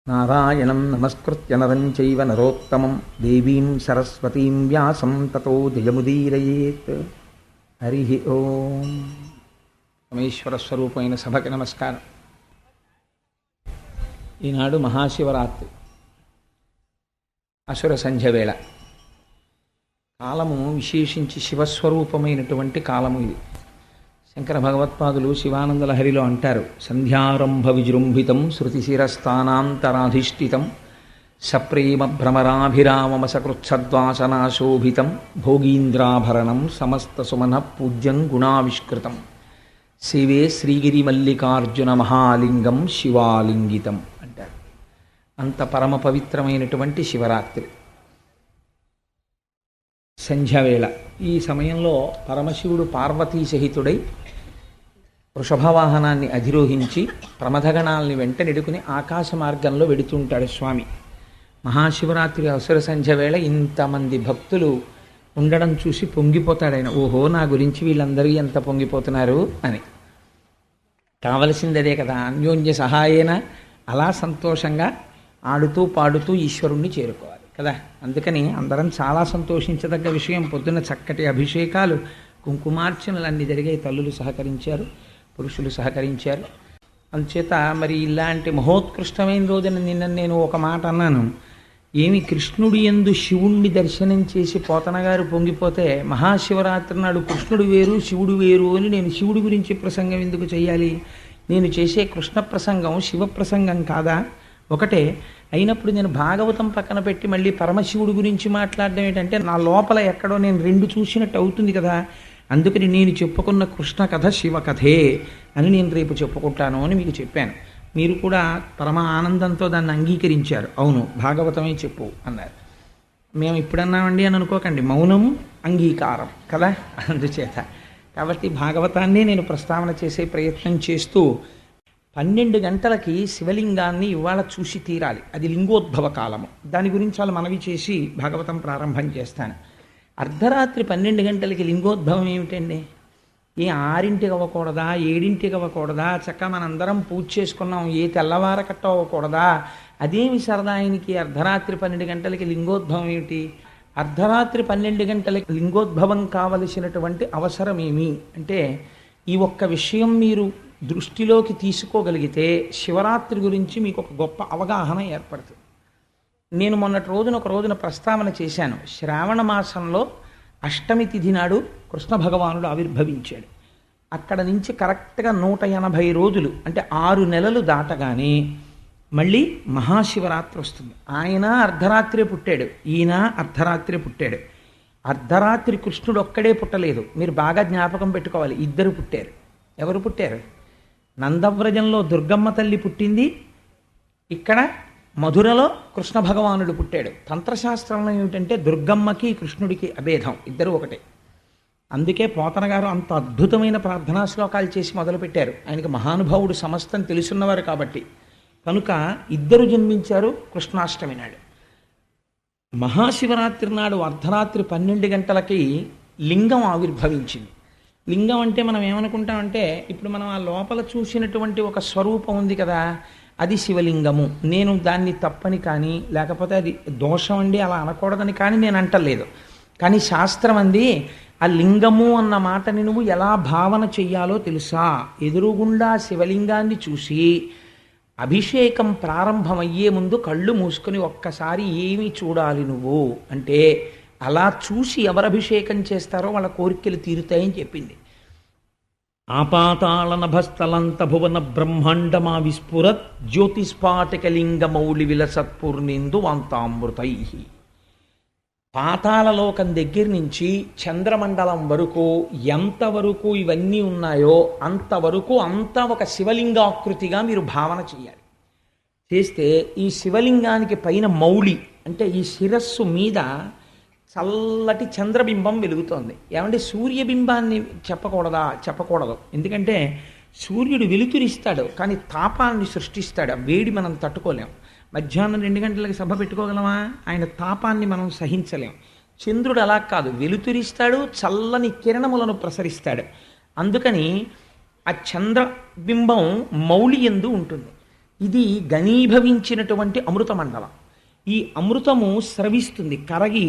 నారాయణం నమస్కృత్య నరం చైవ నరోత్తమం దేవీం సరస్వతీం వ్యాసం తతో జయముదీరయేత్. హరి ఓం. పరమేశ్వర స్వరూపమైన సభకి నమస్కారం. ఈనాడు మహాశివరాత్రి, అసుర సంధ్య వేళ. కాలము విశేషించి శివస్వరూపమైనటువంటి కాలము ఇది. శంకర భగవత్పాదులు శివానంద లహరిలో అంటారు, సంధ్యారంభ విజృంభితం శృతిశిరస్థానాంతరాధిష్ఠితం సప్రేమ భ్రమరాభిరామమసకృత్సద్వాసనాశోభితం భోగీంద్రాభరణం సమస్త సుమన పూజ్యం గుణావిష్కృతం సేవే శ్రీగిరి మల్లికార్జున మహాలింగం శివాలింగితం అంటారు. అంత పరమ పవిత్రమైనటువంటి శివరాత్రి సంధ్యవేళ. ఈ సమయంలో పరమశివుడు పార్వతీ సహితుడై వృషభవాహనాన్ని అధిరోహించి ప్రమథగణాలని వెంట నెడుకుని ఆకాశ మార్గంలో వెడుతుంటాడు స్వామి. మహాశివరాత్రి అసుర సంధ్య వేళ ఇంతమంది భక్తులు ఉండడం చూసి పొంగిపోతాడు ఆయన. ఓహో, నా గురించి వీళ్ళందరూ ఎంత పొంగిపోతున్నారు అని. కావలసింది అదే కదా, అన్యోన్య సహాయేన అలా సంతోషంగా ఆడుతూ పాడుతూ ఈశ్వరుణ్ణి చేరుకోవాలి కదా. అందుకని అందరం చాలా సంతోషించదగ్గ విషయం. పొద్దున్న చక్కటి అభిషేకాలు, కుంకుమార్చనలు అన్నీ జరిగాయి. తల్లులు సహకరించారు, పురుషులు సహకరించారు. అందుచేత మరి ఇలాంటి మహోత్కృష్టమైన రోజున నిన్న నేను ఒక మాట అన్నాను. ఏమి కృష్ణుడి యందు శివుణ్ణి దర్శనం చేసి పోతన గారు పొంగిపోతే, మహాశివరాత్రి నాడు కృష్ణుడు వేరు శివుడు వేరు అని నేను శివుడి గురించి ప్రసంగం ఎందుకు చేయాలి? నేను చేసే కృష్ణ ప్రసంగం శివ ప్రసంగం కాదా? ఒకటే అయినప్పుడు నేను భాగవతం పక్కన పెట్టి మళ్ళీ పరమశివుడి గురించి మాట్లాడడం ఏంటంటే, నా లోపల ఎక్కడో నేను రెండు చూసినట్టు అవుతుంది కదా. అందుకని నేను చెప్పుకున్న కృష్ణ కథ శివ కథే అని నేను రేపు చెప్పుకుంటాను అని మీకు చెప్పాను. మీరు కూడా పరమ ఆనందంతో దాన్ని అంగీకరించారు. అవును, భాగవతమే చెప్పు అన్నారు. మేము ఇప్పుడన్నామండి అని అనుకోకండి, మౌనం అంగీకారం కదా. అందుచేత కాబట్టి భాగవతాన్ని నేను ప్రస్తావన చేసే ప్రయత్నం చేస్తూ 12 గంటలకి శివలింగాన్ని ఇవాళ చూసి తీరాలి. అది లింగోద్భవ కాలము. దాని గురించి వాళ్ళు మనవి చేసి భాగవతం ప్రారంభం చేస్తాను. అర్ధరాత్రి 12 గంటలకి లింగోద్భవం ఏమిటండి? ఏ 6ంటికి అవ్వకూడదా, 7ంటికి అవ్వకూడదా? చక్కగా మనందరం పూజ చేసుకున్నాం, ఏ తెల్లవార కట్ట అవ్వకూడదా? అదేమి సరదా ఆయనకి అర్ధరాత్రి 12 గంటలకి లింగోద్భవం ఏమిటి? అర్ధరాత్రి 12 గంటలకి లింగోద్భవం కావలసినటువంటి అవసరం ఏమి అంటే, ఈ ఒక్క విషయం మీరు దృష్టిలోకి తీసుకోగలిగితే శివరాత్రి గురించి మీకు ఒక గొప్ప అవగాహన ఏర్పడుతుంది. నేను మొన్నటి ఒక రోజున ప్రస్తావన చేశాను. శ్రావణ మాసంలో అష్టమి తిథి నాడు కృష్ణ భగవానుడు ఆవిర్భవించాడు. అక్కడ నుంచి కరెక్ట్గా 180 రోజులు అంటే 6 నెలలు దాటగానే మళ్ళీ మహాశివరాత్రి వస్తుంది. ఆయన అర్ధరాత్రే పుట్టాడు, ఈయన అర్ధరాత్రే పుట్టాడు. అర్ధరాత్రి కృష్ణుడు ఒక్కడే పుట్టలేదు, మీరు బాగా జ్ఞాపకం పెట్టుకోవాలి. ఇద్దరు పుట్టారు. ఎవరు పుట్టారు? నందవ్రజంలో దుర్గమ్మ తల్లి పుట్టింది, ఇక్కడ మధురలో కృష్ణ భగవానుడు పుట్టాడు. తంత్రశాస్త్రంలో ఏమిటంటే దుర్గమ్మకి కృష్ణుడికి అభేదం, ఇద్దరు ఒకటే. అందుకే పోతన గారు అంత అద్భుతమైన ప్రార్థనా శ్లోకాలు చేసి మొదలుపెట్టారు. ఆయనకి మహానుభావుడు సమస్తం తెలుసున్నవారు కాబట్టి. కనుక ఇద్దరు జన్మించారు కృష్ణాష్టమి నాడు. మహాశివరాత్రి నాడు అర్ధరాత్రి 12 గంటలకి లింగం ఆవిర్భవించింది. లింగం అంటే మనం ఏమనుకుంటామంటే, ఇప్పుడు మనం ఆ లోపల చూసినటువంటి ఒక స్వరూపం ఉంది కదా, అది శివలింగము. నేను దాన్ని తప్పని కానీ, లేకపోతే అది దోషం అండి అలా అనకూడదని కానీ నేను అంటలేదు. కానీ శాస్త్రం అంది, ఆ లింగము అన్న మాటని నువ్వు ఎలా భావన చెయ్యాలో తెలుసా? ఎదురుగుండా శివలింగాన్ని చూసి అభిషేకం ప్రారంభమయ్యే ముందు కళ్ళు మూసుకొని ఒక్కసారి ఏమి చూడాలి నువ్వు అంటే, అలా చూసి ఎవరు అభిషేకం చేస్తారో వాళ్ళ కోరికలు తీరుతాయని చెప్పింది. ఆపాతాళ నభస్థలంత భువన బ్రహ్మాండమా విస్ఫురత్ జ్యోతిస్ఫాటికలింగ మౌళి విలసత్పూర్ణేందు వాంతామృతై. పాతాళలోకం దగ్గర నుంచి చంద్రమండలం వరకు ఎంతవరకు ఇవన్నీ ఉన్నాయో అంతవరకు అంతా ఒక శివలింగాకృతిగా మీరు భావన చేయాలి. చేస్తే ఈ శివలింగానికి పైన మౌళి అంటే ఈ శిరస్సు మీద చల్లటి చంద్రబింబం వెలుగుతోంది. ఏమంటే సూర్యబింబాన్ని చెప్పకూడదు. ఎందుకంటే సూర్యుడు వెలుతురిస్తాడు, కానీ తాపాన్ని సృష్టిస్తాడు. ఆ వేడి మనం తట్టుకోలేం. మధ్యాహ్నం 2 గంటలకి సభ పెట్టుకోగలమా? ఆయన తాపాన్ని మనం సహించలేం. చంద్రుడు అలా కాదు, వెలుతురిస్తాడు, చల్లని కిరణములను ప్రసరిస్తాడు. అందుకని ఆ చంద్రబింబం మౌళి యందు ఉంటుంది. ఇది ఘనీభవించినటువంటి అమృతమండలం. ఈ అమృతము స్రవిస్తుంది, కరగి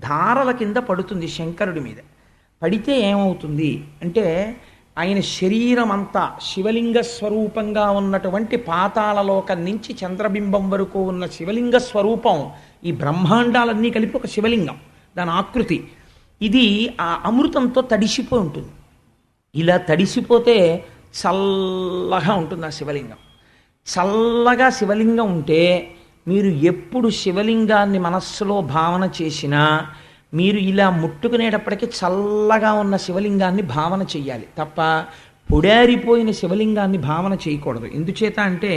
ధారల కింద పడుతుంది శంకరుడి మీద. పడితే ఏమవుతుంది అంటే ఆయన శరీరం అంతా శివలింగ స్వరూపంగా ఉన్నటువంటి పాతాళలోకం నుంచి చంద్రబింబం వరకు ఉన్న శివలింగ స్వరూపం, ఈ బ్రహ్మాండాలన్నీ కలిపి ఒక శివలింగం, దాని ఆకృతి. ఇది ఆ అమృతంతో తడిసిపోయి ఉంటుంది. ఇలా తడిసిపోతే చల్లగా ఉంటుంది ఆ శివలింగం. చల్లగా శివలింగం ఉంటే మీరు ఎప్పుడు శివలింగాన్ని మనస్సులో భావన చేసినా మీరు ఇలా ముట్టుకునేటప్పటికీ చల్లగా ఉన్న శివలింగాన్ని భావన చెయ్యాలి తప్ప పొడారిపోయిన శివలింగాన్ని భావన చేయకూడదు. ఎందుచేత అంటే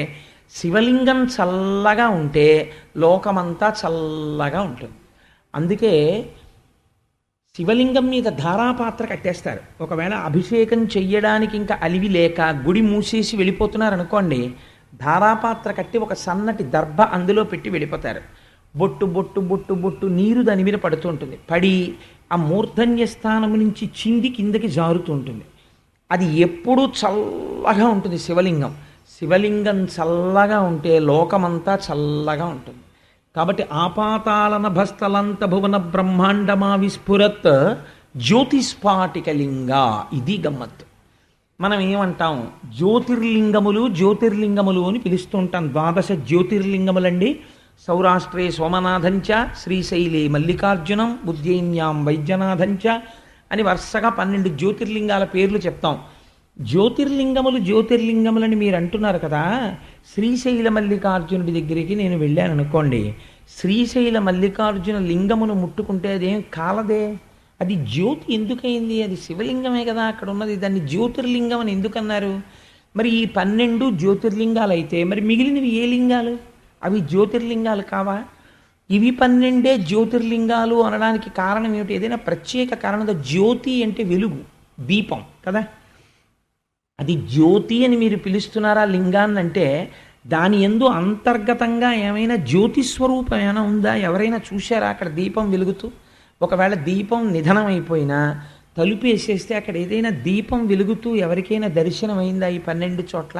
శివలింగం చల్లగా ఉంటే లోకమంతా చల్లగా ఉంటుంది. అందుకే శివలింగం మీద ధారాపాత్ర కట్టేస్తారు. ఒకవేళ అభిషేకం చెయ్యడానికి ఇంకా అలివి లేక గుడి మూసేసి వెళ్ళిపోతున్నారు అనుకోండి, ధారాపాత్ర కట్టి ఒక సన్నటి దర్భ అందులో పెట్టి వెళ్ళిపోతారు. బొట్టు బొట్టు బొట్టు బొట్టు నీరు దాని మీద పడుతూ ఉంటుంది. పడి ఆ మూర్ధన్య స్థానం నుంచి చింది కిందకి జారుతూ ఉంటుంది. అది ఎప్పుడూ చల్లగా ఉంటుంది శివలింగం. శివలింగం చల్లగా ఉంటే లోకమంతా చల్లగా ఉంటుంది. కాబట్టి ఆపాతాళన భస్తలంత భువన బ్రహ్మాండమా విస్ఫురత్ జ్యోతిస్ఫాటికలింగ. ఇది గమ్మత్తు. మనం ఏమంటాం, జ్యోతిర్లింగములు అని పిలుస్తూ ఉంటాం. ద్వాదశ జ్యోతిర్లింగములండి. సౌరాష్ట్రే సోమనాథంచ, శ్రీశైలే మల్లికార్జునం, ఉజ్జయిన్యాం వైద్యనాథంచ అని వరుసగా 12 జ్యోతిర్లింగాల పేర్లు చెప్తాం. జ్యోతిర్లింగములని మీరు అంటున్నారు కదా. శ్రీశైల మల్లికార్జునుడి దగ్గరికి నేను వెళ్ళాను అనుకోండి, శ్రీశైల మల్లికార్జున లింగమును ముట్టుకుంటే అదేం కాలదే, అది జ్యోతి ఎందుకయింది? అది శివలింగమే కదా అక్కడ ఉన్నది, దాన్ని జ్యోతిర్లింగం అని ఎందుకన్నారు? మరి ఈ 12 జ్యోతిర్లింగాలు అయితే మరి మిగిలినవి ఏ లింగాలు? అవి జ్యోతిర్లింగాలు కావా? ఇవి 12 జ్యోతిర్లింగాలు అనడానికి కారణం ఏమిటి? ఏదైనా ప్రత్యేక కారణం? జ్యోతి అంటే వెలుగు, దీపం కదా. అది జ్యోతి అని మీరు పిలుస్తున్నారా లింగాన్ని అంటే దాని యందు అంతర్గతంగా ఏమైనా జ్యోతి స్వరూపం ఏమైనా ఉందా? ఎవరైనా చూశారా అక్కడ దీపం వెలుగుతూ? ఒకవేళ దీపం నిధనం అయిపోయినా తలుపు వేసేస్తే అక్కడ ఏదైనా దీపం వెలుగుతూ ఎవరికైనా దర్శనం అయిందా ఈ 12 చోట్ల?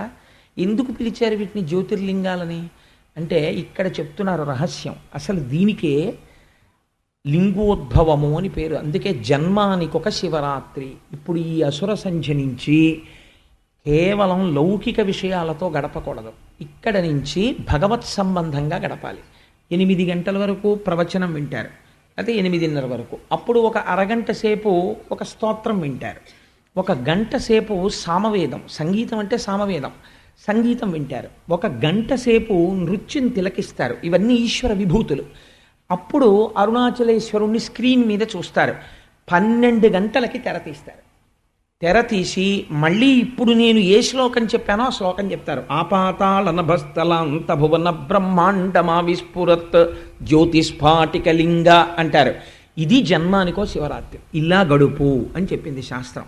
ఎందుకు పిలిచారు వీటిని జ్యోతిర్లింగాలని అంటే ఇక్కడ చెప్తున్నారు రహస్యం. అసలు దీనికే లింగోద్భవము అని పేరు. అందుకే జన్మానికి ఒక శివరాత్రి. ఇప్పుడు ఈ అసుర సంధ్య నుంచి కేవలం లౌకిక విషయాలతో గడపకూడదు. ఇక్కడ నుంచి భగవత్ సంబంధంగా గడపాలి. 8 గంటల వరకు ప్రవచనం వింటారు, అయితే 8:30 వరకు. అప్పుడు ఒక అరగంట సేపు ఒక స్తోత్రం వింటారు, 1 గంట సేపు సామవేదం, సంగీతం అంటే సామవేదం, సంగీతం వింటారు, 1 గంట సేపు నృత్యం తిలకిస్తారు. ఇవన్నీ ఈశ్వర విభూతులు. అప్పుడు అరుణాచలేశ్వరుణ్ణి స్క్రీన్ మీద చూస్తారు. 12 గంటలకి తెర తీస్తారు. తెర తీసి మళ్ళీ ఇప్పుడు నేను ఏ శ్లోకం చెప్పానో ఆ శ్లోకం చెప్తారు. ఆపాతాళనభస్థలాంత భువన బ్రహ్మాండమా విస్ఫురత్ జ్యోతిస్ఫాటికలింగ అంటారు. ఇది జన్మానికో శివరాత్రి. ఇలా గడుపు అని చెప్పింది శాస్త్రం.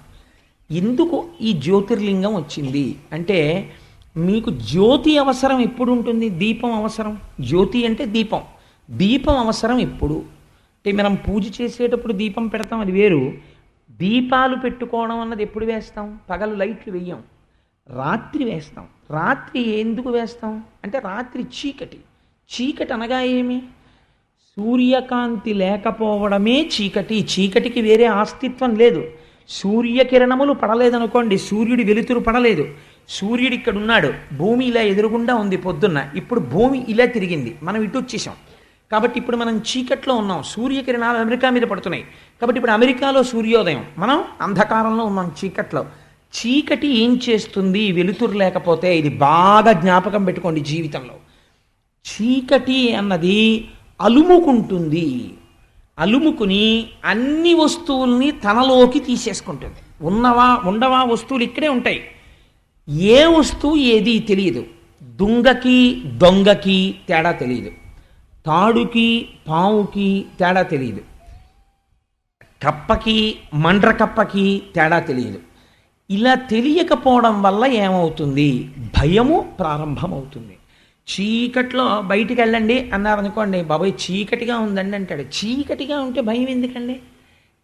ఎందుకు ఈ జ్యోతిర్లింగం వచ్చింది అంటే మీకు జ్యోతి అవసరం ఎప్పుడు ఉంటుంది? దీపం అవసరం. జ్యోతి అంటే దీపం. దీపం అవసరం ఎప్పుడు అంటే మనం పూజ చేసేటప్పుడు దీపం పెడతాం, అది వేరు. దీపాలు పెట్టుకోవడం అన్నది ఎప్పుడు వేస్తాం? పగలు లైట్లు వేయం, రాత్రి వేస్తాం. రాత్రి ఎందుకు వేస్తాం అంటే రాత్రి చీకటి. చీకటి అనగా ఏమి? సూర్యకాంతి లేకపోవడమే చీకటి. చీకటికి వేరే అస్తిత్వం లేదు. సూర్యకిరణములు పడలేదనుకోండి, సూర్యుడి వెలుతురు పడలేదు, సూర్యుడు ఇక్కడ ఉన్నాడు, భూమి ఇలా ఎదురుగుండా ఉంది పొద్దున్న, ఇప్పుడు భూమి ఇలా తిరిగింది, మనం ఇటు వచ్చేసాం. కాబట్టి ఇప్పుడు మనం చీకట్లో ఉన్నాం, సూర్యకిరణాలు అమెరికా మీద పడుతున్నాయి, కాబట్టి ఇప్పుడు అమెరికాలో సూర్యోదయం, మనం అంధకారంలో ఉన్నాం, చీకట్లో. చీకటి ఏం చేస్తుంది వెలుతురు లేకపోతే? ఇది బాగా జ్ఞాపకం పెట్టుకోండి జీవితంలో. చీకటి అన్నది అలుముకుంటుంది. అలుముకుని అన్ని వస్తువుల్ని తనలోకి తీసేసుకుంటుంది. ఉండవా వస్తువులు ఇక్కడే ఉంటాయి. ఏ వస్తువు ఏది తెలియదు. దుంగకి దొంగకి తేడా తెలియదు, తాడుకి పావుకి తేడా తెలియదు, కప్పకి మండ్ర కప్పకి తేడా తెలియదు. ఇలా తెలియకపోవడం వల్ల ఏమవుతుంది? భయము ప్రారంభమవుతుంది. చీకట్లో బయటికి వెళ్ళండి అన్నారనుకోండి, బాబాయ్ చీకటిగా ఉందండి అంటాడు. చీకటిగా ఉంటే భయం ఎందుకండి?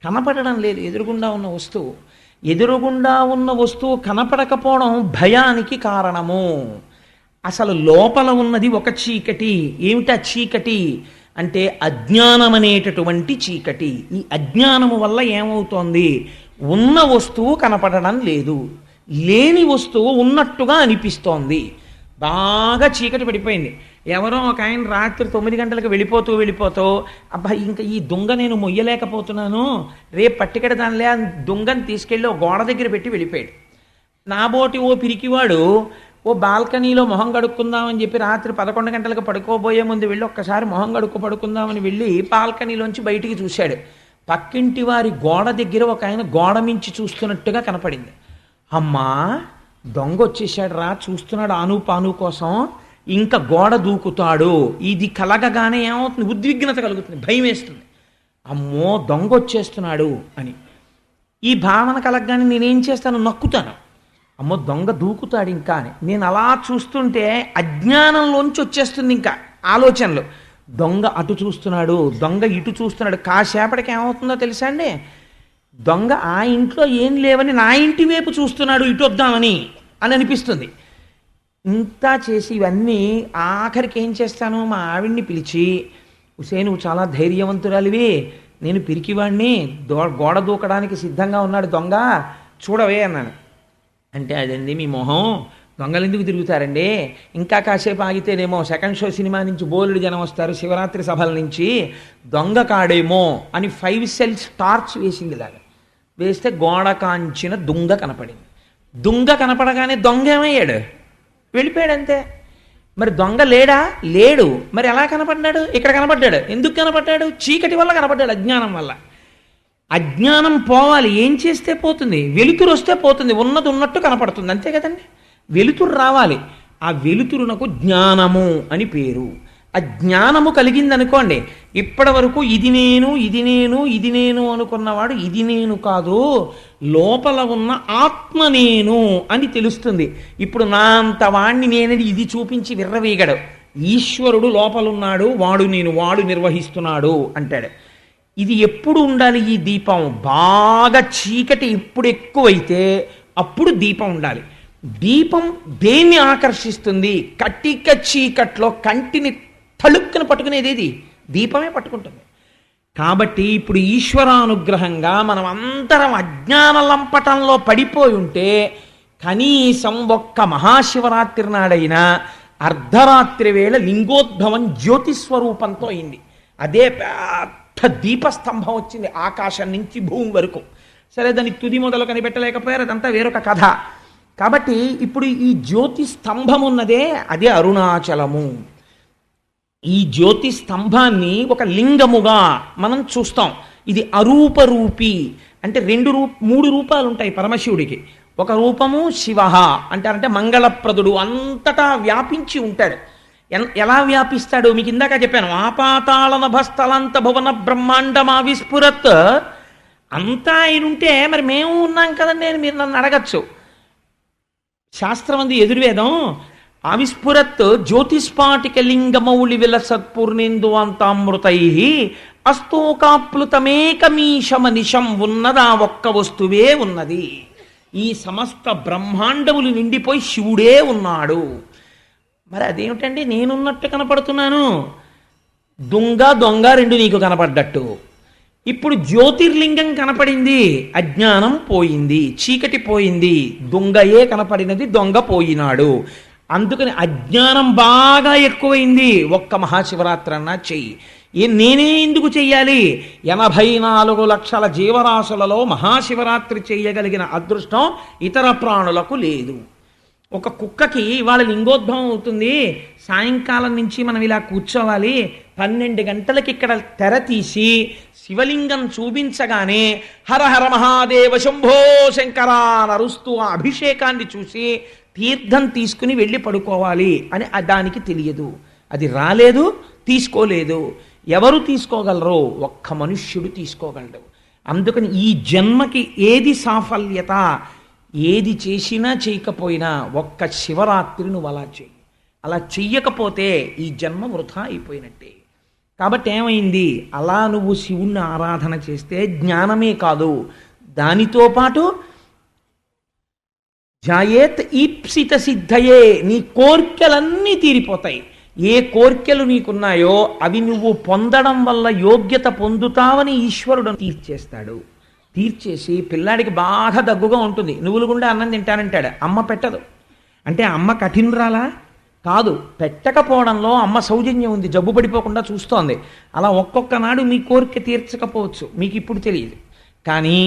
కనపడడం లేదు ఎదురుగుండా ఉన్న వస్తువు. ఎదురుగుండా ఉన్న వస్తువు కనపడకపోవడం భయానికి కారణము. అసలు లోపల ఉన్నది ఒక చీకటి. ఏమిటా చీకటి అంటే అజ్ఞానం అనేటటువంటి చీకటి. ఈ అజ్ఞానము వల్ల ఏమవుతోంది? ఉన్న వస్తువు కనపడడం లేదు, లేని వస్తువు ఉన్నట్టుగా అనిపిస్తోంది. బాగా చీకటి పడిపోయింది. ఎవరో ఒక ఆయన రాత్రి 9 గంటలకు వెళ్ళిపోతూ అబ్బా ఇంకా ఈ దొంగ నేను మొయ్యలేకపోతున్నాను, రేపు పట్టుకెడదానిలే అని దొంగని తీసుకెళ్ళి ఓ గోడ దగ్గర పెట్టి వెళ్ళిపోయాడు. నాబోటి ఓ పిరికివాడు ఓ బాల్కనీలో మొహం కడుక్కుందామని చెప్పి రాత్రి 11 గంటలకు పడుకోబోయే ముందు వెళ్ళి ఒక్కసారి మొహం పడుకుందామని వెళ్ళి బాల్కనీలోంచి బయటికి చూశాడు. పక్కింటి వారి గోడ దగ్గర ఒక ఆయన గోడ మించి చూస్తున్నట్టుగా కనపడింది. అమ్మా, దొంగ వచ్చేసాడు రా, చూస్తున్నాడు ఆను పాను కోసం, ఇంకా గోడ దూకుతాడు. ఇది కలగగానే ఏమవుతుంది? ఉద్విగ్నత కలుగుతుంది, భయం వేస్తుంది. అమ్మో దొంగ వచ్చేస్తున్నాడు అని. ఈ భావన కలగగానే నేనేం చేస్తాను? నక్కుతాను. అమ్మో దొంగ దూకుతాడు ఇంకా అని. నేను అలా చూస్తుంటే అజ్ఞానంలోంచి వచ్చేస్తుంది ఇంకా ఆలోచనలు. దొంగ అటు చూస్తున్నాడు, దొంగ ఇటు చూస్తున్నాడు. కాసేపటికి ఏమవుతుందో తెలుసా అండి? దొంగ ఆ ఇంట్లో ఏం లేవని నా ఇంటి వైపు చూస్తున్నాడు, ఇటు వద్దామని అని అనిపిస్తుంది. ఇంత చేసి ఇవన్నీ ఆఖరికి ఏం చేస్తాను? మా ఆవిడ్ని పిలిచి, ఉసే నువ్వు చాలా ధైర్యవంతురాలివి, నేను పిరికివాడిని, గోడ దూకడానికి సిద్ధంగా ఉన్నాడు దొంగ, చూడవే అన్నాను. అంటే అదండి మీ మొహం, దొంగలు ఎందుకు తిరుగుతారండి, ఇంకా కాసేపు ఆగితేనేమో సెకండ్ షో సినిమా నుంచి బోలుడు జనం వస్తారు, శివరాత్రి సభల నుంచి, దొంగ కాడేమో అని 5 సెల్స్ టార్చ్ వేసింది. ఇలాగా వేస్తే గోడ కాంచిన దొంగ కనపడింది. దొంగ కనపడగానే దొంగ ఏమయ్యాడు? వెళ్ళిపోయాడు అంతే. మరి దొంగ లేడా? లేడు. మరి ఎలా కనపడ్డాడు? ఇక్కడ కనపడ్డాడు. ఎందుకు కనపడ్డాడు? చీకటి వల్ల కనపడ్డాడు, అజ్ఞానం వల్ల. అజ్ఞానం పోవాలి, ఏం చేస్తే పోతుంది? వెలుతురు వస్తే పోతుంది, ఉన్నది ఉన్నట్టు కనపడుతుంది, అంతే కదండి. వెలుతురు రావాలి. ఆ వెలుతురునకు జ్ఞానము అని పేరు. ఆ జ్ఞానము కలిగిందనుకోండి, ఇప్పటి వరకు ఇది నేను ఇది నేను ఇది నేను అనుకున్నవాడు ఇది నేను కాదు, లోపల ఉన్న ఆత్మ నేను అని తెలుస్తుంది. ఇప్పుడు నా అంత వాణ్ణి నేనని ఇది చూపించి విర్రవీగడు. ఈశ్వరుడు లోపలున్నాడు, వాడు నేను, వాడు నిర్వహిస్తున్నాడు అంటాడు. ఇది ఎప్పుడు ఉండాలి? ఈ దీపం బాగా చీకటి ఎప్పుడు ఎక్కువైతే అప్పుడు దీపం ఉండాలి. దీపం దేన్ని ఆకర్షిస్తుంది? కటిక చీకట్లో కంటిని తళుక్కున పట్టుకునేది దీపమే పట్టుకుంటుంది. కాబట్టి ఇప్పుడు ఈశ్వరానుగ్రహంగా మనం అందరం అజ్ఞాన లంపటంలో పడిపోయి ఉంటే కనీసం ఒక్క మహాశివరాత్రి నాడైనా అర్ధరాత్రి వేళ లింగోద్భవం జ్యోతిస్వరూపంతో అయింది. అదే పెద్ద దీపస్తంభం వచ్చింది ఆకాశం నుంచి భూమి వరకు. సరే, దాన్ని తుది మొదలు కనిపెట్టలేకపోయారు, అదంతా వేరొక కథ. కాబట్టి ఇప్పుడు ఈ జ్యోతి స్తంభం ఉన్నదే అదే అరుణాచలము. ఈ జ్యోతి స్తంభాన్ని ఒక లింగముగా మనం చూస్తాం. ఇది అరూపరూపి అంటే 3 రూపాలు ఉంటాయి పరమశివుడికి. ఒక రూపము శివ అంటారంటే మంగళప్రదుడు, అంతటా వ్యాపించి ఉంటాడు. ఎలా వ్యాపిస్తాడు? మీకు ఇందాక చెప్పాను, ఆపాతాళ నభస్థలంత భువన బ్రహ్మాండమా విస్ఫురత్. అంతా ఆయన ఉంటే మరి మేము ఉన్నాం కదండి అని మీరు నన్ను అడగచ్చు. శాస్త్రమంది ఎదుర్వేదం ఆవిస్ఫురత్ జ్యోతిస్పాటిక లింగమౌళి విలసత్పూర్ణేందు అంతామృతై అస్తోకాప్లుతమేకమీశమనిశం ఉన్నదా ఒక్క వస్తువే ఉన్నది. ఈ సమస్త బ్రహ్మాండములు నిండిపోయి శివుడే ఉన్నాడు. మరి అదేమిటండి నేనున్నట్టు కనపడుతున్నాను? దొంగ 2 నీకు కనపడ్డట్టు. ఇప్పుడు జ్యోతిర్లింగం కనపడింది, అజ్ఞానం పోయింది, చీకటి పోయింది, దొంగయే కనపడినది, దొంగ పోయినాడు. అందుకని అజ్ఞానం బాగా ఎక్కువైంది. ఒక్క మహాశివరాత్రి అన్నా చెయ్యి. నేనే ఎందుకు చెయ్యాలి? 84 లక్షల జీవరాశులలో మహాశివరాత్రి చెయ్యగలిగిన అదృష్టం ఇతర ప్రాణులకు లేదు. ఒక కుక్కకి ఇవాళ లింగోద్భవం అవుతుంది, సాయంకాలం నుంచి మనం ఇలా కూర్చోవాలి, 12 గంటలకి ఇక్కడ తెర తీసి శివలింగం చూపించగానే హర హర మహాదేవ శంభో శంకర నరుస్తూ ఆ అభిషేకాన్ని చూసి తీర్థం తీసుకుని వెళ్ళి పడుకోవాలి అని దానికి తెలియదు. అది రాలేదు, తీసుకోలేదు. ఎవరు తీసుకోగలరో? ఒక్క మనుష్యుడు తీసుకోగలడు. అందుకని ఈ జన్మకి ఏది సాఫల్యత? ఏది చేసినా చేయకపోయినా ఒక్క శివరాత్రి నువ్వు అలా చెయ్యి. అలా చెయ్యకపోతే ఈ జన్మ వృధా అయిపోయినట్టే. కాబట్టి ఏమైంది? అలా నువ్వు శివుణ్ణి ఆరాధన చేస్తే జ్ఞానమే కాదు, దానితో పాటు జాయేత్ ఈప్సిత సిద్ధయే, నీ కోర్కెలన్నీ తీరిపోతాయి. ఏ కోర్కెలు నీకున్నాయో అవి నువ్వు పొందడం వల్ల యోగ్యత పొందుతావని ఈశ్వరుడు తీర్చేస్తాడు. తీర్చేసి పిల్లాడికి బాగా దగ్గుగా ఉంటుంది, నువ్వులు గుండా అన్నం తింటానంటాడు, అమ్మ పెట్టదు. అంటే అమ్మ కఠినరాలా కాదు, పెట్టకపోవడంలో అమ్మ సౌజన్యం ఉంది, జబ్బు పడిపోకుండా చూస్తోంది. అలా ఒక్కొక్క నాడు మీ కోరిక తీర్చకపోవచ్చు, మీకు ఇప్పుడు తెలియదు. కానీ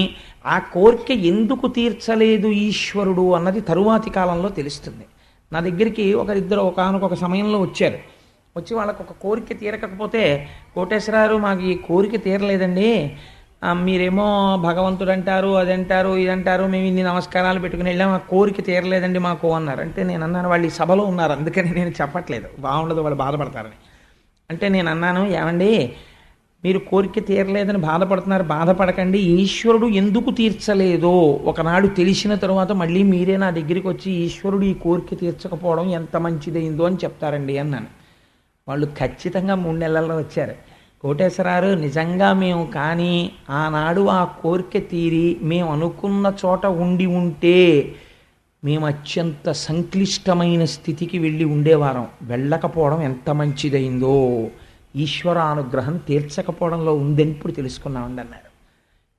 ఆ కోరిక ఎందుకు తీర్చలేదు ఈశ్వరుడు అన్నది తరువాతి కాలంలో తెలుస్తుంది. నా దగ్గరికి ఒకరిద్దరు ఒకానొక సమయంలో వచ్చారు. వచ్చి వాళ్ళకు ఒక కోరిక తీరకపోతే, కోటేశ్వరారు మాకు ఈ కోరిక తీరలేదండి, మీరేమో భగవంతుడు అంటారు, అదంటారు, ఇదంటారు, మేము ఇన్ని నమస్కారాలు పెట్టుకుని వెళ్ళాం, ఆ కోరిక తీరలేదండి మాకు అన్నారు. అంటే నేను అన్నాను, వాళ్ళు ఈ సభలో ఉన్నారు అందుకని నేను చెప్పట్లేదు, బాగుండదు వాళ్ళు బాధపడతారని. అంటే నేను అన్నాను, ఏమండి మీరు కోరిక తీరలేదని బాధపడుతున్నారు, బాధపడకండి, ఈశ్వరుడు ఎందుకు తీర్చలేదో ఒకనాడు తెలిసిన తరువాత మళ్ళీ మీరే నా దగ్గరికి వచ్చి ఈశ్వరుడు ఈ కోరిక తీర్చకపోవడం ఎంత మంచిదైందో అని చెప్తారండి అన్నాను. వాళ్ళు ఖచ్చితంగా 3 నెలల్లో వచ్చారు. కోటేశ్వరారు నిజంగా మేము కానీ ఆనాడు ఆ కోరిక తీరి మేము అనుకున్న చోట ఉండి ఉంటే మేము అత్యంత సంక్లిష్టమైన స్థితికి వెళ్ళి ఉండేవారం, వెళ్ళకపోవడం ఎంత మంచిదైందో, ఈశ్వరానుగ్రహం తీర్చకపోవడంలో ఉందని ఇప్పుడు తెలుసుకున్నామండి అన్నారు.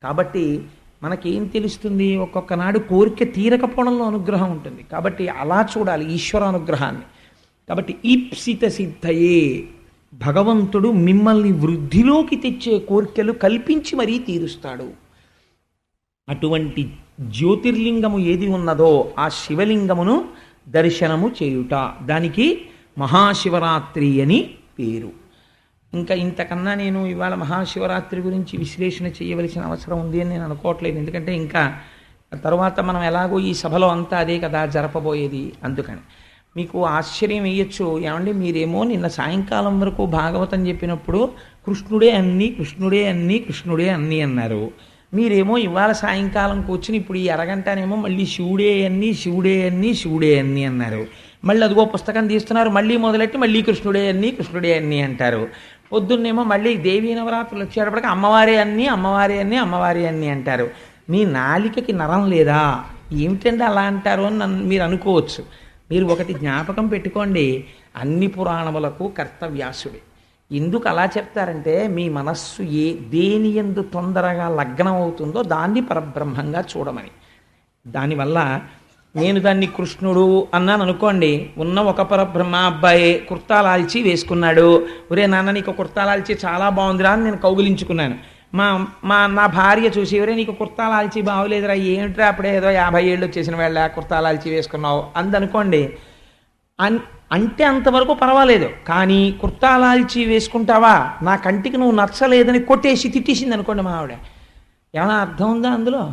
కాబట్టి మనకేం తెలుస్తుంది, ఒక్కొక్క నాడు కోరిక తీరకపోవడంలో అనుగ్రహం ఉంటుంది. కాబట్టి అలా చూడాలి ఈశ్వరానుగ్రహాన్ని. కాబట్టి ఈప్సిత సిద్ధయే, భగవంతుడు మిమ్మల్ని వృద్ధిలోకి తెచ్చే కోరికలు కల్పించి మరీ తీరుస్తాడు. అటువంటి జ్యోతిర్లింగము ఏది ఉన్నదో ఆ శివలింగమును దర్శనము చేయుట, దానికి మహాశివరాత్రి అని పేరు. ఇంకా ఇంతకన్నా నేను ఇవాళ మహాశివరాత్రి గురించి విశ్లేషణ చేయవలసిన అవసరం ఉంది అని నేను అనుకోవట్లేదు. ఎందుకంటే ఇంకా తర్వాత మనం ఎలాగో ఈ సభలో అంతా అదే కదా జరపబోయేది. అందుకని మీకు ఆశ్చర్యం వేయచ్చు, ఏమండి మీరేమో నిన్న సాయంకాలం వరకు భాగవతం చెప్పినప్పుడు కృష్ణుడే అన్నీ కృష్ణుడే అన్నీ కృష్ణుడే అన్నీ అన్నారు. మీరేమో ఇవాళ సాయంకాలం కూర్చుని ఇప్పుడు ఈ అరగంటనేమో మళ్ళీ శివుడే అన్నీ శివుడే అన్నీ శివుడే అన్నీ అన్నారు. మళ్ళీ అదిగో పుస్తకం తీస్తున్నారు, మళ్ళీ మొదలెట్టి మళ్ళీ కృష్ణుడే అన్నీ కృష్ణుడే అన్నీ అంటారు. పొద్దున్నేమో మళ్ళీ దేవీ నవరాత్రులు వచ్చేటప్పటికి అమ్మవారే అన్నీ అమ్మవారే అన్నీ అమ్మవారే అన్నీ అంటారు. మీ నాలికకి నరం లేదా, ఏమిటంటే అలా అంటారు అని మీరు అనుకోవచ్చు. మీరు ఒకటి జ్ఞాపకం పెట్టుకోండి, అన్ని పురాణములకు కర్త వ్యాసుడే. ఎందుకు అలా చెప్తారంటే మీ మనస్సు దేని యందు తొందరగా లగ్నం అవుతుందో దాన్ని పరబ్రహ్మంగా చూడమని. దానివల్ల నేను దాన్ని కృష్ణుడు అన్నాను అనుకోండి, ఉన్న ఒక పరబ్రహ్మ అబ్బాయి కుర్తాలాల్చి వేసుకున్నాడు, ఒరే నాన్న నీకు కుర్తాలాల్చి చాలా బాగుందిరా అని నేను కౌగిలించుకున్నాను. నా భార్య చూసి, ఒరే నీకు కుర్తాలాల్చి బాగోలేదురా, ఏమిట్రా అప్పుడే ఏదో 50 ఏళ్ళు వచ్చేసిన వేళ కుర్తాలాల్చి వేసుకున్నావు అందనుకోండి. అంటే అంతవరకు పర్వాలేదు. కానీ కుర్తాలాల్చి వేసుకుంటావా, నా కంటికి నువ్వు నచ్చలేదని కొట్టేసి తిట్టేసింది అనుకోండి మా ఆవిడ, ఏమైనా అర్థం ఉందా అందులో?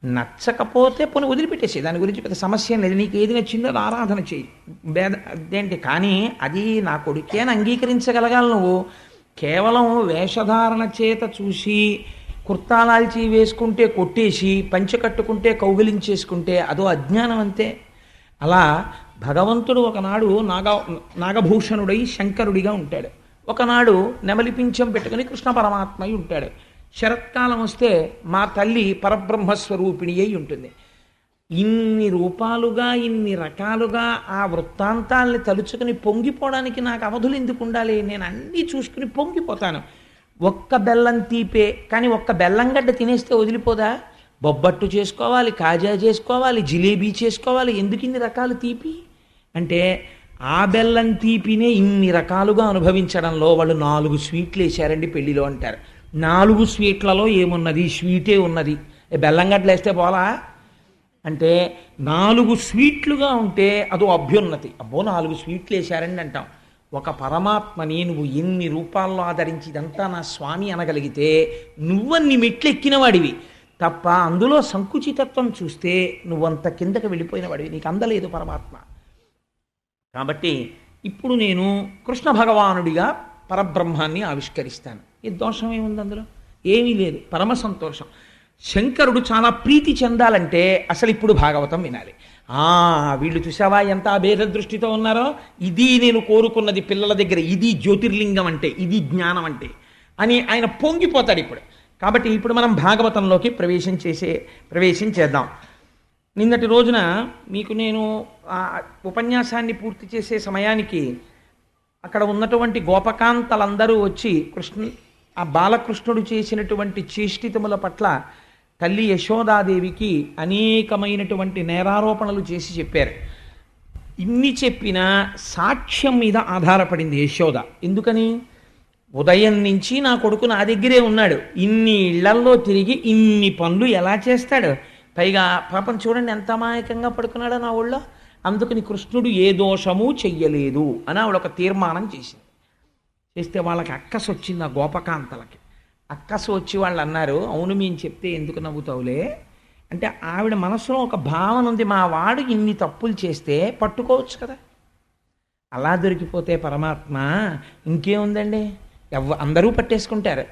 నచ్చకపోతే పోనీ వదిలిపెట్టేసి, దాని గురించి పెద్ద సమస్య లేదు, నీకు ఏది నచ్చిందో అది ఆరాధన చెయ్యి, అదేంటి. కానీ అది నా కొడుకే అని అంగీకరించగలగాలి. నువ్వు కేవలం వేషధారణ చేత చూసి కుర్తాలాల్చి వేసుకుంటే కొట్టేసి పంచె కట్టుకుంటే కౌగిలించేసుకుంటే అదో అజ్ఞానం అంతే. అలా భగవంతుడు ఒకనాడు నాగభూషణుడై శంకరుడిగా ఉంటాడు, ఒకనాడు నెమలి పింఛం పెట్టుకుని కృష్ణ పరమాత్మై ఉంటాడు. శరత్కాలం వస్తే మా తల్లి పరబ్రహ్మస్వరూపిణి అయి ఉంటుంది. ఇన్ని రూపాలుగా ఇన్ని రకాలుగా ఆ వృత్తాంతాల్ని తలుచుకుని పొంగిపోవడానికి నాకు అవధులు ఎందుకు ఉండాలి? నేను అన్నీ చూసుకుని పొంగిపోతాను. ఒక్క బెల్లం తీపే, కానీ ఒక్క బెల్లం గడ్డ తినేస్తే వదిలిపోదా? బొబ్బట్టు చేసుకోవాలి, కాజా చేసుకోవాలి, జిలేబీ చేసుకోవాలి. ఎందుకు ఇన్ని రకాలు తీపి అంటే ఆ బెల్లం తీపినే ఇన్ని రకాలుగా అనుభవించడంలో వాళ్ళు 4 స్వీట్లు వేశారండి పెళ్లిలో అంటారు. 4 స్వీట్లలో ఏమున్నది? స్వీటే ఉన్నది. బెల్లం గడ్డలు వేస్తే పోలా అంటే 4 స్వీట్లుగా ఉంటే అదో అభ్యున్నతి. అబ్బో 4 స్వీట్లు వేశారండి అంటాం. ఒక పరమాత్మని నువ్వు ఎన్ని రూపాల్లో ఆదరించి ఇదంతా నా స్వామి అనగలిగితే నువ్వన్ని మెట్లు ఎక్కిన వాడివి తప్ప అందులో సంకుచితత్వం చూస్తే నువ్వంత కిందకి వెళ్ళిపోయిన వాడివి, నీకు అందలేదు పరమాత్మ. కాబట్టి ఇప్పుడు నేను కృష్ణ భగవానుడిగా పరబ్రహ్మాన్ని ఆవిష్కరిస్తాను. ఈ దోషం ఏముంది అందులో? ఏమీ లేదు, పరమ సంతోషం. శంకరుడు చాలా ప్రీతి చెందాలంటే అసలు ఇప్పుడు భాగవతం వినాలి. వీళ్ళు చూసావా ఎంత అభేద దృష్టితో ఉన్నారో, ఇది నేను కోరుకున్నది పిల్లల దగ్గర, ఇది జ్యోతిర్లింగం అంటే, ఇది జ్ఞానం అంటే అని ఆయన పొంగిపోతాడు ఇప్పుడు. కాబట్టి ఇప్పుడు మనం భాగవతంలోకి ప్రవేశం చేద్దాం. నిన్నటి రోజున మీకు నేను ఆ ఉపన్యాసాన్ని పూర్తి చేసే సమయానికి అక్కడ ఉన్నటువంటి గోపకాంతలందరూ వచ్చి ఆ బాలకృష్ణుడు చేసినటువంటి చేష్టితముల పట్ల తల్లి యశోదాదేవికి అనేకమైనటువంటి నేరారోపణలు చేసి చెప్పారు. ఇన్ని చెప్పినా సాక్ష్యం మీద ఆధారపడింది యశోద. ఎందుకని? ఉదయం నుంచి నా కొడుకు నా దగ్గరే ఉన్నాడు, ఇన్ని ఇళ్లల్లో తిరిగి ఇన్ని పనులు ఎలా చేస్తాడు, పైగా పాపం చూడండి ఎంత అమాయకంగా పడుకున్నాడో నా ఊళ్ళో, అందుకని కృష్ణుడు ఏ దోషము చెయ్యలేదు అని ఆవిడ ఒక తీర్మానం చేసింది. చేస్తే వాళ్ళకి అక్కసు వచ్చింది, ఆ గోపకాంతలకి అక్కసు వచ్చి వాళ్ళు అన్నారు, అవును మేము చెప్తే ఎందుకు నవ్వుతావులే అంటే, ఆవిడ మనసులో ఒక భావన ఉంది, మా వాడు ఇన్ని తప్పులు చేస్తే పట్టుకోవచ్చు కదా, అలా దొరికిపోతే పరమాత్మ ఇంకేముందండి, అందరూ పట్టేసుకుంటారు.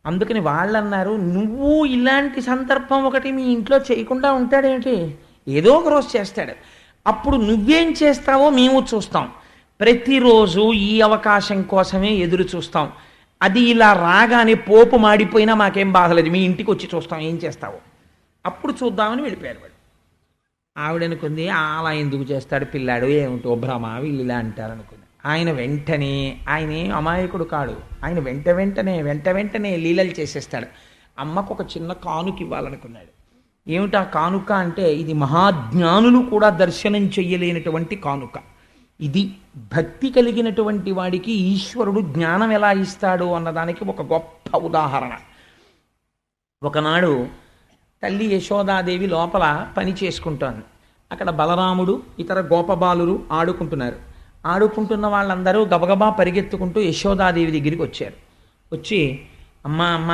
అందుకని వాళ్ళు అన్నారు, నువ్వు ఇలాంటి సందర్భం ఒకటి మీ ఇంట్లో చేయకుండా ఉంటాడేంటి, ఏదో ఒక రోజు చేస్తాడు, అప్పుడు నువ్వేం చేస్తావో మేము చూస్తాం, ప్రతిరోజు ఈ అవకాశం కోసమే ఎదురు చూస్తాం, అది ఇలా రాగానే పోపు మాడిపోయినా మాకేం బాధలేదు, మీ ఇంటికి వచ్చి చూస్తాం ఏం చేస్తావో, అప్పుడు చూద్దామని వెళ్ళిపోయారు వాళ్ళు. ఆవిడనుకుంది అలా ఎందుకు చేస్తాడు పిల్లాడు, ఏమిటో భ్రమ, వీళ్ళు ఇలా అంటారు అనుకుంది. ఆయన వెంటనే, ఆయన అమాయకుడు కాడు, ఆయన వెంట వెంటనే లీలలు చేసేస్తాడు. అమ్మకు ఒక చిన్న కానుక ఇవ్వాలనుకున్నాడు. ఏమిటా కానుక అంటే, ఇది మహాజ్ఞానులు కూడా దర్శనం చెయ్యలేనటువంటి కానుక. ఇది భక్తి కలిగినటువంటి వాడికి ఈశ్వరుడు జ్ఞానం ఎలా ఇస్తాడు అన్నదానికి ఒక గొప్ప ఉదాహరణ. ఒకనాడు తల్లి యశోదాదేవి లోపల పని చేసుకుంటోంది. అక్కడ బలరాముడు ఇతర గోపబాలురు ఆడుకుంటున్న వాళ్ళందరూ గబగబా పరిగెత్తుకుంటూ యశోదాదేవి దగ్గరికి వచ్చారు. వచ్చి అమ్మ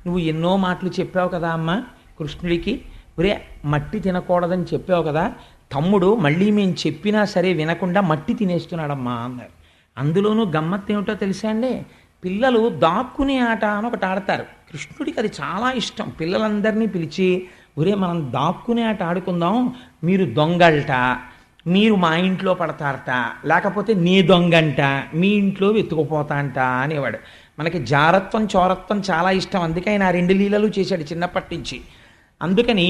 నువ్వు ఎన్నో మాటలు చెప్పావు కదా అమ్మ కృష్ణుడికి, ఒరే మట్టి తినకూడదని చెప్పావు కదా, తమ్ముడు మళ్ళీ మేము చెప్పినా సరే వినకుండా మట్టి తినేస్తున్నాడమ్మా అన్నారు. అందులోనూ గమ్మత్తు ఏమిటో తెలుసా అండి, పిల్లలు దాక్కునే ఆట అని ఒకటి ఆడతారు. కృష్ణుడికి అది చాలా ఇష్టం. పిల్లలందరినీ పిలిచి, ఒరే మనం దాక్కునే ఆట ఆడుకుందాం, మీరు దొంగల్ట, మీరు మా ఇంట్లో పడతారట, లేకపోతే నీ దొంగంట, మీ ఇంట్లో వెతుకుపోతా అంట అనేవాడు. మనకి జారత్వం చోరత్వం చాలా ఇష్టం, అందుకే ఆయన ఆ 2 లీలలు చేశాడు చిన్నప్పటి నుంచి. అందుకని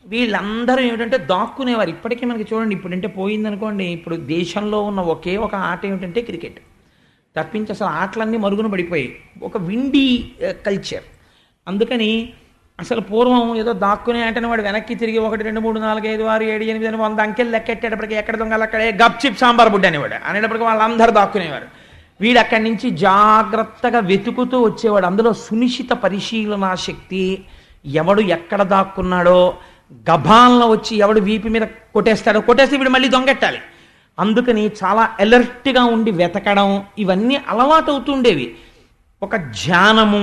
వీళ్ళందరూ ఏమిటంటే దాక్కునేవారు. ఇప్పటికీ మనకి చూడండి, ఇప్పుడంటే పోయిందనుకోండి, ఇప్పుడు దేశంలో ఉన్న ఒకే ఒక ఆట ఏమిటంటే క్రికెట్ తప్పించి అసలు ఆటలన్నీ మరుగున పడిపోయాయి, ఒక విండీ కల్చర్. అందుకని అసలు పూర్వం ఏదో దాక్కునే ఆటని వాడు వెనక్కి తిరిగి 1 2 3 4 5 6 7 8 100 అంకెలు లెక్కెట్టేటప్పటికి ఎక్కడ దొంగలు అక్కడే గప్ చిప్ సాంబార్ బుడ్డి అనేవాడు. అనేటప్పటికి వాళ్ళందరూ దాక్కునేవారు. వీడు అక్కడి నుంచి జాగ్రత్తగా వెతుకుతూ వచ్చేవాడు. అందులో సునిశ్చిత పరిశీలనా శక్తి, ఎవడు ఎక్కడ దాక్కున్నాడో గభాల్లో వచ్చి ఎవడు వీపి మీద కొట్టేస్తే వీడు మళ్ళీ దొంగెట్టాలి. అందుకని చాలా అలర్ట్గా ఉండి వెతకడం, ఇవన్నీ అలవాటు అవుతుండేవి. ఒక ధ్యానము,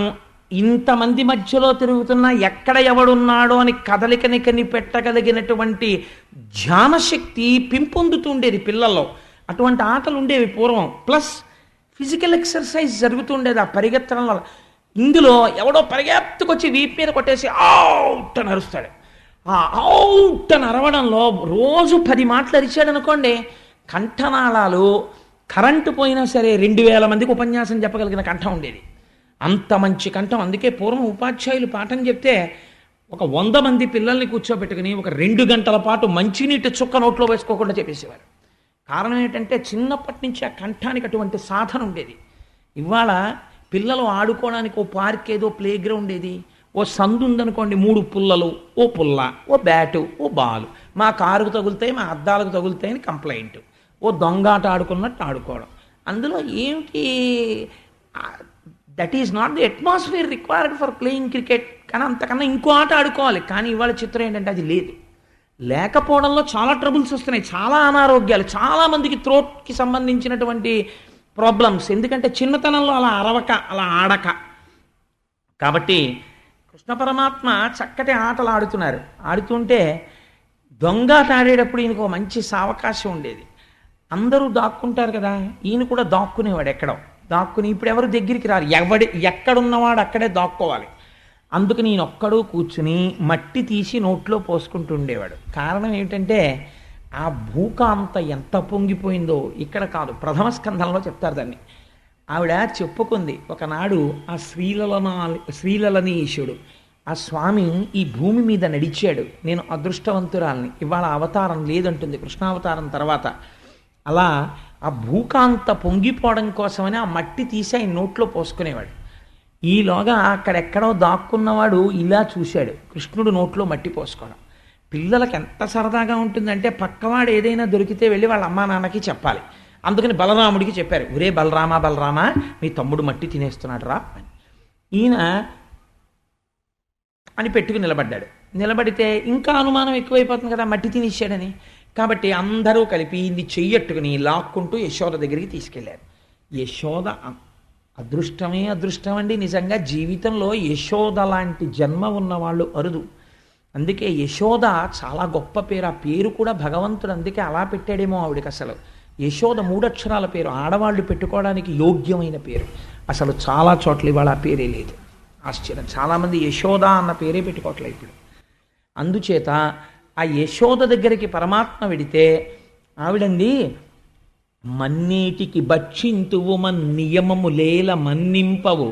ఇంతమంది మధ్యలో తిరుగుతున్నా ఎక్కడ ఎవడున్నాడో అని కదలికని కనిపెట్టగలిగినటువంటి ధ్యానశక్తి పెంపొందుతుండేది పిల్లల్లో. అటువంటి ఆటలు ఉండేవి పూర్వం. ప్లస్ ఫిజికల్ ఎక్సర్సైజ్ జరుగుతుండేది ఆ పరిగెత్తడం వల్ల. ఇందులో ఎవడో పరిగెత్తుకొచ్చి వీపు మీద కొట్టేసి అవుట్ అని అరుస్తాడు. ఆ అవుట్ అని అరవడంలో రోజు 10 మాటలు అరిచాడు అనుకోండి, కంఠనాళాలు కరెంటు పోయినా సరే 2000 మందికి ఉపన్యాసం చెప్పగలిగిన కంఠం ఉండేది, అంత మంచి కంఠం. అందుకే పూర్వం ఉపాధ్యాయులు పాఠం చెప్తే ఒక 100 మంది పిల్లల్ని కూర్చోబెట్టుకుని ఒక 2 గంటల పాటు మంచినీటి చుక్క నోట్లో వేసుకోకుండా చెప్పేసేవారు. కారణం ఏంటంటే చిన్నప్పటి నుంచి ఆ కంఠానికి అటువంటి సాధన ఉండేది. ఇవాళ పిల్లలు ఆడుకోవడానికి ఓ పార్క్ ఏదో ప్లే గ్రౌండ్ ఏది, ఓ సందు ఉందనుకోండి, 3 పుల్లలు, ఓ పుల్ల, ఓ బ్యాటు, ఓ బాలు, మా కారుకు తగులుతాయి, మా అద్దాలకు తగులుతాయని కంప్లైంట్, ఓ దొంగాట ఆడుకున్నట్టు ఆడుకోవడం. అందులో ఏమిటి, that is not the atmosphere required for playing cricket. కానీ అంతకన్నా ఇంకో ఆట ఆడుకోవాలి. కానీ ఇవాళ చిత్రం ఏంటంటే అది లేదు. లేకపోవడంలో చాలా ట్రబుల్స్ వస్తున్నాయి, చాలా అనారోగ్యాలు, చాలామందికి థ్రోట్కి సంబంధించినటువంటి ప్రాబ్లమ్స్. ఎందుకంటే చిన్నతనంలో అలా అరవక, అలా ఆడక. కాబట్టి కృష్ణ పరమాత్మ చక్కటి ఆటలు ఆడుతున్నారు. ఆడుతుంటే దొంగాట ఆడేటప్పుడు ఈయనకు ఒక మంచి సావకాశం ఉండేది. అందరూ దాక్కుంటారు కదా, ఈయన కూడా దాక్కునేవాడు. ఎక్కడో దాక్కుని, ఇప్పుడు ఎవరు దగ్గరికి రారు, ఎక్కడున్నవాడు అక్కడే దాక్కోవాలి. అందుకని ఈయన ఒక్కడూ కూర్చుని మట్టి తీసి నోట్లో పోసుకుంటూ ఉండేవాడు. కారణం ఏమిటంటే ఆ భూకాంత ఎంత పొంగిపోయిందో ఇక్కడ కాదు, ప్రథమ స్కంధంలో చెప్తారు దాన్ని. ఆవిడ చెప్పుకుంది, ఒకనాడు ఆ శ్రీలలనీశుడు ఆ స్వామి ఈ భూమి మీద నడిచాడు. నేను అదృష్టవంతురాల్ని, ఇవాళ అవతారం లేదంటుంది కృష్ణావతారం తర్వాత. అలా ఆ భూకాంత పొంగిపోవడం కోసమని ఆ మట్టి తీసి ఆయన నోట్లో పోసుకునేవాడు. ఈలోగా అక్కడెక్కడో దాక్కున్నవాడు ఇలా చూశాడు కృష్ణుడు నోట్లో మట్టి పోసుకోవడం. పిల్లలకి ఎంత సరదాగా ఉంటుందంటే పక్కవాడు ఏదైనా దొరికితే వెళ్ళి వాళ్ళ అమ్మా నాన్నకి చెప్పాలి. అందుకని బలరాముడికి చెప్పారు, ఒరే బలరామా బలరామా మీ తమ్ముడు మట్టి తినేస్తున్నాడు రా అని. ఈయన అని పెట్టుకుని నిలబడ్డాడు. నిలబడితే ఇంకా అనుమానం ఎక్కువైపోతుంది కదా మట్టి తినేసాడని. కాబట్టి అందరూ కలిపి ఇది చెయ్యట్టుకుని లాక్కుంటూ యశోద దగ్గరికి తీసుకెళ్లారు. యశోద అదృష్టమే అదృష్టం అండి. నిజంగా జీవితంలో యశోద లాంటి జన్మ ఉన్నవాళ్ళు అరుదు. అందుకే యశోద చాలా గొప్ప పేరు. ఆ పేరు కూడా భగవంతుడు అందుకే అలా పెట్టాడేమో ఆవిడికి. అసలు యశోద 3 అక్షరాల పేరు, ఆడవాళ్ళు పెట్టుకోవడానికి యోగ్యమైన పేరు. అసలు చాలా చోట్ల ఇవాళ ఆ పేరే లేదు. ఆశ్చర్యం, చాలామంది యశోద అన్న పేరే పెట్టుకోవట్లేదు ఇప్పుడు. అందుచేత ఆ యశోద దగ్గరికి పరమాత్మ వెడితే ఆవిడంది, మన్నీటికి భక్షింతువు మన్నియమము లేల మన్నింపవు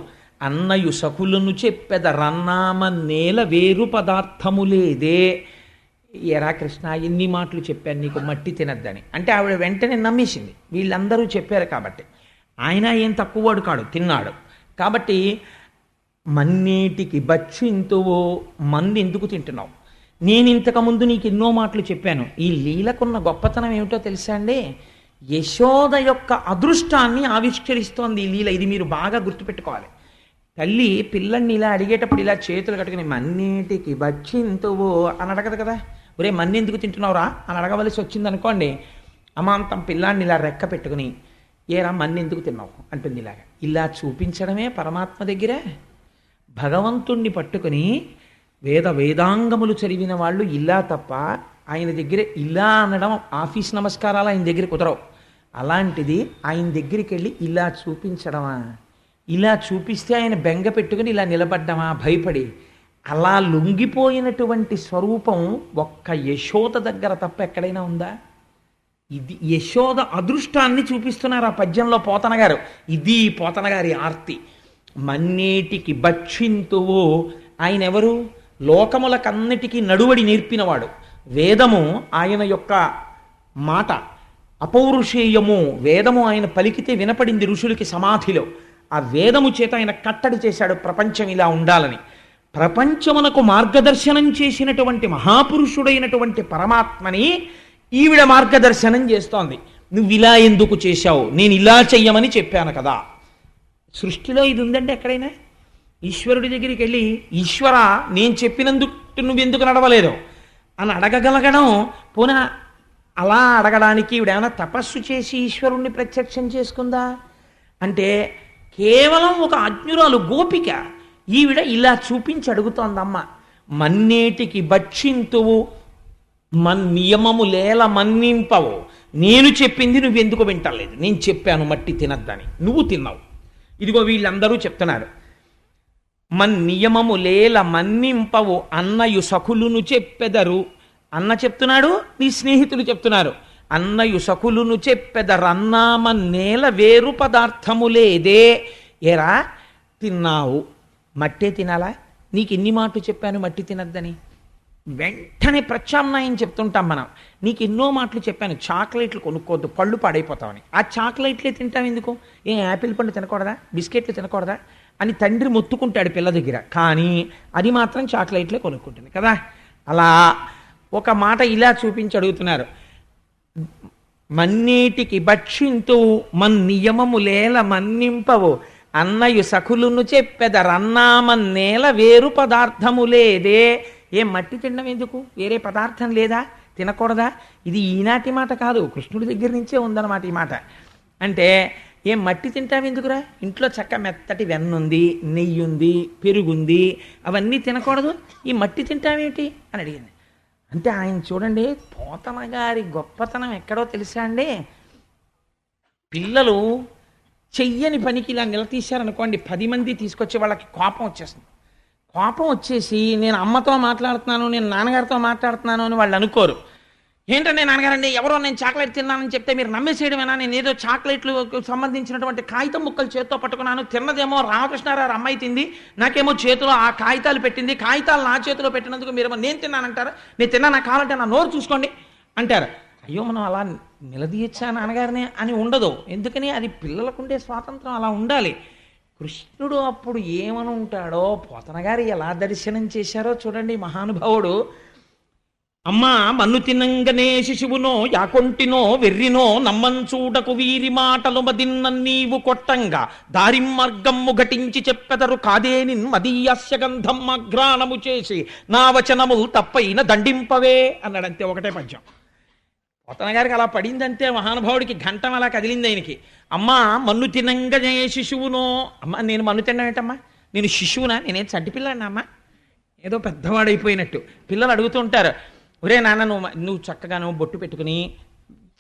అన్నయు సకులను చెప్పెద రన్నామన్నేల వేరు పదార్థము లేదే. ఎరా కృష్ణ ఎన్ని మాటలు చెప్పాను నీకు మట్టి తినద్దని అంటే ఆవిడ వెంటనే నమ్మేసింది. వీళ్ళందరూ చెప్పారు కాబట్టి. ఆయన ఏం తక్కువవాడు కాడు, తిన్నాడు. కాబట్టి మన్నేటికి భక్షింతువో, మన్ను ఎందుకు తింటున్నావు? నేను ఇంతకుముందు నీకు ఎన్నో మాటలు చెప్పాను. ఈ లీలకున్న గొప్పతనం ఏమిటో తెలుసా అండి? యశోద యొక్క అదృష్టాన్ని ఆవిష్కరిస్తోంది ఈ లీల. ఇది మీరు బాగా గుర్తుపెట్టుకోవాలి. తల్లి పిల్లల్ని ఇలా అడిగేటప్పుడు ఇలా చేతులు కట్టుకుని మన్నేటికి భక్షింతువో అని అడగదు కదా. ఒరే మన్ను ఎందుకు తింటున్నావురా అని అడగవలసి వచ్చింది అనుకోండి, అమాంతం పిల్లాన్ని ఇలా రెక్క పెట్టుకుని ఏరా మన్ను ఎందుకు తిన్నావు అంటుంది. ఇలాగా ఇలా చూపించడమే పరమాత్మ దగ్గర. భగవంతుణ్ణి పట్టుకుని వేదాంగములు చదివిన వాళ్ళు ఇలా తప్ప ఆయన దగ్గర ఇలా అనడం ఆఫీస్ నమస్కారాలు ఆయన దగ్గర కుదరవు. అలాంటిది ఆయన దగ్గరికి వెళ్ళి ఇలా చూపించడమా, ఇలా చూపిస్తే ఆయన బెంగ పెట్టుకుని ఇలా నిలబడ్డమా భయపడి, అలా లొంగిపోయినటువంటి స్వరూపం ఒక్క యశోద దగ్గర తప్ప ఎక్కడైనా ఉందా? ఇది యశోద అదృష్టాన్ని చూపిస్తున్నారు ఆ పద్యంలో పోతన గారు. ఇది పోతన గారి ఆర్తి. మన్నేటికి భక్షింతువు. ఆయన ఎవరు? లోకములకన్నిటికీ నడువడి నేర్పినవాడు. వేదము ఆయన యొక్క మాట, అపౌరుషేయము. వేదము ఆయన పలికితే వినపడింది ఋషులకి సమాధిలో. ఆ వేదము చేత ఆయన కట్టడి చేశాడు ప్రపంచం ఇలా ఉండాలని. ప్రపంచమునకు మార్గదర్శనం చేసినటువంటి మహాపురుషుడైనటువంటి పరమాత్మని ఈవిడ మార్గదర్శనం చేస్తోంది. నువ్వు ఇలా ఎందుకు చేశావు, నేను ఇలా చెయ్యమని చెప్పాను కదా. సృష్టిలో ఇది ఉందంటే ఎక్కడైనా? ఈశ్వరుడి దగ్గరికి వెళ్ళి ఈశ్వర నేను చెప్పినందుకు నువ్వెందుకు నడవలేదు అని అడగగలగడం. పోనా అలా అడగడానికి ఈవిడేమైనా తపస్సు చేసి ఈశ్వరుణ్ణి ప్రత్యక్షం చేసుకుందా అంటే కేవలం ఒక అజ్ఞురాలు గోపిక. ఈవిడ ఇలా చూపించి అడుగుతోందమ్మ. మన్నేటికి భక్షింతువు నియమము లేల మన్నింపవు. నేను చెప్పింది నువ్వెందుకు వింటలేదు? నేను చెప్పాను మట్టి తినద్దని, నువ్వు తిన్నావు. ఇదిగో వీళ్ళందరూ చెప్తున్నారు. నియమము లేల మన్నింపవు అన్నయు సకులును చెప్పెదరు. అన్న చెప్తున్నాడు, నీ స్నేహితులు చెప్తున్నారు. అన్నయు సకులును చెప్పెదరన్నామన్నేల వేరు పదార్థము లేదే. ఏరా తిన్నావు, మట్టే తినాలా? నీకు ఎన్ని మాటలు చెప్పాను మట్టి తినద్దని. వెంటనే ప్రత్యామ్నాయం చెప్తుంటాం మనం. నీకు ఎన్నో మాటలు చెప్పాను చాక్లెట్లు కొనుక్కోవద్దు, పళ్ళు పాడైపోతామని. ఆ చాక్లెట్లే తింటాం ఎందుకు? ఏం యాపిల్ పండు తినకూడదా, బిస్కెట్లు తినకూడదా అని తండ్రి మొత్తుకుంటాడు పిల్ల దగ్గర. కానీ అది మాత్రం చాక్లెట్లే కొనుక్కుంటుంది కదా. అలా ఒక మాట ఇలా చూపించి అడుగుతున్నారు. మన్నేటికి భక్షింతు నియమము లేల మన్నింపవు అన్నయు సకులును చెప్పెదరన్నామన్నేల వేరు పదార్థము లేదే. ఏం మట్టి తినడం ఎందుకు? వేరే పదార్థం లేదా? తినకూడదా? ఇది ఈనాటి మాట కాదు, కృష్ణుడి దగ్గర నుంచే ఉందన్నమాట ఈ మాట. అంటే ఏం మట్టి తింటాం ఎందుకురా? ఇంట్లో చక్క మెత్తటి వెన్నుంది, నెయ్యి ఉంది, పెరుగుంది, అవన్నీ తినకూడదు, ఈ మట్టి తింటామేంటి అని అడిగింది. అంటే ఆయన చూడండి, పోతన గారి గొప్పతనం ఎక్కడో తెలుసా అండి? పిల్లలు చెయ్యని పనికి ఇలా నిలదీశారనుకోండి, 10 మంది తీసుకొచ్చి వాళ్ళకి కోపం వచ్చేస్తుంది. కోపం వచ్చేసి నేను అమ్మతో మాట్లాడుతున్నాను, నేను నాన్నగారితో మాట్లాడుతున్నాను అని వాళ్ళు అనుకోరు. ఏంటంటే నాన్నగారండి ఎవరో నేను చాక్లెట్ తిన్నానని చెప్తే మీరు నమ్మేసేయడమేనా? నేను ఏదో చాక్లెట్లు సంబంధించినటువంటి కాగితం ముక్కలు చేత్తో పట్టుకున్నాను. తిన్నదేమో రామకృష్ణారావు అమ్మాయి తింది, నాకేమో చేతిలో ఆ కాగితాలు పెట్టింది. కాగితాలు నా చేతిలో పెట్టినందుకు మీరేమో నేను తిన్నానంటారా? నేను తిన్నా కావాలంటే నా నోరు చూసుకోండి అంటారు. అయ్యో మనం అలా నిలదీయచ్చా నాన్నగారిని అని ఉండదు. ఎందుకని? అది పిల్లలకుండే స్వాతంత్రం అలా ఉండాలి. కృష్ణుడు అప్పుడు ఏమని ఉంటాడో, పోతన గారు ఎలా దర్శనం చేశారో చూడండి మహానుభావుడు. అమ్మా మన్ను తినంగనే శిశువునో యాకొంటినో వెర్రినో నమ్మంచూడకు వీరి మాటలు మదిన్న నీవు కొట్టంగా దారిం మార్గమ్ము ఘటించి చెప్పెదరు కాదేనిన్ మదీయస్య గంధం అఘ్రాణము చేసి నా వచనము తప్పైన దండింపవే అన్నాడంతే. ఒకటే పద్యం. పోతన గారికి అలా పడిందంతే. మహానుభావుడికి ఘంటం అలా కదిలింది ఆయనకి. అమ్మా మన్ను తినంగనే శిశువునో. అమ్మ నేను మన్ను తినడం ఏంటమ్మా? నేను శిశువునా? నేనేం చంటిపిల్లాడినా అమ్మా? ఏదో పెద్దవాడైపోయినట్టు పిల్లలు అడుగుతుంటారు. ఒరే నాన్న నువ్వు చక్కగా బొట్టు పెట్టుకుని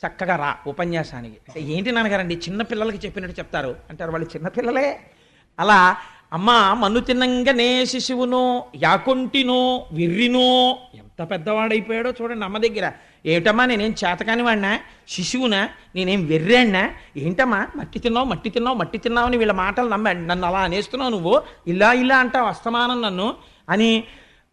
చక్కగా రా ఉపన్యాసానికి అంటే ఏంటి నాన్నగారండి చిన్నపిల్లలకి చెప్పినట్టు చెప్తారు అంటారు. వాళ్ళు చిన్నపిల్లలే. అలా అమ్మ మన్ను తిన్నంగానే శిశువునో యాకొంటినో విర్రినో ఎంత పెద్దవాడైపోయాడో చూడండి అమ్మ దగ్గర. ఏమిటమ్మా నేనేం చేతకాని వాడినా? శిశువునా? నేనేం వెర్రాడినా? ఏంటమ్మా మట్టి తిన్నావు అని వీళ్ళ మాటలు నన్ను అలా అనేస్తున్నావు, నువ్వు ఇలా అంటావు అస్తమానం నన్ను అని.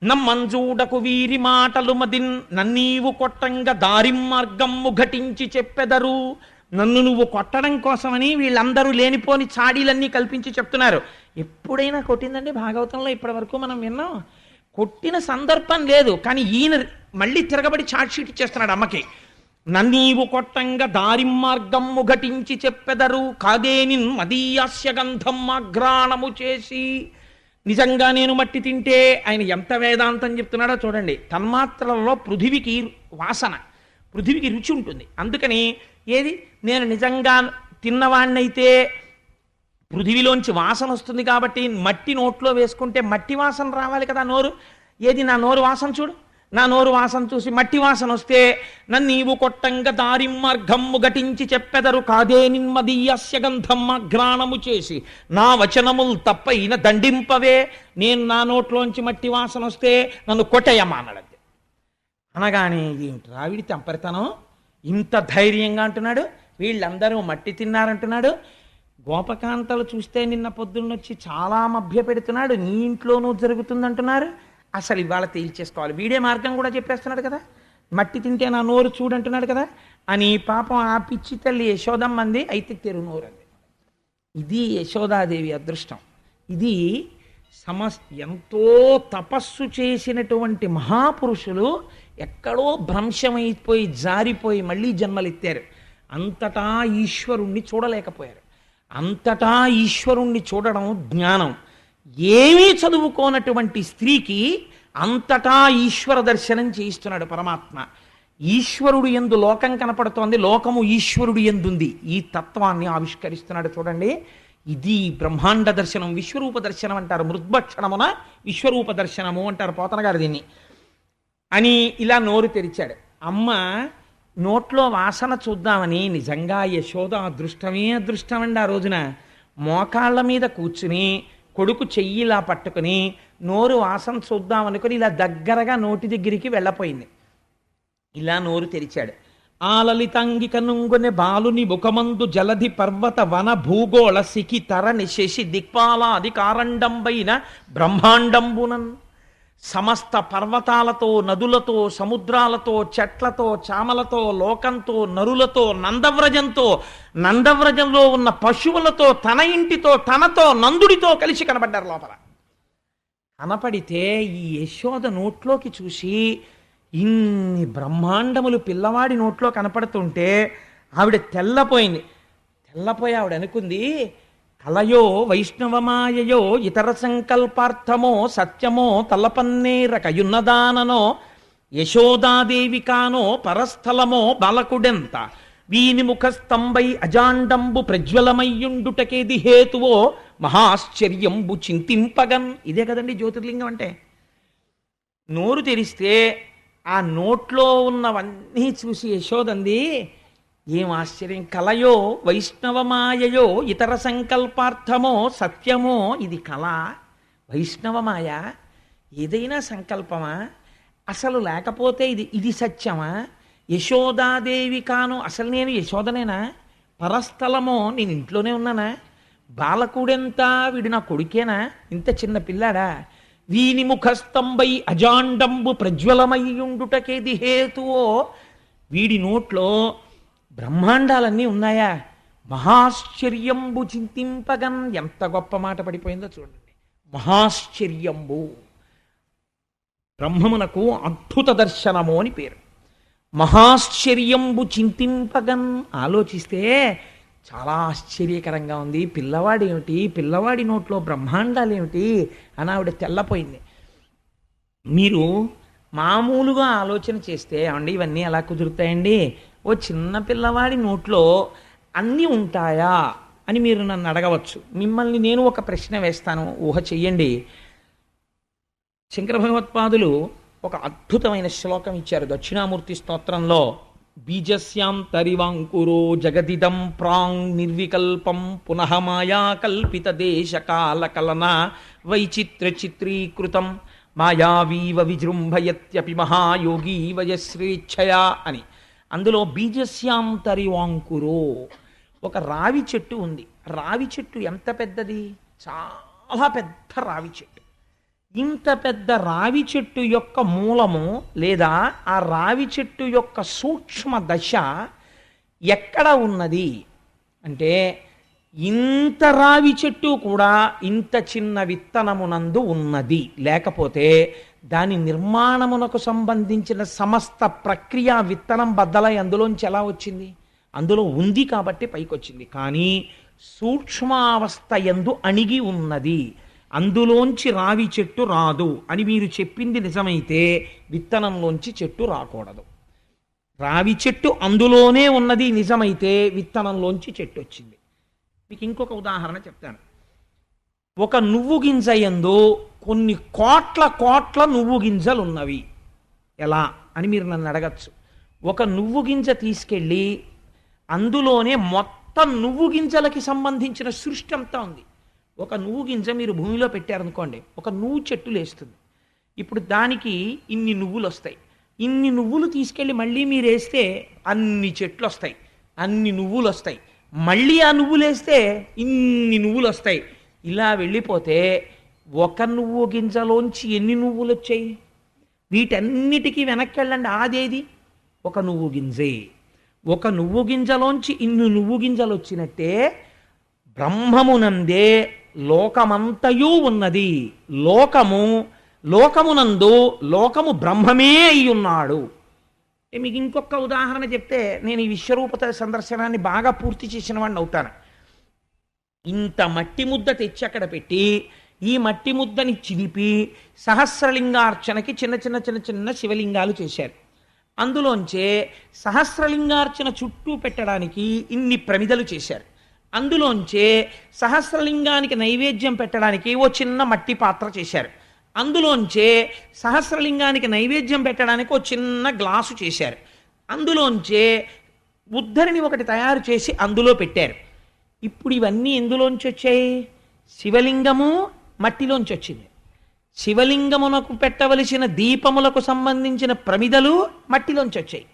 నమ్మంజూడకు వీరి మాటలు మదిన్ నన్నీవు కొట్టంగా దారిం మార్గమ్ము ఘటించి చెప్పెదరు. నన్ను నువ్వు కొట్టడం కోసమని వీళ్ళందరూ లేనిపోని చాడీలన్నీ కల్పించి చెప్తున్నారు. ఎప్పుడైనా కొట్టిందండి భాగవతంలో ఇప్పటి వరకు మనం విన్నాం? కొట్టిన సందర్భం లేదు. కానీ ఈయన మళ్ళీ తిరగబడి చార్ట్ షీట్ ఇచ్చేస్తున్నాడు అమ్మకి. నన్నీవు కొట్టంగా దారిం మార్గమ్ము ఘటించి చెప్పెదరు కాదేనిన్ మదీయాస్య గంధం అఘ్రాణము చేసి. నిజంగా నేను మట్టి తింటే ఆయన ఎంత వేదాంతం చెప్తున్నాడో చూడండి. తన్మాత్రలలో పృథివికి వాసన, పృథివికి రుచి ఉంటుంది. అందుకని ఏది నేను నిజంగా తిన్నవాణ్ణైతే పృథివిలోంచి వాసన వస్తుంది కాబట్టి మట్టి నోట్లో వేసుకుంటే మట్టి వాసన రావాలి కదా నోరు. ఏది నా నోరు వాసన చూడు. నా నోరు వాసన చూసి మట్టి వాసన వస్తే నన్నీవు కొట్టంగా దారిం మార్గమ్ము ఘటించి చెప్పెదరు కాదే నిన్మదీయస్య గంధం అఘ్రాణము చేసి నా వచనములు తప్పైన దండింపవే. నేను నా నోట్లోంచి మట్టి వాసన వస్తే నన్ను కొట్టేయమ్మా అన్నాడు. అనగానే ఏమిటి రావిడి తెంపరితనం, ఇంత ధైర్యంగా అంటున్నాడు. వీళ్ళందరూ మట్టి తిన్నారంటున్నాడు. గోపకాంతలు చూస్తే నిన్న పొద్దున్నొచ్చి చాలా మభ్య పెడుతున్నాడు. నీ ఇంట్లోనూ జరుగుతుందంటున్నారు. అసలు ఇవాళ తేల్చేసుకోవాలి. వీడే మార్గం కూడా చెప్పేస్తున్నాడు కదా. మట్టి తింటే నా నోరు చూడంటున్నాడు కదా అని. పాపం ఆ పిచ్చి తల్లి యశోదమ్మంది, అయితే తెరు నోరు అంది. ఇది యశోదాదేవి అదృష్టం. ఇది ఎంతో తపస్సు చేసినటువంటి మహాపురుషులు ఎక్కడో భ్రంశమైపోయి జారిపోయి మళ్ళీ జన్మలెత్తారు. అంతటా ఈశ్వరుణ్ణి చూడలేకపోయారు. అంతటా ఈశ్వరుణ్ణి చూడడం జ్ఞానం. ఏమీ చదువుకోనటువంటి స్త్రీకి అంతటా ఈశ్వర దర్శనం చేయిస్తున్నాడు పరమాత్మ. ఈశ్వరుడు యందు లోకం కనపడుతోంది, లోకము ఈశ్వరుడు యందుంది. ఈ తత్వాన్ని ఆవిష్కరిస్తున్నాడు చూడండి. ఇది బ్రహ్మాండ దర్శనం. విశ్వరూప దర్శనం అంటారు. మృద్భక్షణమున విశ్వరూప దర్శనము అంటారు పోతన గారు దీన్ని. అని ఇలా నోరు తెరిచాడు. అమ్మ నోట్లో వాసన చూద్దామని నిజంగా యశోద అదృష్టమే అదృష్టమండి. ఆ రోజున మోకాళ్ళ మీద కూర్చుని కొడుకు చెయ్యిలా పట్టుకుని నోరు వాసన చూద్దామనుకుని ఇలా దగ్గరగా నోటి దగ్గరికి వెళ్ళపోయింది. ఇలా నోరు తెరిచాడు. ఆ లలితాంగిక నుంగునె బాలుని ముఖమందు జలధి పర్వత వన భూగోళ సికి తరణి శశి దిక్పాలాది కారండంబైన బ్రహ్మాండంబునన్ సమస్త పర్వతాలతో నదులతో సముద్రాలతో చెట్లతో చామలతో లోకంతో నరులతో నందవ్రజంలో ఉన్న పశువులతో తన ఇంటితో తనతో నందుడితో కలిసి కనబడ్డారు లోపల. కనపడితే ఈ యశోద నోట్లోకి చూసి ఇన్ని బ్రహ్మాండములు పిల్లవాడి నోట్లో కనపడుతుంటే ఆవిడ తెల్లపోయింది. తెల్లపోయి ఆవిడ అనుకుంది, కలయో వైష్ణవమాయయో ఇతర సంకల్పార్థమో సత్యమో తలపన్నేరకయున్నదాననో యశోదాదేవి కానో పరస్థలమో బాలకుడెంత వీని ముఖస్తంభై అజాండంబు ప్రజ్వలమయ్యుండుటకేది హేతువో మహాశ్చర్యంబు చింతింపగన్. ఇదే కదండి జ్యోతిర్లింగం అంటే. నోరు తెరిస్తే ఆ నోట్లో ఉన్నవన్నీ చూసి యశోదంది, ఏం ఆశ్చర్యం. కలయో వైష్ణవమాయయో ఇతర సంకల్పార్థమో సత్యమో. ఇది కళ, వైష్ణవమాయ, ఏదైనా సంకల్పమా? అసలు లేకపోతే ఇది సత్యమా? యశోదాదేవి కాను, అసలు నేను యశోదనేనా? పరస్థలమో, నేను ఇంట్లోనే ఉన్నానా? బాలకుడెంత, వీడు నా కొడుకేనా? ఇంత చిన్న పిల్లాడా? వీని ముఖస్తంభై అజాండంబు ప్రజ్వలమయ్యుండుటకేది హేతువో, వీడి నోట్లో బ్రహ్మాండాలన్నీ ఉన్నాయా? మహాశ్చర్యంబు చింతింపగన్, ఎంత గొప్ప మాట పడిపోయిందో చూడండి. మహాశ్చర్యంబు, బ్రహ్మమునకు అద్భుత దర్శనము అని పేరు. మహాశ్చర్యంబు చింతింపగన్, ఆలోచిస్తే చాలా ఆశ్చర్యకరంగా ఉంది. పిల్లవాడు ఏమిటి, పిల్లవాడి నోట్లో బ్రహ్మాండాలు ఏమిటి అని ఆవిడ తెల్లపోయింది. మీరు మామూలుగా ఆలోచన చేస్తే, అండి ఇవన్నీ ఎలా కుదురుతాయండి, ఓ చిన్న పిల్లవాడి నోట్లో అన్నీ ఉంటాయా అని మీరు నన్ను అడగవచ్చు. మిమ్మల్ని నేను ఒక ప్రశ్న వేస్తాను, ఊహ చెయ్యండి. శంకర భగవత్పాదులు ఒక అద్భుతమైన శ్లోకం ఇచ్చారు దక్షిణామూర్తి స్తోత్రంలో. బీజస్యాం తరివాంకురో జగదిదం ప్రాంగ్ నిర్వికల్పం పునః మాయా కల్పిత దేశ కాల కలన వైచిత్ర చిత్రీకృతం మాయావీవ విజృంభయత్యపి మహాయోగి వయశ్రేచ్ఛయా అని. అందులో బీజస్యాం తరివాంకురో, ఒక రావి చెట్టు ఉంది. రావి చెట్టు ఎంత పెద్దది? చాలా పెద్ద రావి చెట్టు. ఇంత పెద్ద రావి చెట్టు యొక్క మూలము లేదా ఆ రావి చెట్టు యొక్క సూక్ష్మ దశ ఎక్కడ ఉన్నది అంటే, ఇంత రావి చెట్టు కూడా ఇంత చిన్న విత్తనమునందు ఉన్నది. లేకపోతే దాని నిర్మాణమునకు సంబంధించిన సమస్త ప్రక్రియ విత్తనం బద్దలై అందులోంచి ఎలా వచ్చింది? అందులో ఉంది కాబట్టి పైకొచ్చింది. కానీ సూక్ష్మావస్థ యందు అణిగి ఉన్నది, అందులోంచి రావి చెట్టు రాదు అని మీరు చెప్పింది నిజమైతే విత్తనంలోంచి చెట్టు రాకూడదు. రావి చెట్టు అందులోనే ఉన్నది నిజమైతే విత్తనంలోంచి చెట్టు వచ్చింది. మీకు ఇంకొక ఉదాహరణ చెప్తాను. ఒక నువ్వు గింజ యందు కొన్ని కోట్ల కోట్ల నువ్వు గింజలు ఉన్నవి. ఎలా అని మీరు నన్ను అడగచ్చు. ఒక నువ్వు గింజ తీసుకెళ్ళి అందులోనే మొత్తం నువ్వు గింజలకి సంబంధించిన సృష్టి అంతా ఉంది. ఒక నువ్వు గింజ మీరు భూమిలో పెట్టారనుకోండి, ఒక నువ్వు చెట్టు లేస్తుంది. ఇప్పుడు దానికి ఇన్ని నువ్వులు వస్తాయి. ఇన్ని నువ్వులు తీసుకెళ్ళి మళ్ళీ మీరు వేస్తే అన్ని చెట్లు వస్తాయి, అన్ని నువ్వులు వస్తాయి. మళ్ళీ ఆ నువ్వులు వేస్తే ఇన్ని నువ్వులు వస్తాయి. ఇలా వెళ్ళిపోతే ఒక నువ్వు గింజలోంచి ఎన్ని నువ్వులు వచ్చాయి? వీటన్నిటికీ వెనక్కి వెళ్ళండి, ఆదేది? ఒక నువ్వు గింజే. ఒక నువ్వు గింజలోంచి ఇన్ని నువ్వు గింజలు వచ్చినట్టే బ్రహ్మమునందే లోకమంతయూ ఉన్నది. లోకమునందు లోకము బ్రహ్మమే అయి ఉన్నాడు. మీకు ఇంకొక ఉదాహరణ చెప్తే నేను ఈ విశ్వరూపత సందర్శనాన్ని బాగా పూర్తి చేసిన వాడిని అవుతాను. ఇంత మట్టి ముద్ద తెచ్చి అక్కడ పెట్టి ఈ మట్టి ముద్దని చిదిపి సహస్రలింగార్చనకి చిన్న చిన్న చిన్న చిన్న శివలింగాలు చేశారు. అందులోంచే సహస్రలింగార్చన చుట్టూ పెట్టడానికి ఇన్ని ప్రమిదలు చేశారు. అందులోంచే సహస్రలింగానికి నైవేద్యం పెట్టడానికి ఓ చిన్న మట్టి పాత్ర చేశారు. అందులోంచే సహస్రలింగానికి నైవేద్యం పెట్టడానికి ఓ చిన్న గ్లాసు చేశారు. అందులోంచే ఉద్ధరిని ఒకటి తయారు చేసి అందులో పెట్టారు. ఇప్పుడు ఇవన్నీ ఎందులోంచి వచ్చాయి? శివలింగము మట్టిలోంచి వచ్చింది. శివలింగమునకు పెట్టవలసిన దీపములకు సంబంధించిన ప్రమిదలు మట్టిలోంచి వచ్చాయి.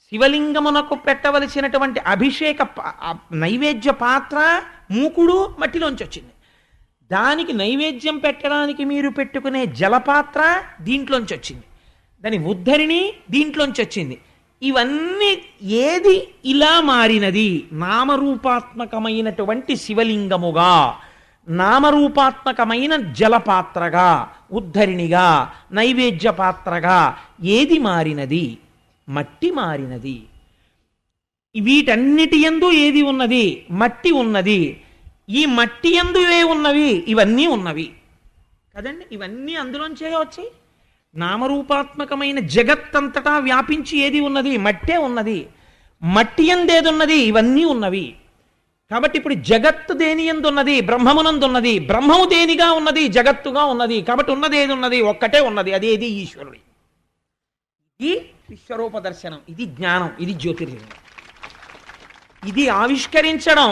శివలింగమునకు పెట్టవలసినటువంటి అభిషేక నైవేద్య పాత్ర మూకుడు మట్టిలోంచి వచ్చింది. దానికి నైవేద్యం పెట్టడానికి మీరు పెట్టుకునే జలపాత్ర దీంట్లోంచి వచ్చింది. దాని ఉద్ధరిణి దీంట్లోంచి వచ్చింది. ఇవన్నీ ఏది ఇలా మారినది? నామరూపాత్మకమైనటువంటి శివలింగముగా, నామరూపాత్మకమైన జలపాత్రగా, ఉద్ధరిణిగా, నైవేద్య పాత్రగా ఏది మారినది? మట్టి మారినది. వీటన్నిటి యందు ఏది ఉన్నది? మట్టి ఉన్నది. ఈ మట్టి యందు ఏ ఉన్నవి? ఇవన్నీ ఉన్నవి కదండి. ఇవన్నీ అందులోంచే వచ్చాయి. నామరూపాత్మకమైన జగత్తంతటా వ్యాపించి ఏది ఉన్నది? మట్టే ఉన్నది. మట్టి యందేది ఉన్నది? ఇవన్నీ ఉన్నవి. కాబట్టి ఇప్పుడు జగత్తు దేని యందు ఉన్నది? బ్రహ్మమునందు ఉన్నది. బ్రహ్మము దేనిగా ఉన్నది? జగత్తుగా ఉన్నది. కాబట్టి ఉన్నది ఏది ఉన్నది? ఒక్కటే ఉన్నది, అదేది ఈశ్వరుడి. ఇది విశ్వరూప దర్శనం, ఇది జ్ఞానం, ఇది జ్యోతిర్లింగం. ఇది ఆవిష్కరించడం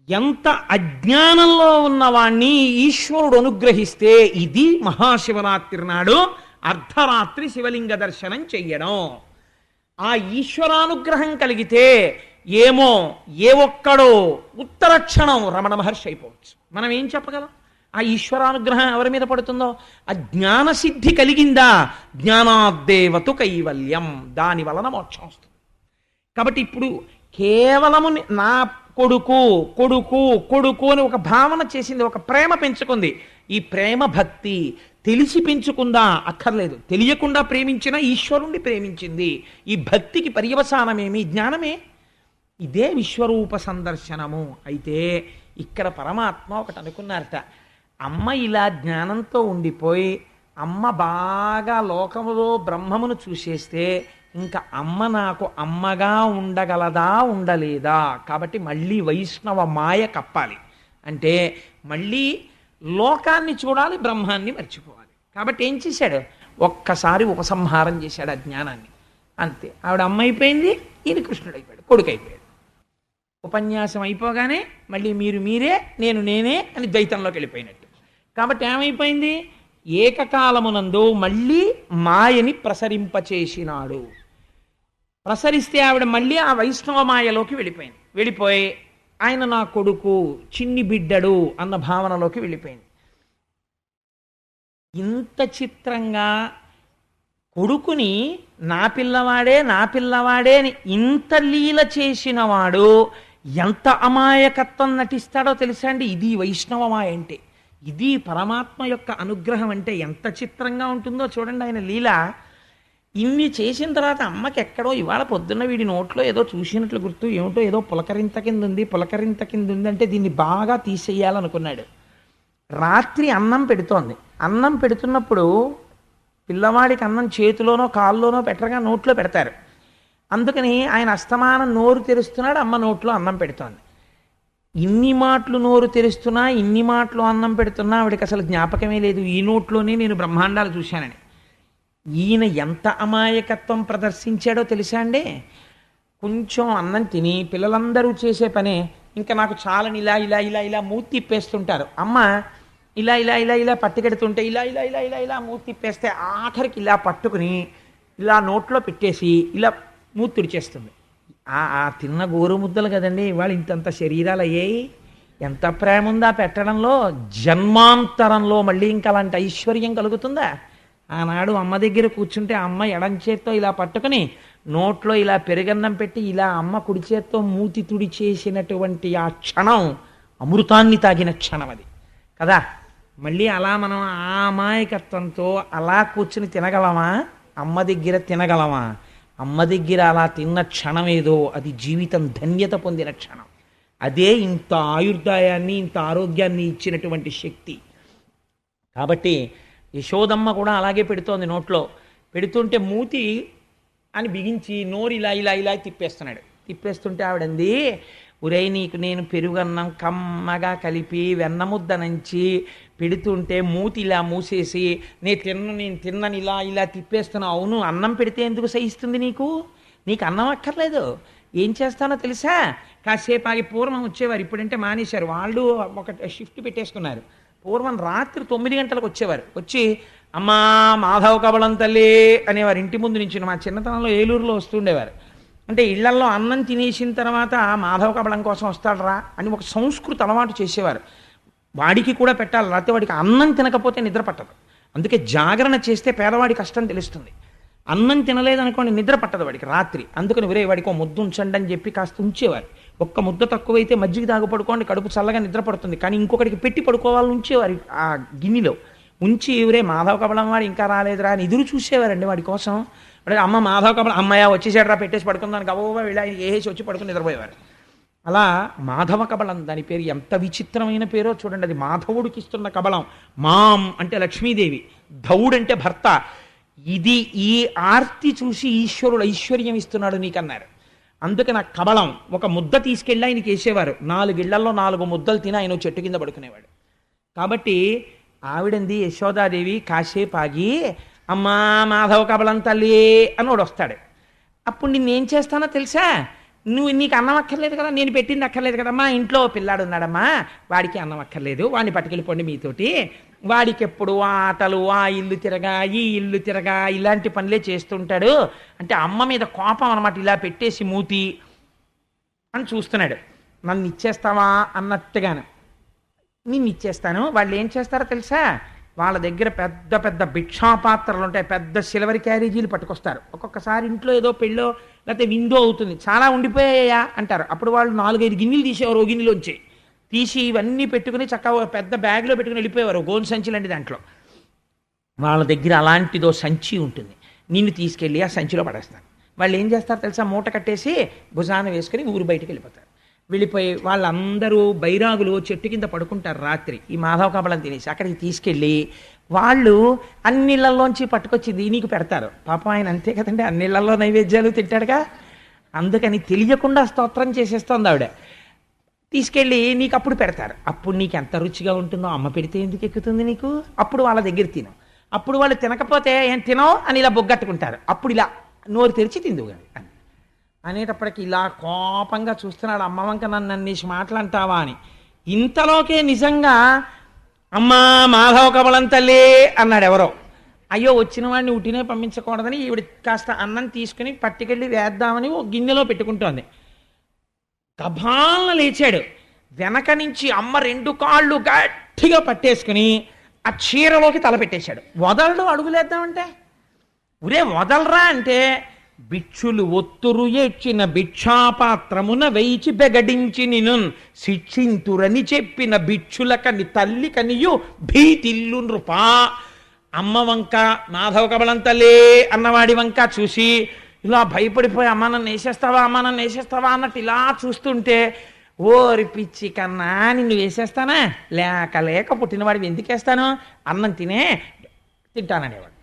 ఎంత అజ్ఞానంలో ఉన్నవాణ్ణి ఈశ్వరుడు అనుగ్రహిస్తే ఇది మహాశివరాత్రి నాడు అర్ధరాత్రి శివలింగ దర్శనం చెయ్యడం. ఆ ఈశ్వరానుగ్రహం కలిగితే ఏమో ఏ ఒక్కడో ఉత్తర క్షణం రమణ మహర్షి అయిపోవచ్చు. మనం ఏం చెప్పగలం? ఆ ఈశ్వరానుగ్రహం ఎవరి మీద పడుతుందో ఆ జ్ఞానసిద్ధి కలిగిందా, జ్ఞానాద్దేవతు కైవల్యం, దాని వలన మోక్షం వస్తుంది. కాబట్టి ఇప్పుడు కేవలము నా కొడుకు కొడుకు కొడుకు అని ఒక భావన చేసింది, ఒక ప్రేమ పెంచుకుంది. ఈ ప్రేమ భక్తి తెలిసి పెంచుకుందా? అక్కర్లేదు. తెలియకుండా ప్రేమించిన ఈశ్వరుణ్ణి ప్రేమించింది. ఈ భక్తికి పర్యవసానమేమి? జ్ఞానమే. ఇదే విశ్వరూప సందర్శనము. అయితే ఇక్కడ పరమాత్మ ఒకటి అనుకున్నారట, అమ్మ ఇలా జ్ఞానంతో ఉండిపోయి అమ్మ బాగా లోకములో బ్రహ్మమును చూసేస్తే ఇంకా అమ్మ నాకు అమ్మగా ఉండగలదా ఉండలేదా? కాబట్టి మళ్ళీ వైష్ణవ మాయ కప్పాలి అంటే మళ్ళీ లోకాన్ని చూడాలి, బ్రహ్మాన్ని మర్చిపోవాలి. కాబట్టి ఏం చేశాడు? ఒక్కసారి ఉపసంహారం చేశాడు ఆ జ్ఞానాన్ని. అంతే, ఆవిడ అమ్మ అయిపోయింది, ఈయన కృష్ణుడు అయిపోయాడు, కొడుకు అయిపోయాడు. ఉపన్యాసం అయిపోగానే మళ్ళీ మీరు మీరే, నేను నేనే అని ద్వైతంలోకి వెళ్ళిపోయినట్టు. కాబట్టి ఏమైపోయింది? ఏకకాలమునందు మళ్ళీ మాయని ప్రసరింపచేసినాడు. ప్రసరిస్తే ఆవిడ మళ్ళీ ఆ వైష్ణవ మాయలోకి వెళ్ళిపోయింది. వెళ్ళిపోయి ఆయన నా కొడుకు, చిన్ని బిడ్డడు అన్న భావనలోకి వెళ్ళిపోయింది. ఇంత చిత్రంగా కొడుకుని నా పిల్లవాడే నా పిల్లవాడే అని ఇంత లీల చేసినవాడు ఎంత అమాయకత్వం నటిస్తాడో తెలుసా అండి? ఇది వైష్ణవమాయ అంటే, ఇది పరమాత్మ యొక్క అనుగ్రహం అంటే ఎంత చిత్రంగా ఉంటుందో చూడండి. ఆయన లీల ఇన్ని చేసిన తర్వాత అమ్మకి ఎక్కడో ఇవాళ పొద్దున్న వీడి నోట్లో ఏదో చూసినట్లు గుర్తు, ఏమిటో ఏదో పులకరింత కింద ఉంది, పులకరింత కింద ఉంది అంటే దీన్ని బాగా తీసేయాలనుకున్నాడు. రాత్రి అన్నం పెడుతోంది. అన్నం పెడుతున్నప్పుడు పిల్లవాడికి అన్నం చేతిలోనో కాల్లోనో పెట్టగా నోట్లో పెడతారు. అందుకని ఆయన అస్తమానం నోరు తెరుస్తున్నాడు, అమ్మ నోట్లో అన్నం పెడుతోంది. ఇన్ని మాటలు నోరు తెరుస్తున్నా, ఇన్ని మాటలు అన్నం పెడుతున్నా ఆవిడకి అసలు జ్ఞాపకమే లేదు ఈ నోట్లోనే నేను బ్రహ్మాండాలు చూశానని. ఈయన ఎంత అమాయకత్వం ప్రదర్శించాడో తెలుసా అండి? కొంచెం అన్నం తిని పిల్లలందరూ చేసే పనే ఇంకా నాకు చాలని ఇలా ఇలా ఇలా ఇలా మూతి తిప్పేస్తుంటారు. అమ్మ ఇలా ఇలా ఇలా ఇలా పట్టుకెడుతుంటే ఇలా ఇలా ఇలా ఇలా ఇలా మూతి తిప్పేస్తే ఆఖరికి ఇలా పట్టుకుని ఇలా నోట్లో పెట్టేసి ఇలా మూతి తుడిచేస్తుంది. ఆ తిన్న గోరు ముద్దలు కదండి ఇవాళ ఇంతంత శరీరాలు అయ్యాయి. ఎంత ప్రేమ ఉందా పెట్టడంలో. జన్మాంతరంలో మళ్ళీ ఇంకా అలాంటి ఐశ్వర్యం కలుగుతుందా? ఆనాడు అమ్మ దగ్గర కూర్చుంటే అమ్మ ఎడం చేత్తో ఇలా పట్టుకుని నోట్లో ఇలా పెరుగన్నం పెట్టి ఇలా అమ్మ కుడి చేత్తో మూతి తుడి చేసినటువంటి ఆ క్షణం అమృతాన్ని తాగిన క్షణం అది కదా. మళ్ళీ అలా మనం ఆ అమాయకత్వంతో అలా కూర్చుని తినగలమా? అమ్మ దగ్గర తినగలమా? అమ్మ దగ్గర అలా తిన్న క్షణం ఏదో అది జీవితం ధన్యత పొందిన క్షణం. అదే ఇంత ఆయుర్దాయాన్ని ఇంత ఆరోగ్యాన్ని ఇచ్చినటువంటి శక్తి. కాబట్టి యశోదమ్మ కూడా అలాగే పెడుతోంది. నోట్లో పెడుతుంటే మూతి అని బిగించి నోరు ఇలా ఇలా ఇలా తిప్పేస్తున్నాడు. తిప్పేస్తుంటే ఆవిడంది, ఉరై నీకు నేను పెరుగన్నం కమ్మగా కలిపి వెన్నముద్ద నంచి పెడుతుంటే మూతి ఇలా మూసేసి నేను తిన్నని ఇలా ఇలా తిప్పేస్తున్నా. అవును, అన్నం పెడితే ఎందుకు సహిస్తుంది నీకు? నీకు అన్నం అక్కర్లేదు. ఏం చేస్తానో తెలుసా? కాసేపు ఆగి పూర్వం వచ్చేవారు, ఇప్పుడంటే మానేశారు. వాళ్ళు ఒక షిఫ్ట్ పెట్టేసుకున్నారు. పూర్వం రాత్రి 9 గంటలకు వచ్చేవారు. వచ్చి అమ్మా మాధవ కబళం తల్లి అనేవారు. ఇంటి ముందు నుంచి మా చిన్నతనంలో ఏలూరులో వస్తుండేవారు. అంటే ఇళ్లల్లో అన్నం తినేసిన తర్వాత మాధవ కబళం కోసం వస్తాడరా అని ఒక సంస్కృతి అలవాటు చేసేవారు. వాడికి కూడా పెట్టాలి, లేకపోతే వాడికి అన్నం తినకపోతే నిద్ర పట్టదు. అందుకే జాగరణ చేస్తే పేదవాడి కష్టం తెలుస్తుంది. అన్నం తినలేదనుకోండి నిద్ర పట్టదు వాడికి రాత్రి. అందుకని వేరే వాడికి ఒక ముద్ద ఉంచండి అని చెప్పి కాస్త ఉంచేవారు. ఒక్క ముద్ద తక్కువైతే మజ్జిగ తాగు పడుకోండి, కడుపు చల్లగా నిద్ర పడుతుంది. కానీ ఇంకొకటికి పెట్టి పడుకోవాలని ఉంచేవారు ఆ గిన్నెలో ఉంచి. ఎవరే మాధవ కబళం వాడు ఇంకా రాలేదురా అని ఎదురు చూసేవారండి వాడి కోసం. వాడికి అమ్మ మాధవ కబళం అమ్మాయ వచ్చేసాడరా పెట్టేసి పడుకుందానికి గబగబా వెళ్ళి వేసి వచ్చి పడుకుని నిద్రపోయేవారు. అలా మాధవ కబళం దాని పేరు. ఎంత విచిత్రమైన పేరో చూడండి. అది మాధవుడికి ఇస్తున్న కబళం. మాం అంటే లక్ష్మీదేవి, ధవుడు అంటే భర్త. ఇది ఈ ఆర్తి చూసి ఈశ్వరుడు ఐశ్వర్యం ఇస్తున్నాడు నీకన్నారు. అందుకే నాకు కబళం ఒక ముద్ద తీసుకెళ్ళి ఆయనకి వేసేవారు. 4 ఇళ్లలో 4 ముద్దలు తిని ఆయన చెట్టు కింద పడుకునేవాడు. కాబట్టి ఆవిడంది యశోదాదేవి కాసేపు ఆగి అమ్మా మాధవ కబళం తల్లి అన్నోడు వస్తాడు. అప్పుడు నిన్నేం చేస్తానో తెలుసా? నీకు అన్నం అక్కర్లేదు కదా, నేను పెట్టింది అక్కర్లేదు కదమ్మా, ఇంట్లో పిల్లాడు ఉన్నాడమ్మా, వాడికి అన్నం అక్కర్లేదు, వాడిని పట్టుకెళ్ళిపోండి మీతోటి వాడికి ఎప్పుడు ఆ ఆటలు, ఆ ఇల్లు తిరగా, ఈ ఇల్లు తిరగా, ఇలాంటి పనులే చేస్తుంటాడు. అంటే అమ్మ మీద కోపం అనమాట, ఇలా పెట్టేసి మూతి అని చూస్తున్నాడు. నన్ను ఇచ్చేస్తావా అన్నట్టుగాను. నిన్ను ఇచ్చేస్తాను. వాళ్ళు ఏం చేస్తారో తెలుసా, వాళ్ళ దగ్గర పెద్ద పెద్ద భిక్షాపాత్రలు ఉంటాయి, పెద్ద సిల్వర్ క్యారేజీలు పట్టుకొస్తారు. ఒక్కొక్కసారి ఇంట్లో ఏదో పెళ్ళో లేకపోతే విందో అవుతుంది, చాలా ఉండిపోయాయా అంటారు. అప్పుడు వాళ్ళు 4-5 గిన్నెలు తీసేవారు, ఓ గిన్నెలోంచి తీసి ఇవన్నీ పెట్టుకుని చక్కగా పెద్ద బ్యాగ్లో పెట్టుకుని వెళ్ళిపోయేవారు, గోను సంచి లాంటి దాంట్లో. వాళ్ళ దగ్గర అలాంటిదో సంచి ఉంటుంది, నిన్ను తీసుకెళ్ళి ఆ సంచిలో పడేస్తారు. వాళ్ళు ఏం చేస్తారు తెలుసా, మూట కట్టేసి భుజాన వేసుకుని ఊరు బయటికి వెళ్ళిపోతారు. వెళ్ళిపోయి వాళ్ళందరూ బైరాగులు చెట్టు కింద పడుకుంటారు రాత్రి, ఈ మాధవ కబలం తినేసి. అక్కడికి తీసుకెళ్ళి వాళ్ళు అన్నిళ్లలోంచి పట్టుకొచ్చింది నీకు పెడతారు. పాపం ఆయన అంతే కదండి, అన్నిళ్లలో నైవేద్యాలు తింటాడుగా, అందుకని తెలియకుండా స్తోత్రం చేసేస్తోంది ఆవిడ. తీసుకెళ్ళి నీకు అప్పుడు పెడతారు. అప్పుడు నీకు ఎంత రుచిగా ఉంటుందో, అమ్మ పెడితే ఎందుకు ఎక్కుతుంది నీకు, అప్పుడు వాళ్ళ దగ్గర తిను. అప్పుడు వాళ్ళు తినకపోతే ఏం తినవు అని ఇలా బొగ్గట్టుకుంటారు. అప్పుడు ఇలా నోరు తెరిచి తిందువు కానీ అని అనేటప్పటికి ఇలా కోపంగా చూస్తున్నాడు, అమ్మ వంక నన్ను అన్నేసి మాటలంటావా అని. ఇంతలోకే నిజంగా అమ్మా మాధవ కమలం తల్లి అన్నాడు ఎవరో. అయ్యో వచ్చిన వాడిని ఉట్టినే పంపించకూడదని ఈవిడ కాస్త అన్నం తీసుకుని పట్టుకెళ్ళి వేద్దామని ఓ గిన్నెలో పెట్టుకుంటోంది. గభాలను లేచాడు, వెనక నుంచి అమ్మ 2 కాళ్ళు గట్టిగా పట్టేసుకుని ఆ చీరలోకి తల పెట్టేశాడు. వదలడు అడుగులేద్దామంటే, ఉరే వదలరా అంటే, బిచ్చులు ఒత్తురు ఏడ్చిన భిక్షాపాత్రమున వేయిచి బెగడించి నిను శిక్షింతురని చెప్పిన బిచ్చులకని తల్లి కనియు భీతిల్లు నృపా. అమ్మ వంక మాధవ కబలం తల్లి అన్నవాడి వంక చూసి ఇలా భయపడిపోయి అమ్మ నన్ను వేసేస్తావా, అమ్మ నన్ను వేసేస్తావా అన్నట్టు ఇలా చూస్తుంటే, ఓరి పిచ్చి కన్నా నిన్ను వేసేస్తానా, లేక లేక పుట్టినవాడివి ఎందుకు వేస్తాను, అన్నం తింటాననేవాడు.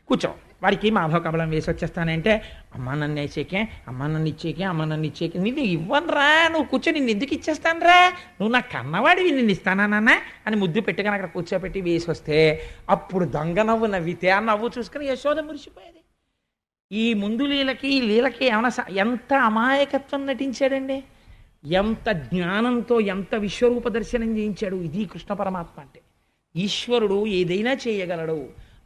కూర్చో, వాడికి మాధవ కబలం వేసి వచ్చేస్తానంటే, అమ్మ నన్ను వేసేకే, అమ్మ నన్ను ఇచ్చేకే, అమ్మ నన్ను ఇచ్చేకే, నిన్ను ఇవ్వనురా, నువ్వు కూర్చో, నిన్ను ఎందుకు ఇచ్చేస్తాను రా, నువ్వు నా కన్నవాడివి, నిన్ను ఇస్తానా నాన్న అని ముద్దు పెట్టుకుని అక్కడ కూర్చోపెట్టి వేసి వస్తే, అప్పుడు దొంగ నవ్వు నవ్వితే ఆ నవ్వు చూసుకుని యశోద మురిసిపోయేది. ఈ ముందు లీలకి ఈ లీలకి ఏమైనా ఎంత అమాయకత్వం నటించాడండి, ఎంత జ్ఞానంతో ఎంత విశ్వరూప దర్శనం చేయించాడు. ఇది కృష్ణ పరమాత్మ అంటే. ఈశ్వరుడు ఏదైనా చేయగలడు.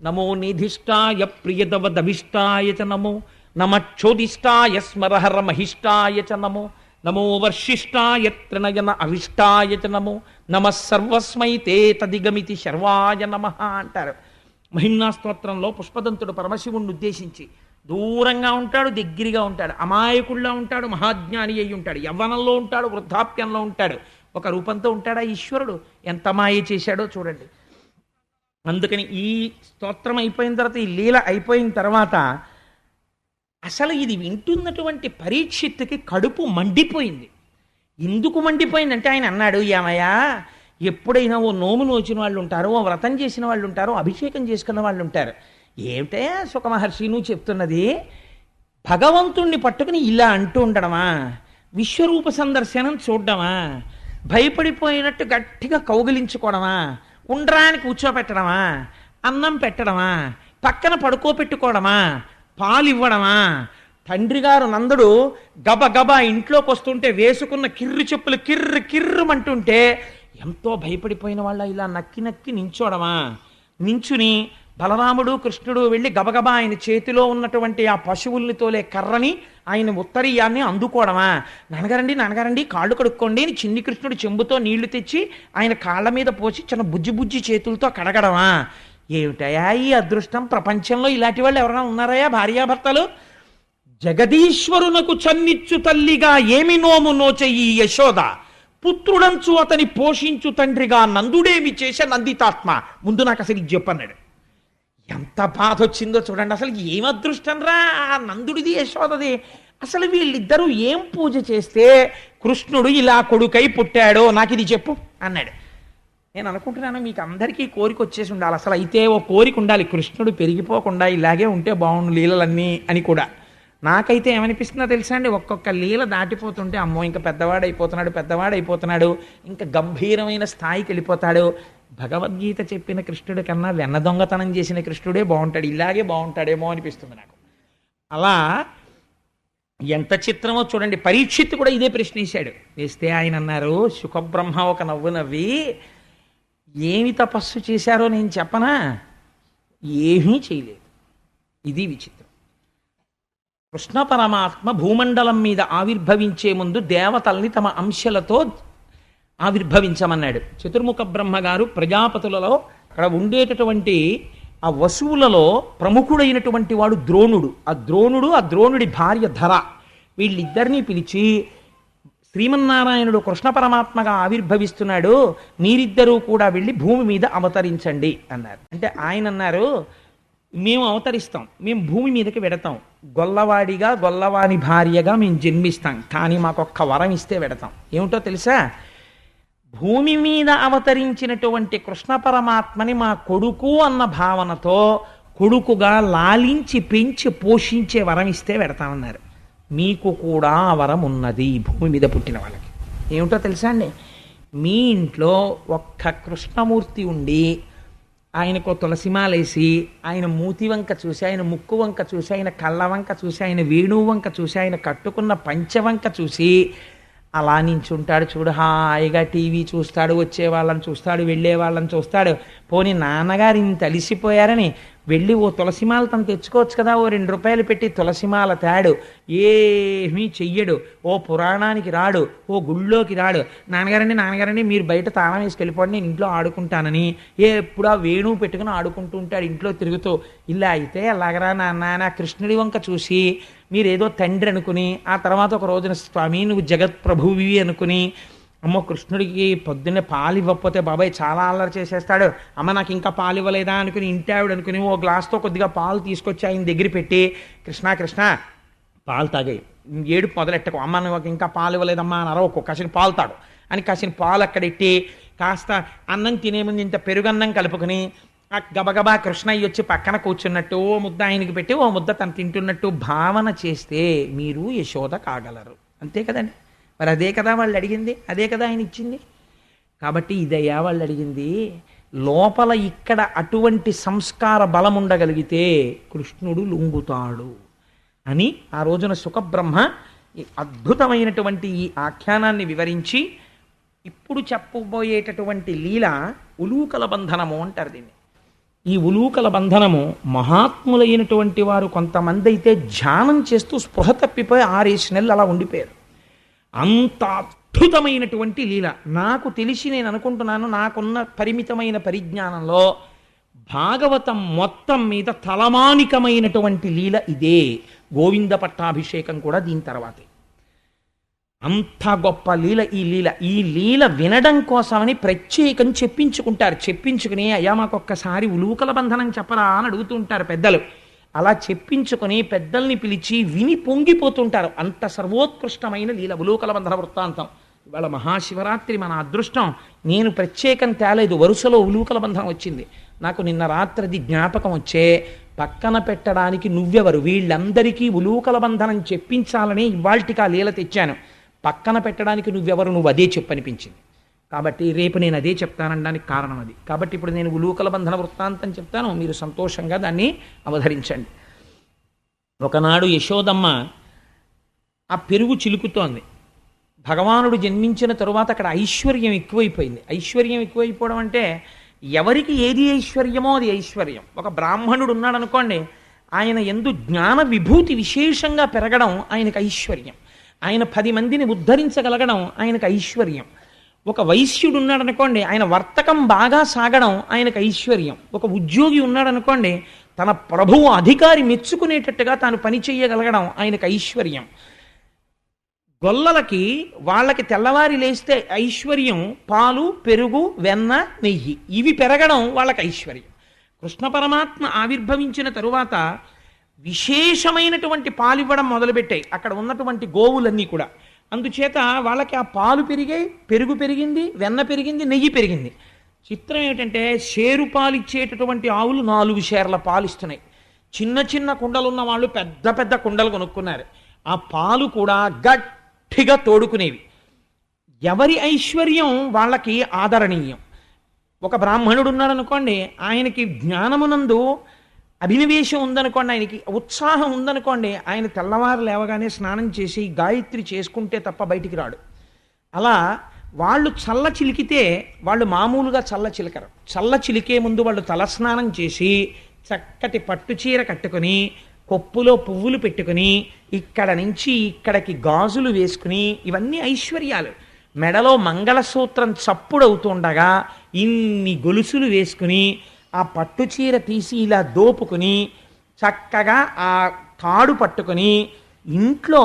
నమో నిధిష్టాయ ప్రియదవదభిష్టాయ చ నమో, నమక్షోదిష్టాయ స్మరహర మహిష్టాయ చ నమో, నమో వర్షిష్టాయ త్రినయన అవిష్టాయ చ నమో, నమః సర్వస్మై తే తదిగమితి శర్వాయ నమః అంటారు. మహిమ్నా స్తోత్రంలో పుష్పదంతుడు పరమశివుణ్ణి ఉద్దేశించి, దూరంగా ఉంటాడు, దగ్గరగా ఉంటాడు, అమాయకుల్లో ఉంటాడు, మహాజ్ఞాని అయి ఉంటాడు, యవ్వనంలో ఉంటాడు, వృద్ధాప్యంలో ఉంటాడు, ఒక రూపంతో ఉంటాడా ఈశ్వరుడు. ఎంత మాయ చేశాడో చూడండి. అందుకని ఈ స్తోత్రం అయిపోయిన తర్వాత, ఈ లీల అయిపోయిన తర్వాత, అసలు ఇది వింటున్నటువంటి పరీక్షిత్తుకి కడుపు మండిపోయింది. ఎందుకు మండిపోయిందంటే ఆయన అన్నాడు, ఏమయ్యా ఎప్పుడైనా ఓ నోము నోచిన వాళ్ళు ఉంటారు, ఓ వ్రతం చేసిన వాళ్ళు ఉంటారు, అభిషేకం చేసుకున్న వాళ్ళు ఉంటారు. ఏమిటే సుఖమహర్షి నువ్వు చెప్తున్నది, భగవంతుణ్ణి పట్టుకుని ఇలా అంటూ ఉండడమా, విశ్వరూప సందర్శనం చూడడమా, భయపడిపోయినట్టు గట్టిగా కౌగిలించుకోవడమా, ఉండ్రానికి కూర్చోపెట్టడమా, అన్నం పెట్టడమా, పక్కన పడుకోపెట్టుకోవడమా, పాలు ఇవ్వడమా, తండ్రి గారు నందుడు గబగబా ఇంట్లోకి వస్తుంటే వేసుకున్న కిర్రు చెప్పులు కిర్రు కిర్రుమంటుంటే ఎంతో భయపడిపోయిన వాళ్ళ ఇలా నక్కి నక్కి నించోడమా, నించుని బలరాముడు కృష్ణుడు వెళ్ళి గబగబా ఆయన చేతిలో ఉన్నటువంటి ఆ పశువుల్ని తోలే కర్రని, ఆయన ఉత్తరీయాన్ని అందుకోవడమా, నాన్నగారండి కాళ్ళు కడుక్కోండి అని చిన్ని కృష్ణుడు చెంబుతో నీళ్లు తెచ్చి ఆయన కాళ్ళ మీద పోసి చిన్న బుజ్జి బుజ్జి చేతులతో కడగడమా. ఏమిటయా ఈ అదృష్టం, ప్రపంచంలో ఇలాంటి వాళ్ళు ఎవరైనా ఉన్నారయా భార్యాభర్తలు? జగదీశ్వరునకు చన్నిచ్చు తల్లిగా ఏమి నోము నోచెయ్యి యశోద, పుత్రుడంచు అతని పోషించు తండ్రిగా నందుడేమి చేసే నందితాత్మ. ముందు నాకు అసలు ఇది చెప్పన్నాడు. ఎంత బాధ వచ్చిందో చూడండి. అసలు ఏం అదృష్టం రా ఆ నందుడిది యశోదది. అసలు వీళ్ళిద్దరూ ఏం పూజ చేస్తే కృష్ణుడు ఇలా కొడుకై పుట్టాడో నాకు ఇది చెప్పు అన్నాడు. నేను అనుకుంటున్నాను మీకు అందరికీ కోరిక వచ్చేసి ఉండాలి. అసలు అయితే ఓ కోరిక ఉండాలి, కృష్ణుడు పెరిగిపోకుండా ఇలాగే ఉంటే బాగుండు లీలలన్నీ అని కూడా. నాకైతే ఏమనిపిస్తుందో తెలుసా అండి, ఒక్కొక్క లీల దాటిపోతుంటే అమ్మో ఇంకా పెద్దవాడైపోతున్నాడు, ఇంకా గంభీరమైన స్థాయికి వెళ్ళిపోతాడు. భగవద్గీత చెప్పిన కృష్ణుడి కన్నా వెన్న దొంగతనం చేసిన కృష్ణుడే బాగుంటాడు, ఇలాగే బాగుంటాడేమో అనిపిస్తుంది నాకు. అలా ఎంత చిత్రమో చూడండి. పరీక్షిత్తు కూడా ఇదే ప్రశ్న వేశాడు. వేస్తే ఆయన అన్నారు, సుఖబ్రహ్మ ఒక నవ్వు నవ్వి, ఏమి తపస్సు చేశారో నేను చెప్పనా? ఏమీ చేయలేదు. ఇది విచిత్రం. కృష్ణ పరమాత్మ భూమండలం మీద ఆవిర్భవించే ముందు దేవతల్ని తమ అంశలతో ఆవిర్భవించమన్నాడు. చతుర్ముఖ బ్రహ్మగారు ప్రజాపతులలో అక్కడ ఉండేటటువంటి ఆ వసువులలో ప్రముఖుడైనటువంటి వాడు ద్రోణుడు. ఆ ద్రోణుడి భార్య ధర, వీళ్ళిద్దరినీ పిలిచి శ్రీమన్నారాయణుడు కృష్ణ పరమాత్మగా ఆవిర్భవిస్తున్నాడు, మీరిద్దరూ కూడా వెళ్ళి భూమి మీద అవతరించండి అన్నారు. అంటే ఆయన అన్నారు, మేము అవతరిస్తాం, మేము భూమి మీదకి వెడతాం, గొల్లవాడిగా గొల్లవాని భార్యగా మేము జన్మిస్తాం, కానీ మాకొక్క వరం ఇస్తే వెడతాం. ఏమిటో తెలుసా? భూమి మీద అవతరించినటువంటి కృష్ణ పరమాత్మని మా కొడుకు అన్న భావనతో కొడుకుగా లాలించి పెంచి పోషించే వరం ఇస్తే వెడతామన్నారు. మీకు కూడా ఆ వరం ఉన్నది భూమి మీద పుట్టిన వాళ్ళకి. ఏమిటో తెలుసా అండి? మీ ఇంట్లో ఒక్క కృష్ణమూర్తి ఉండి ఆయనకు తులసిమాలేసి ఆయన మూతి వంక చూసి, ఆయన ముక్కు వంక చూసి, ఆయన కళ్ళ వంక చూసి, ఆయన వేణువు వంక చూసి, ఆయన కట్టుకున్న పంచవంక చూసి అలా నించుంటాడు చూడు, హాయిగా టీవీ చూస్తాడు, వచ్చే వాళ్ళని చూస్తాడు, వెళ్ళే వాళ్ళని చూస్తాడు. పోనీ నాన్నగారు ఇంత అలిసిపోయారని వెళ్ళి ఓ తులసిమాల తను తెచ్చుకోవచ్చు కదా, ఓ 2 రూపాయలు పెట్టి తులసిమాల తేడు, ఏమీ చెయ్యడు, ఓ పురాణానికి రాడు, ఓ గుళ్ళోకి రాడు. నాన్నగారండి మీరు బయట తాళం వేసుకెళ్ళిపోండి, నేను ఇంట్లో ఆడుకుంటానని ఎప్పుడు ఆ వేణువు పెట్టుకుని ఆడుకుంటూ ఉంటాడు ఇంట్లో తిరుగుతూ. ఇలా అయితే ఎలాగరా నాన్న? కృష్ణుడి వంక చూసి మీరేదో తండ్రి అనుకుని, ఆ తర్వాత ఒక రోజున స్వామి నువ్వు జగత్ ప్రభువి అనుకుని, అమ్మో కృష్ణుడికి పొద్దున్నే పాలు ఇవ్వకపోతే బాబాయ్ చాలా అల్లరి చేసేస్తాడు, అమ్మ నాకు ఇంకా పాలు ఇవ్వలేదా అనుకుని ఇంటి ఆవిడ అనుకుని ఓ గ్లాస్తో కొద్దిగా పాలు తీసుకొచ్చి ఆయన దగ్గర పెట్టి, కృష్ణ పాలు తాగాయి, ఏడుపు మొదలెట్టకు, అమ్మ నువ్వు ఇంకా పాలు ఇవ్వలేదమ్మా అని అరవకు, కాసిన పాలు తాడు అని కాసిన పాలు అక్కడెట్టి కాస్త అన్నం తినే ముందు ఇంత పెరుగన్నం కలుపుకొని గబగబా కృష్ణయ్య వచ్చి పక్కన కూర్చున్నట్టు ఓ ముద్ద ఆయనకి పెట్టి ఓ ముద్ద తను తింటున్నట్టు భావన చేస్తే మీరు యశోద కాగలరు. అంతే కదండి. మరి అదే కదా వాళ్ళు అడిగింది, అదే కదా ఆయన ఇచ్చింది. కాబట్టి ఇదయ్యా వాళ్ళు అడిగింది. లోపల ఇక్కడ అటువంటి సంస్కార బలం ఉండగలిగితే కృష్ణుడు లొంగుతాడు అని ఆ రోజున సుఖబ్రహ్మ అద్భుతమైనటువంటి ఈ ఆఖ్యానాన్ని వివరించి ఇప్పుడు చెప్పబోయేటటువంటి లీల ఉలూకల బంధనము అంటారు దీన్ని. ఈ ఉలూకల బంధనము మహాత్ములైనటువంటి వారు కొంతమంది అయితే ధ్యానం చేస్తూ స్పృహ తప్పిపోయి 6 నెలలు అలా ఉండిపోయారు. అంత అద్భుతమైనటువంటి లీల నాకు తెలిసి నేను అనుకుంటున్నాను, నాకున్న పరిమితమైన పరిజ్ఞానంలో భాగవతం మొత్తం మీద తలమానికమైనటువంటి లీల ఇదే. గోవింద పట్టాభిషేకం కూడా దీని తర్వాతే. అంత గొప్ప లీల ఈ లీల. ఈ లీల వినడం కోసమని ప్రత్యేకం చెప్పించుకుని అయ్యా మాకొక్కసారి ఉలూకల బంధనం చెప్పరా అని అడుగుతూ ఉంటారు పెద్దలు. అలా చెప్పించుకొని పెద్దల్ని పిలిచి విని పొంగిపోతుంటారు. అంత సర్వోత్కృష్టమైన లీల ఉలూకల బంధన వృత్తాంతం. ఇవాళ మహాశివరాత్రి మన అదృష్టం. నేను ప్రత్యేకం తేలేదు, వరుసలో ఉలూకల బంధనం వచ్చింది. నాకు నిన్న రాత్రిది జ్ఞాపకం వచ్చే పక్కన పెట్టడానికి నువ్వెవరు, వీళ్ళందరికీ ఉలూకల బంధనం చెప్పించాలని ఇవాల్టికి ఆ లీల తెచ్చాను. పక్కన పెట్టడానికి నువ్వెవరు, నువ్వు అదే చెప్పనిపించింది. కాబట్టి రేపు నేను అదే చెప్తానడానికి కారణం అది. కాబట్టి ఇప్పుడు నేను ఉలూకల బంధన వృత్తాంతం చెప్తాను, మీరు సంతోషంగా దాన్ని అవధరించండి. ఒకనాడు యశోదమ్మ ఆ పెరుగు చిలుకుతోంది. భగవానుడు జన్మించిన తరువాత అక్కడ ఐశ్వర్యం ఎక్కువైపోయింది. ఐశ్వర్యం ఎక్కువైపోవడం అంటే ఎవరికి ఏది ఐశ్వర్యమో అది ఐశ్వర్యం. ఒక బ్రాహ్మణుడు ఉన్నాడు అనుకోండి, ఆయన యందు జ్ఞాన విభూతి విశేషంగా పెరగడం ఆయనకు ఐశ్వర్యం. ఆయన 10 మందిని ఉద్ధరించగలగడం ఆయనకు ఐశ్వర్యం. ఒక వైశ్యుడు ఉన్నాడనుకోండి, ఆయన వర్తకం బాగా సాగడం ఆయనకు ఐశ్వర్యం. ఒక ఉద్యోగి ఉన్నాడనుకోండి, తన ప్రభువు అధికారి మెచ్చుకునేటట్టుగా తాను పని చేయగలగడం ఆయనకు ఐశ్వర్యం. గొల్లలకి వాళ్ళకి తెల్లవారి లేస్తే ఐశ్వర్యం పాలు, పెరుగు, వెన్న, నెయ్యి, ఇవి పెరగడం వాళ్ళకి ఐశ్వర్యం. కృష్ణ పరమాత్మ ఆవిర్భవించిన తరువాత విశేషమైనటువంటి పాలు ఇవ్వడం మొదలుపెట్టాయి అక్కడ ఉన్నటువంటి గోవులన్నీ కూడా. అందుచేత వాళ్ళకి ఆ పాలు పెరిగాయి, పెరుగు పెరిగింది, వెన్న పెరిగింది, నెయ్యి పెరిగింది. చిత్రం ఏమిటంటే షేరు పాలు ఇచ్చేటటువంటి ఆవులు 4 షేర్ల పాలు ఇస్తున్నాయి. చిన్న చిన్న కుండలు ఉన్న వాళ్ళు పెద్ద పెద్ద కుండలు కొనుక్కున్నారు. ఆ పాలు కూడా గట్టిగా తోడుకునేవి. ఎవరి ఐశ్వర్యం వాళ్ళకి ఆదరణీయం. ఒక బ్రాహ్మణుడు ఉన్నాడు అనుకోండి, ఆయనకి జ్ఞానమునందు అభినవేశం ఉందనుకోండి, ఆయనకి ఉత్సాహం ఉందనుకోండి, ఆయన తెల్లవారు లేవగానే స్నానం చేసి గాయత్రి చేసుకుంటే తప్ప బయటికి రాడు. అలా వాళ్ళు చల్ల చిలికితే వాళ్ళు మామూలుగా చల్ల చిలకరు. చల్ల చిలికే ముందు వాళ్ళు తలస్నానం చేసి చక్కటి పట్టుచీర కట్టుకుని కొప్పులో పువ్వులు పెట్టుకుని ఇక్కడ నుంచి ఇక్కడికి గాజులు వేసుకుని, ఇవన్నీ ఐశ్వర్యాలు. మెడలో మంగళసూత్రం చప్పుడవుతుండగా ఇన్ని గొలుసులు వేసుకుని ఆ పట్టుచీర తీసి ఇలా దోపుకుని చక్కగా ఆ తాడు పట్టుకుని, ఇంట్లో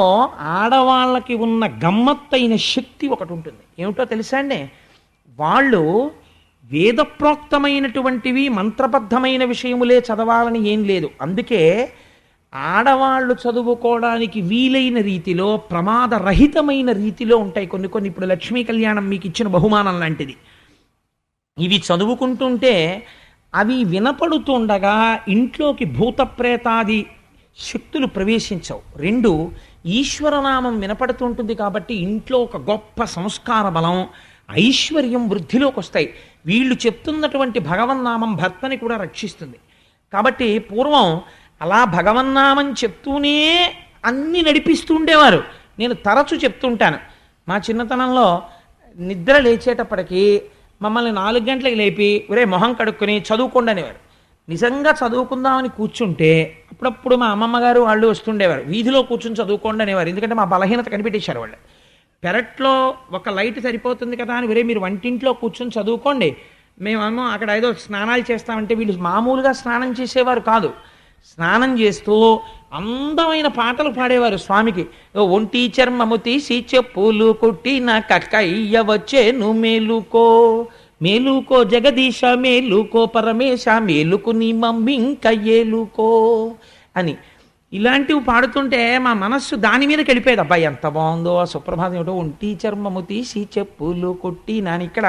ఆడవాళ్ళకి ఉన్న గమ్మత్తైన శక్తి ఒకటి ఉంటుంది. ఏమిటో తెలుసా అండి? వాళ్ళు వేదప్రోక్తమైనటువంటివి మంత్రబద్ధమైన విషయములే చదవాలని ఏం లేదు. అందుకే ఆడవాళ్ళు చదువుకోవడానికి వీలైన రీతిలో, ప్రమాదరహితమైన రీతిలో ఉంటాయి కొన్ని కొన్ని. ఇప్పుడు లక్ష్మీ కళ్యాణం మీకు ఇచ్చిన బహుమానం లాంటిది. ఇవి చదువుకుంటుంటే అవి వినపడుతుండగా ఇంట్లోకి భూతప్రేతాది శక్తులు ప్రవేశించవు. రెండు, ఈశ్వరనామం వినపడుతుంటుంది కాబట్టి ఇంట్లో ఒక గొప్ప సంస్కార బలం, ఐశ్వర్యం వృద్ధిలోకి వస్తాయి. వీళ్ళు చెప్తున్నటువంటి భగవన్నామం భర్తని కూడా రక్షిస్తుంది. కాబట్టి పూర్వం అలా భగవన్నామం చెప్తూనే అన్ని నడిపిస్తూ ఉండేవారు. నేను తరచు చెప్తుంటాను, మా చిన్నతనంలో నిద్ర లేచేటప్పటికి మమ్మల్ని 4 గంటలకు లేపి ఒరే మొహం కడుక్కొని చదువుకోండి అనేవారు. నిజంగా చదువుకుందామని కూర్చుంటే అప్పుడప్పుడు మా అమ్మమ్మ గారు వాళ్ళు వస్తుండేవారు, వీధిలో కూర్చుని చదువుకోండి అనేవారు. ఎందుకంటే మా బలహీనత కనిపెట్టేశారు వాళ్ళు. పెరట్లో ఒక లైట్ సరిపోతుంది కదా అని ఒరే మీరు వంటింట్లో కూర్చొని చదువుకోండి, మేమేమో అక్కడ ఏదో స్నానాలు చేస్తామంటే వీళ్ళు మామూలుగా స్నానం చేసేవారు కాదు. స్నానం చేస్తూ అందమైన పాటలు పాడేవారు స్వామికి. ఒంటి చర్మము తీసి చెప్పులు కుట్టిన కక్కయ్య వచ్చేను మేలుకో, మేలుకో జగదీశ మేలుకో, పరమేశ మేలుకు నీ మమ్మింక ఏలుకో అని ఇలాంటివి పాడుతుంటే మా మనస్సు దాని మీదకి వెళ్ళిపోయేది. అబ్బాయి ఎంత బాగుందో ఆ సుప్రభాతం. ఏమిటో ఒంటి చర్మము తీసి చెప్పులు కొట్టిన అని ఇక్కడ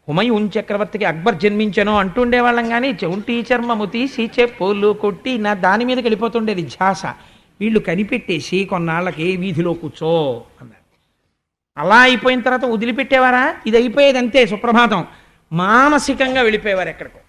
హుమయూన్ చక్రవర్తికి అక్బర్ జన్మించను అంటుండేవాళ్ళం, కానీ ఒంటి చర్మము తీసి చెప్పులు కొట్టిన దాని మీదకి వెళ్ళిపోతుండేది ధ్యాస. వీళ్ళు కనిపెట్టేసి కొన్నాళ్ళకి వీధిలో కూర్చో అన్నారు. అలా అయిపోయిన తర్వాత వదిలిపెట్టేవారా? ఇది అయిపోయేది అంతే. సుప్రభాతం మానసికంగా వెళ్ళిపోయేవారు ఎక్కడికో.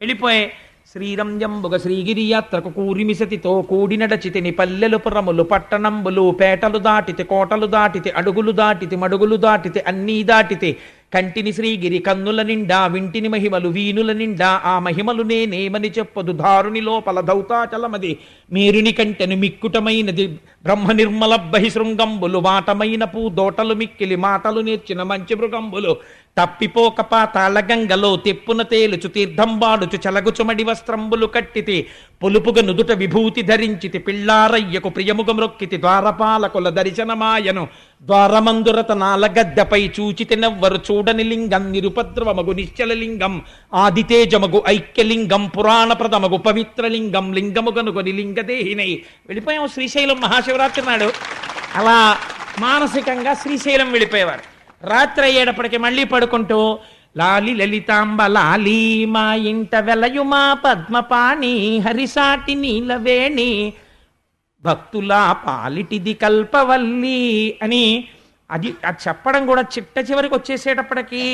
వెళ్ళిపోయి శ్రీరంజంబుగ శ్రీగిరి యాత్రకు కూరిమిసతితో కూడినడచితిని పల్లెలు పురములు పట్టణంబులు పేటలు దాటితే కోటలు దాటితే అడుగులు దాటితే మడుగులు దాటితే అన్నీ దాటితే కంటిని శ్రీగిరి కన్నుల నిండా వింటిని మహిమలు వీనుల నిండా ఆ మహిమలు నేనేమని చెప్పదు దారుని లోపల దౌతాచలమది మేరుని కంటెను మిక్కుటమైనది బ్రహ్మ నిర్మల బహిశృంగంబులు వాటమైన పూ దోటలు మిక్కిలి మాటలు నేర్చిన మంచి మృగంబులు తప్పిపోక పాతాళ గంగలో తెప్పున తేలుచు తీర్థంబాడుచు చలగుచుమడి వస్త్రంబులు కట్టితి పొలుపుగ నుదుట విభూతి ధరించితి పిల్లారయ్యకు ప్రియముగ మ్రొక్కితి ద్వారపాలకుల దర్శనమాయను ద్వారమందురత నాలగద్దెపై చూచితి నవ్వరు చూడని లింగం నిరుపద్రవమగు నిశ్చలలింగం ఆదితేజమగు ఐక్యలింగం పురాణప్రదమగు పవిత్రలింగం లింగముగనుగొని లింగదేహినై. వెళ్ళిపోయాం శ్రీశైలం మహాశివరాత్రి నాడు. అలా మానసికంగా శ్రీశైలం వెళ్ళిపోయేవారు. రాత్రి అయ్యేటప్పటికి మళ్ళీ పడుకుంటూ లాలి లలితాంబ లాలి మా ఇంట వెలయు మా పద్మపాణి హరిసాటి నీలవేణి భక్తుల పాలిటిది కల్పవల్లి అని అది చెప్పడం కూడా చిట్ట చివరికి వచ్చేసేటప్పటికి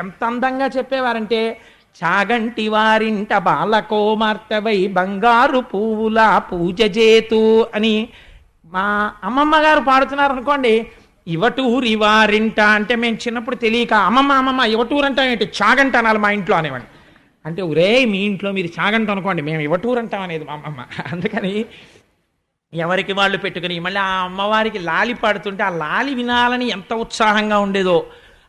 ఎంత అందంగా చెప్పేవారంటే చాగంటి వారింట బాలకోమార్తెవై బంగారు పువ్వుల పూజ చేతు అని మా అమ్మమ్మ గారు పాడుతున్నారు అనుకోండి. ఇవటూరి వారింట అంటే మేము చిన్నప్పుడు తెలియక అమ్మమ్మ ఇవటూరు అంటాం ఏంటి, చాగంట అనాలి మా ఇంట్లో అనేవాడిని. అంటే ఒరే మీ ఇంట్లో మీరు చాగంట అనుకోండి, మేము ఇవటూరు అంటాం అనేది మా అమ్మమ్మ. అందుకని ఎవరికి వాళ్ళు పెట్టుకుని మళ్ళీ ఆ అమ్మవారికి లాలి పాడుతుంటే ఆ లాలి వినాలని ఎంత ఉత్సాహంగా ఉండేదో,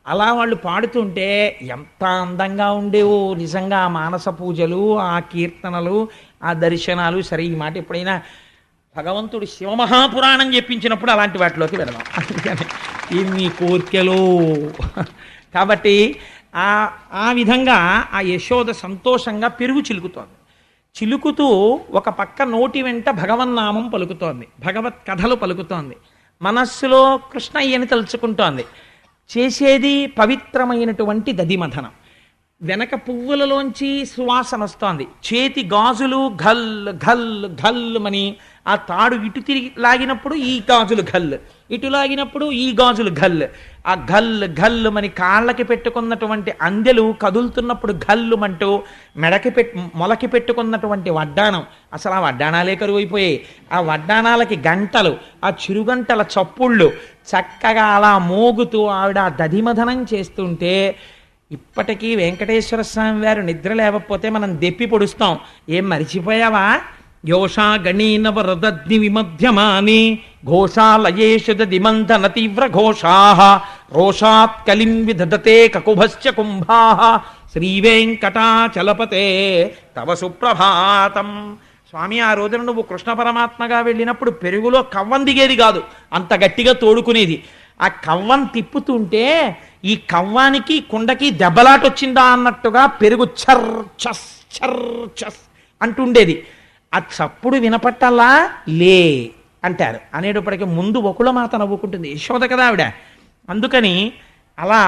అలా వాళ్ళు పాడుతుంటే ఎంత అందంగా ఉండేవో నిజంగా. ఆ మానస పూజలు, ఆ కీర్తనలు, ఆ దర్శనాలు. సరే ఈ మాట ఎప్పుడైనా భగవంతుడు శివమహాపురాణం చెప్పించినప్పుడు అలాంటి వాటిలోకి వెళదాం. అందుకని ఇన్ని కోర్కెలు. కాబట్టి ఆ విధంగా ఆ యశోద సంతోషంగా పెరుగు చిలుకుతోంది. చిలుకుతూ ఒక పక్క నోటి వెంట భగవన్నామం పలుకుతోంది, భగవత్ కథలు పలుకుతోంది, మనస్సులో కృష్ణయ్యని తలుచుకుంటోంది. చేసేది పవిత్రమైనటువంటి దధిమథనం. వెనక పువ్వులలోంచి సువాసన వస్తోంది. చేతి గాజులు ఘల్ ఘల్ ఘల్ మని ఆ తాడు ఇటు తిరిగి లాగినప్పుడు ఈ గాజులు ఘల్, ఇటు లాగినప్పుడు ఈ గాజులు ఘల్. ఆ ఘల్లు మని కాళ్ళకి పెట్టుకున్నటువంటి అందెలు కదులుతున్నప్పుడు ఘల్లుమంటూ మొలకి పెట్టుకున్నటువంటి వడ్డాణం, అసలు ఆ వడ్డాణాలే కరువైపోయాయి. ఆ వడ్డాణాలకి గంటలు, ఆ చిరుగంటల చప్పుళ్ళు చక్కగా అలా మోగుతూ ఆవిడ దధిమధనం చేస్తుంటే ఇప్పటికీ వెంకటేశ్వర స్వామి వారు నిద్ర లేకపోతే మనం దెప్పి పొడుస్తాం. ఏం మరిచిపోయావా? యోషా గణీనవ రదగ్ని విమధ్యమాని ఘోషాలయేషు దిమంధన తీవ్ర ఘోషా రోషాత్ కలిం విదధతే కకుభశ్చ కుంభా శ్రీవేంకటాచలపతే తవ సుప్రభాతం. స్వామి, ఆ రోజున నువ్వు కృష్ణ పరమాత్మగా వెళ్ళినప్పుడు పెరుగులో కవ్వం దిగేది కాదు, అంత గట్టిగా తోడుకునేది. ఆ కవ్వం తిప్పుతుంటే ఈ కవ్వానికి కుండకి దెబ్బలాట వచ్చిందా అన్నట్టుగా పెరుగు చర్ చస్ చర్ చస్ అంటుండేది. ఆ చప్పుడు వినపట్టల్లా లే అంటారు. అనేటప్పటికీ ముందు ఒకళ్ళమాత నవ్వుకుంటుంది, యశోద కదా ఆవిడ. అందుకని అలా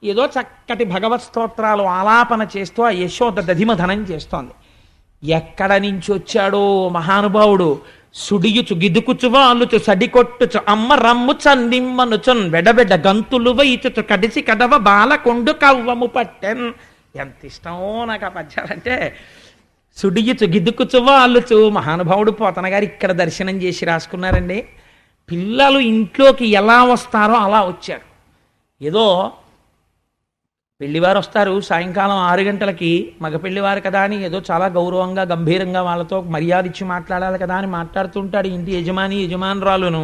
ఏదో చక్కటి భగవత్ స్తోత్రాలు ఆలాపన చేస్తూ ఆ యశోద దధిమధనం చేస్తోంది. ఎక్కడ నుంచి వచ్చాడో మహానుభావుడు. సుడియుచు గిదుకుచు వాలుచు సడికొట్టుచు అమ్మ రమ్ము చందిమ్మనుచున్ వెడబెడ గంతులు వైచుచు కడిసి కడవ బాలకొండు కవ్వము పట్టెన్. ఎంత ఇష్టమో నాకు ఆ పద్యాలంటే. సుడియుచు గిదుకుచు వాలుచు, మహానుభావుడు పోతన గారు ఇక్కడ దర్శనం చేసి రాసుకున్నారండి. పిల్లలు ఇంట్లోకి ఎలా వస్తారో అలా వచ్చారు. ఏదో పెళ్లివారు వస్తారు సాయంకాలం 6 గంటలకి, మగ పెళ్లివారు కదా అని ఏదో చాలా గౌరవంగా గంభీరంగా వాళ్ళతో మర్యాద ఇచ్చి మాట్లాడాలి కదా అని మాట్లాడుతుంటాడు ఇంటి యజమానురాలును.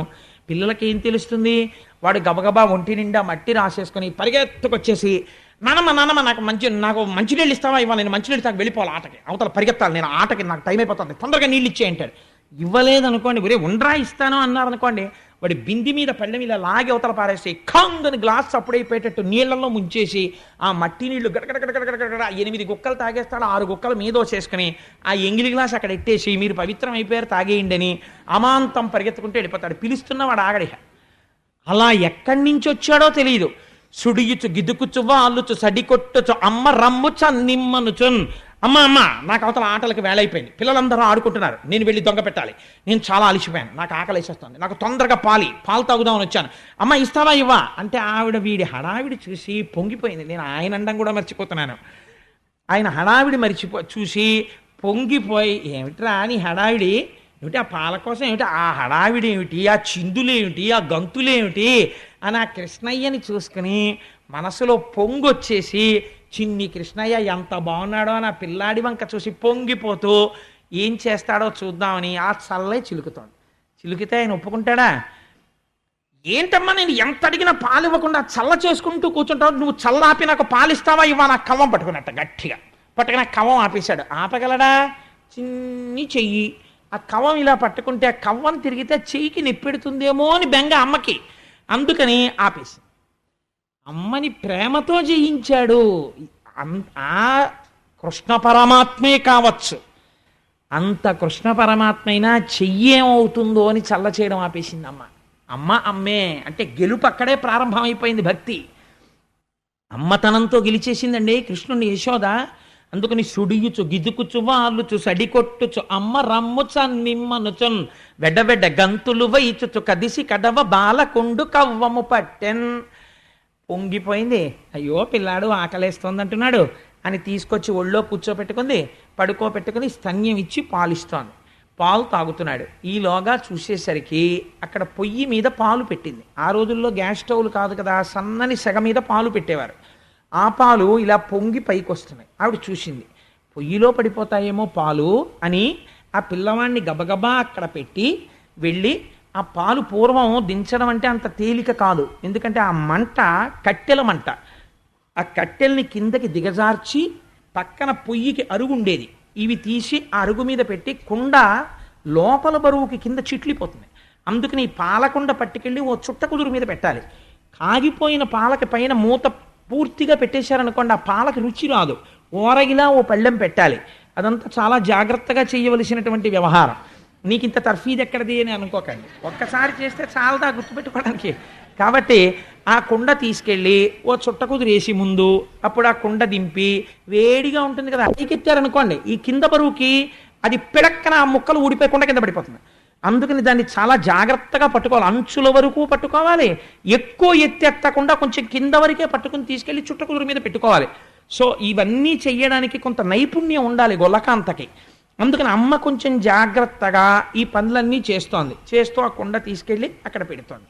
పిల్లలకి ఏం తెలుస్తుంది? వాడు గబగబా ఒంటి నిండా మట్టి రాసేసుకొని పరిగెత్తుకొచ్చేసి, నానమ్మ నాకు మంచినీళ్ళు ఇస్తావా? ఇవ్వాలి, నేను మంచినీళ్ళు తాకు వెళ్ళిపోవాలి, ఆటకి అవతల పరిగెత్తాలి, నేను ఆటకి నాకు టైం అయిపోతుంది, తొందరగా నీళ్ళు ఇచ్చే అంటాడు. ఇవ్వలేదనుకోండి, ఒరే ఉండరా ఇస్తాను అన్నారనుకోండి, వాడి బింది మీద పళ్ళెం ఇలా లాగి అవతల పారేసి ఖంగని గ్లాస్ అప్పుడైపోయేటట్టు నీళ్లలో ముంచేసి ఆ మట్టి నీళ్లు గడగడగడగడగడ 8 గుక్కలు తాగేస్తాడు. 6 గుక్కలు మీదోసేసుకుని ఆ ఎంగిలి గ్లాస్ అక్కడ ఎట్టేసి మీరు పవిత్రం అయిపోయారు తాగేయండి అని అమాంతం పరిగెత్తుకుంటూ వెళ్ళిపోతాడు. పిలుస్తున్నవాడు ఆగడిహ. అలా ఎక్కడి నుంచి వచ్చాడో తెలియదు. సుడియుచు గిదుకుచు వాలుచు సడికొట్టుచు అమ్మ రమ్ము చన్నిమ్మనుచున్. అమ్మ నాకు అవతల ఆటలకు వేళ అయిపోయింది, పిల్లలందరూ ఆడుకుంటున్నారు, నేను వెళ్ళి దొంగ పెట్టాలి, నేను చాలా అలిసిపోయాను, నాకు ఆకలి వేసేస్తుంది, నాకు తొందరగా పాలు తాగుదామని వచ్చాను, అమ్మ ఇస్తావా ఇవ్వా అంటే ఆవిడ వీడి హడావిడి చూసి పొంగిపోయింది. నేను ఆయన అండం కూడా మర్చిపోతున్నాను. ఆయన హడావిడి చూసి పొంగిపోయి, ఏమిట్రా అని హడావిడి ఏమిటి, ఆ పాల కోసం ఏమిటి, ఆ హడావిడి ఏమిటి, ఆ చిందులేమిటి, ఆ గంతులేమిటి అని ఆ కృష్ణయ్యని చూసుకుని మనసులో పొంగొచ్చేసి, చిన్ని కృష్ణయ్య ఎంత బాగున్నాడో అని ఆ పిల్లాడి వంక చూసి పొంగిపోతూ ఏం చేస్తాడో చూద్దామని ఆ చల్లే చిలుకుతోంది. చిలుకితే ఆయన ఒప్పుకుంటాడా? ఏంటమ్మా నేను ఎంత అడిగినా పాలు ఇవ్వకుండా చల్ల చేసుకుంటూ కూర్చుంటావు, నువ్వు చల్లాపి నాకు పాలు ఇస్తావా ఇవ్వా? నాకు కవ్వం పట్టుకున్నట్ట గట్టిగా పట్టుకుని ఆ కవ్వం ఆపేశాడు. ఆపగలడా? చిన్ని చెయ్యి. ఆ కవ్వం ఇలా పట్టుకుంటే ఆ కవ్వం తిరిగితే చెయ్యికి నిప్పెడుతుందేమో అని బెంగ అమ్మకి. అందుకని ఆపేసి అమ్మని ప్రేమతో జయించాడు. ఆ కృష్ణ పరమాత్మే కావచ్చు, అంత కృష్ణ పరమాత్మైనా చెయ్యేమవుతుందో అని చల్ల చేయడం ఆపేసింది అమ్మ. అమ్మే అంటే గెలుపు అక్కడే ప్రారంభమైపోయింది. భక్తి అమ్మతనంతో గెలిచేసిందండి కృష్ణుని యశోద. అందుకని సుడియుచు గిదుకుచు వాలుచు సడికొట్టుచు అమ్మ రమ్ము చన్నిమ్మనుచున్ వెడ్డ గంతులు వైచుచు కదిసి కడవ బాలకొండు కవ్వము పట్టెన్. పొంగిపోయింది. అయ్యో పిల్లాడు ఆకలేస్తోంది అంటున్నాడు అని తీసుకొచ్చి ఒళ్ళో కూర్చోపెట్టుకుంది, పడుకోబెట్టుకుని స్తన్యం ఇచ్చి పాలిస్తోంది. పాలు తాగుతున్నాడు. ఈలోగా చూసేసరికి అక్కడ పొయ్యి మీద పాలు పెట్టింది. ఆ రోజుల్లో గ్యాస్ స్టవ్లు కాదు కదా, సన్నని సెగ మీద పాలు పెట్టేవారు. ఆ పాలు ఇలా పొంగి పైకి వస్తున్నాయి. ఆవిడ చూసింది, పొయ్యిలో పడిపోతాయేమో పాలు అని ఆ పిల్లవాడిని గబగబా అక్కడ పెట్టి వెళ్ళి ఆ పాలు పూర్వం దించడం అంటే అంత తేలిక కాదు. ఎందుకంటే ఆ మంట కట్టెల మంట. ఆ కట్టెల్ని కిందకి దిగజార్చి పక్కన పొయ్యికి అరుగు ఉండేది, ఇవి తీసి ఆ అరుగు మీద పెట్టి కుండ లోపల బరువుకి కింద చిట్లిపోతుంది. అందుకని ఈ పాలకుండ పట్టుకెళ్ళి ఓ చుట్ట కుదురు మీద పెట్టాలి. కాగిపోయిన పాలకి పైన మూత పూర్తిగా పెట్టేశారనుకోండి, ఆ పాలకి రుచి రాదు. ఓరగిలా ఓ పళ్ళెం పెట్టాలి. అదంతా చాలా జాగ్రత్తగా చేయవలసినటువంటి వ్యవహారం. నీకు ఇంత తర్ఫీదు ఎక్కడిది అని అనుకోకండి, ఒక్కసారి చేస్తే చాలదా గుర్తుపెట్టుకోవడానికి. కాబట్టి ఆ కుండ తీసుకెళ్ళి ఓ చుట్ట కుదిరేసి ముందు, అప్పుడు ఆ కుండ దింపి వేడిగా ఉంటుంది కదా, పైకెత్తారనుకోండి ఈ కింద బరువుకి అది పిడక్కన ఆ ముక్కలు ఊడిపోయి కుండ కింద పడిపోతుంది. అందుకని దాన్ని చాలా జాగ్రత్తగా పట్టుకోవాలి, అంచుల వరకు పట్టుకోవాలి, ఎక్కువ ఎత్తెత్తకుండా కొంచెం కింద వరకే పట్టుకుని తీసుకెళ్లి చుట్టకూరు మీద పెట్టుకోవాలి. సో ఇవన్నీ చెయ్యడానికి కొంత నైపుణ్యం ఉండాలి గొల్లకాంతకి. అందుకని అమ్మ కొంచెం జాగ్రత్తగా ఈ పనులన్నీ చేస్తోంది. చేస్తూ ఆ కుండ తీసుకెళ్ళి అక్కడ పెడుతోంది.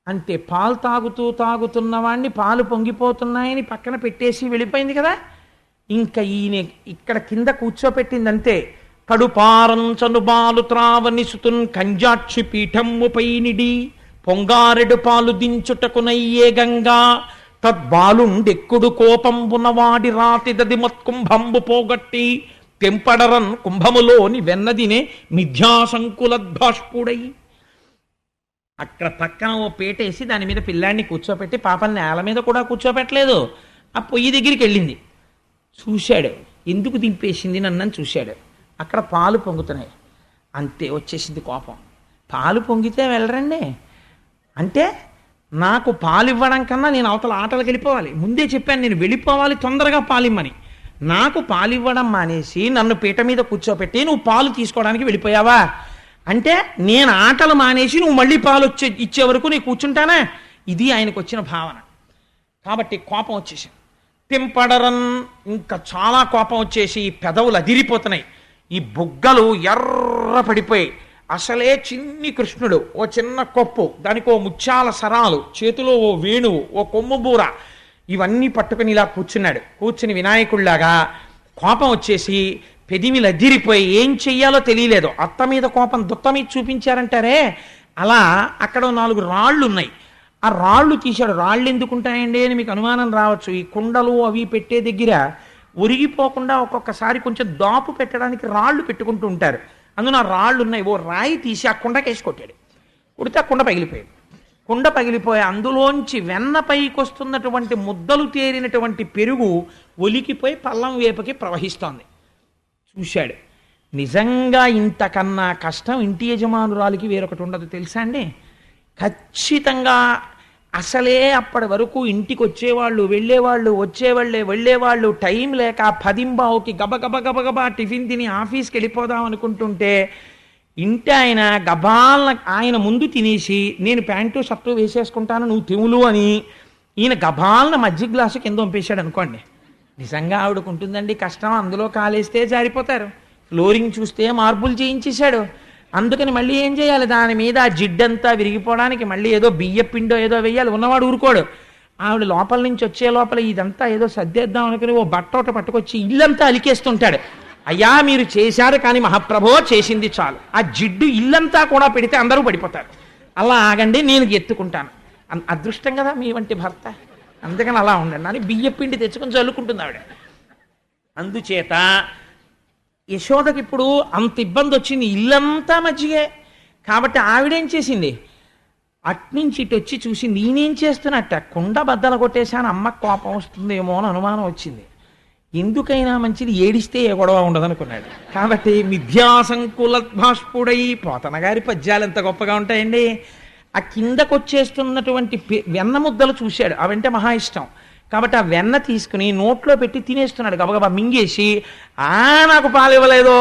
అంతే, పాలు తాగుతున్న వాడిని పాలు పొంగిపోతున్నాయని పక్కన పెట్టేసి వెళ్ళిపోయింది కదా. ఇంకా ఈయన ఇక్కడ కింద కూర్చోపెట్టిందంతే. కడుపారంచను బాలు త్రావని సుతున్ కంజాక్షి పీఠమ్ముపై నిడి పొంగారెడు పాలు దించుటకునయ్యే గంగా తద్బాలుండెక్కుడు కోపంబునవాడి రాతిదది మత్కుంభంబు పోగొట్టి తెంపడరన్ కుంభములోని వెన్నదినే మిథ్యాసంకులద్భాష్పుడై. అక్కడ పక్కన ఓ పేటేసి దాని మీద పిల్లాడిని కూర్చోపెట్టి, పాపని నేల మీద కూడా కూర్చోపెట్టలేదు, ఆ పొయ్యి దగ్గరికి వెళ్ళింది. చూశాడు, ఎందుకు దింపేసింది నన్నని చూశాడు. అక్కడ పాలు పొంగుతున్నాయి. అంతే, వచ్చేసింది కోపం. పాలు పొంగితే వెళ్ళరండి అంటే, నాకు పాలు ఇవ్వడం కన్నా నేను అవతల ఆటలకు వెళ్ళిపోవాలి. ముందే చెప్పాను నేను వెళ్ళిపోవాలి, తొందరగా పాలిమ్మని. నాకు పాలు ఇవ్వడం మానేసి నన్ను పీట మీద కూర్చోపెట్టి నువ్వు పాలు తీసుకోవడానికి వెళ్ళిపోయావా అంటే, నేను ఆటలు మానేసి నువ్వు మళ్ళీ పాలు ఇచ్చే వరకు నేను కూర్చుంటానా? ఇది ఆయనకు వచ్చిన భావన. కాబట్టి కోపం వచ్చేసింది. తింపడరన్, ఇంకా చాలా కోపం వచ్చేసి పెదవులు అదిరిపోతున్నాయి, ఈ బుగ్గలు ఎర్ర పడిపోయి. అసలే చిన్ని కృష్ణుడు, ఓ చిన్న కొప్పు, దానికి ఓ ముత్యాల సరాలు, చేతిలో ఓ వేణువు, ఓ కొమ్ము బూర, ఇవన్నీ పట్టుకుని ఇలా కూర్చున్నాడు. కూర్చుని వినాయకుడిలాగా కోపం వచ్చేసి పెదిమిలు అదిరిపోయి ఏం చెయ్యాలో తెలియలేదు. అత్త మీద కోపం దుత్త మీద చూపించారంటారే అలా. అక్కడ 4 రాళ్ళు ఉన్నాయి, ఆ రాళ్ళు తీశాడు. రాళ్ళు ఎందుకుంటాయండి అని మీకు అనుమానం రావచ్చు. ఈ కుండలు అవి పెట్టే దగ్గర ఒరిగిపోకుండా ఒక్కొక్కసారి కొంచెం దాపు పెట్టడానికి రాళ్ళు పెట్టుకుంటూ ఉంటారు. అందులో ఆ రాళ్ళు ఉన్నాయి. ఓ రాయి తీసి ఆ కుండకేసి కొట్టాడు. కొడితే ఆ కుండ పగిలిపోయాడు. కుండ పగిలిపోయి అందులోంచి వెన్న పైకి వస్తున్నటువంటి ముద్దలు తేరినటువంటి పెరుగు ఒలికిపోయి పల్లం వేపకి ప్రవహిస్తోంది. చూశాడు, నిజంగా ఇంతకన్నా కష్టం ఇంటి యజమానురాలికి వేరొకటి ఉండదు తెలుసా అండి. ఖచ్చితంగా అసలే అప్పటి వరకు ఇంటికి వచ్చేవాళ్ళు వెళ్ళేవాళ్ళు, వెళ్ళేవాళ్ళు, టైం లేక 10:15కి గబగబా టిఫిన్ తిని ఆఫీస్కి వెళ్ళిపోదాం అనుకుంటుంటే ఇంటి ఆయన గబాలన ఆయన ముందు తినేసి నేను ప్యాంటు షర్టు వేసేసుకుంటాను నువ్వు తిములు అని ఈయన గబాలన మజ్జిగ గ్లాసు కింద పంపేశాడు అనుకోండి. నిజంగా ఆవిడకుంటుందండి కష్టం, అందులో కాలేస్తే జారిపోతారు. ఫ్లోరింగ్ చూస్తే మార్బుల్ చేయించేశాడు. అందుకని మళ్ళీ ఏం చేయాలి, దాని మీద ఆ జిడ్డంతా విరిగిపోవడానికి మళ్ళీ ఏదో బియ్య పిండో ఏదో వేయాలి. ఉన్నవాడు ఊరుకోడు. ఆవిడ లోపల నుంచి వచ్చే లోపల ఇదంతా ఏదో సర్దేద్దాం అనుకుని ఓ బట్ట ఒకటి పట్టుకొచ్చి ఇల్లంతా అలికేస్తుంటాడు. అయ్యా మీరు చేశారు కానీ మహాప్రభో చేసింది చాలు, ఆ జిడ్డు ఇల్లంతా కూడా పెడితే అందరూ పడిపోతారు, అలా ఆగండి నేను ఎత్తుకుంటాను. అదృష్టం కదా మీ వంటి భర్త, అందుకని అలా ఉండండి అని బియ్య పిండి తెచ్చుకొని చల్లుకుంటుంది ఆవిడ. అందుచేత యశోదకి ఇప్పుడు అంత ఇబ్బంది వచ్చింది, ఇల్లంతా మజ్జిగే. కాబట్టి ఆవిడేం చేసింది, అట్నుంచి ఇటు వచ్చి చూసి నేనేం చేస్తున్నట్ట కుండ బద్దలు కొట్టేశాను, అమ్మకు కోపం వస్తుందేమో అని అనుమానం వచ్చింది. ఎందుకైనా మంచిది ఏడిస్తే ఏ గొడవ ఉండదనుకున్నాడు. కాబట్టి మిథ్యాసంకులద్భాష్పుడై, పోతన గారి పద్యాలు ఎంత గొప్పగా ఉంటాయండి. ఆ కిందకొచ్చేస్తున్నటువంటి వెన్న ముద్దలు చూశాడు, అవంటే మహా ఇష్టం. కాబట్టి ఆ వెన్న తీసుకుని నోట్లో పెట్టి తినేస్తున్నాడు, గబగబా మింగేసి నాకు పాలు ఇవ్వలేదో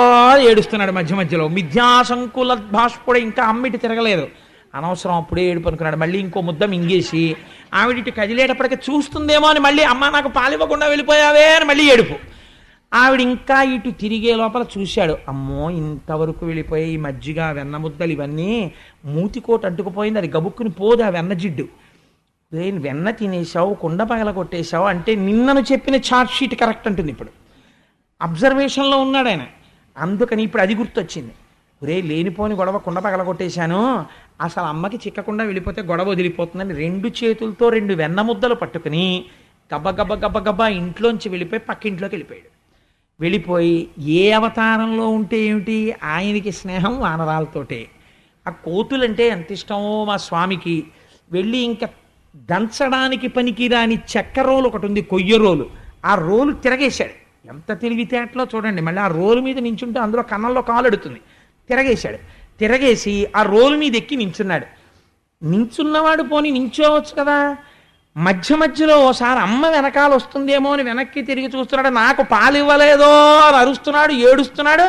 ఏడుస్తున్నాడు మధ్య మధ్యలో. మిథ్యాసంకులద్భాష్పుడై, ఇంకా అమ్మిటి తిరగలేదు, అనవసరం అప్పుడే ఏడుపు అనుకున్నాడు. మళ్ళీ ఇంకో ముద్ద మింగేసి ఆవిడ ఇటు కదిలేటప్పటికీ చూస్తుందేమో అని మళ్ళీ అమ్మ నాకు పాలు ఇవ్వకుండా వెళ్ళిపోయావే అని మళ్ళీ ఏడుపు. ఆవిడ ఇంకా ఇటు తిరిగే లోపల చూశాడు, అమ్మో ఇంతవరకు వెళ్ళిపోయి ఈ మజ్జిగ వెన్న ముద్దలు ఇవన్నీ మూతికోట అడ్డుకుపోయింది, అది గబుక్కుని పోదు ఆ వెన్న జిడ్డు. వెన్న తినేసావు, కుండ పగల కొట్టేశావు అంటే నిన్నను చెప్పిన ఛార్జ్ షీట్ కరెక్ట్ అంటుంది. ఇప్పుడు అబ్జర్వేషన్లో ఉన్నాడు ఆయన, అందుకని ఇప్పుడు అది గుర్తొచ్చింది. ఒరే లేనిపోని గొడవ, కుండ పగల కొట్టేశాను, అసలు అమ్మకి చిక్కకుండా వెళ్ళిపోతే గొడవ వదిలిపోతుందని 2 చేతులతో 2 వెన్న ముద్దలు పట్టుకుని గబ్బ ఇంట్లోంచి వెళ్ళిపోయి పక్కింట్లోకి వెళ్ళిపోయాడు. వెళ్ళిపోయి ఏ అవతారంలో ఉంటే ఏమిటి, ఆయనకి స్నేహం వానరాలతోటే. ఆ కోతులంటే ఎంత ఇష్టమో మా స్వామికి. వెళ్ళి ఇంకా దంచడానికి పనికిరాని చెక్క రోలు ఒకటి ఉంది, కొయ్య రోలు, ఆ రోలు తిరగేశాడు. ఎంత తెలివితేటలో చూడండి. మళ్ళీ ఆ రోలు మీద నించుంటే అందులో కన్నంలో కాలు అడుగుతుంది. తిరగేశాడు. తిరగేసి ఆ రోలు మీద ఎక్కి నించున్నాడు. నించున్నవాడు పోని నించోవచ్చు కదా, మధ్య మధ్యలో ఓసారి అమ్మ వెనకాల వస్తుందేమో అని వెనక్కి తిరిగి చూస్తున్నాడు. నాకు పాలు ఇవ్వలేదో అని అరుస్తున్నాడు, ఏడుస్తున్నాడు.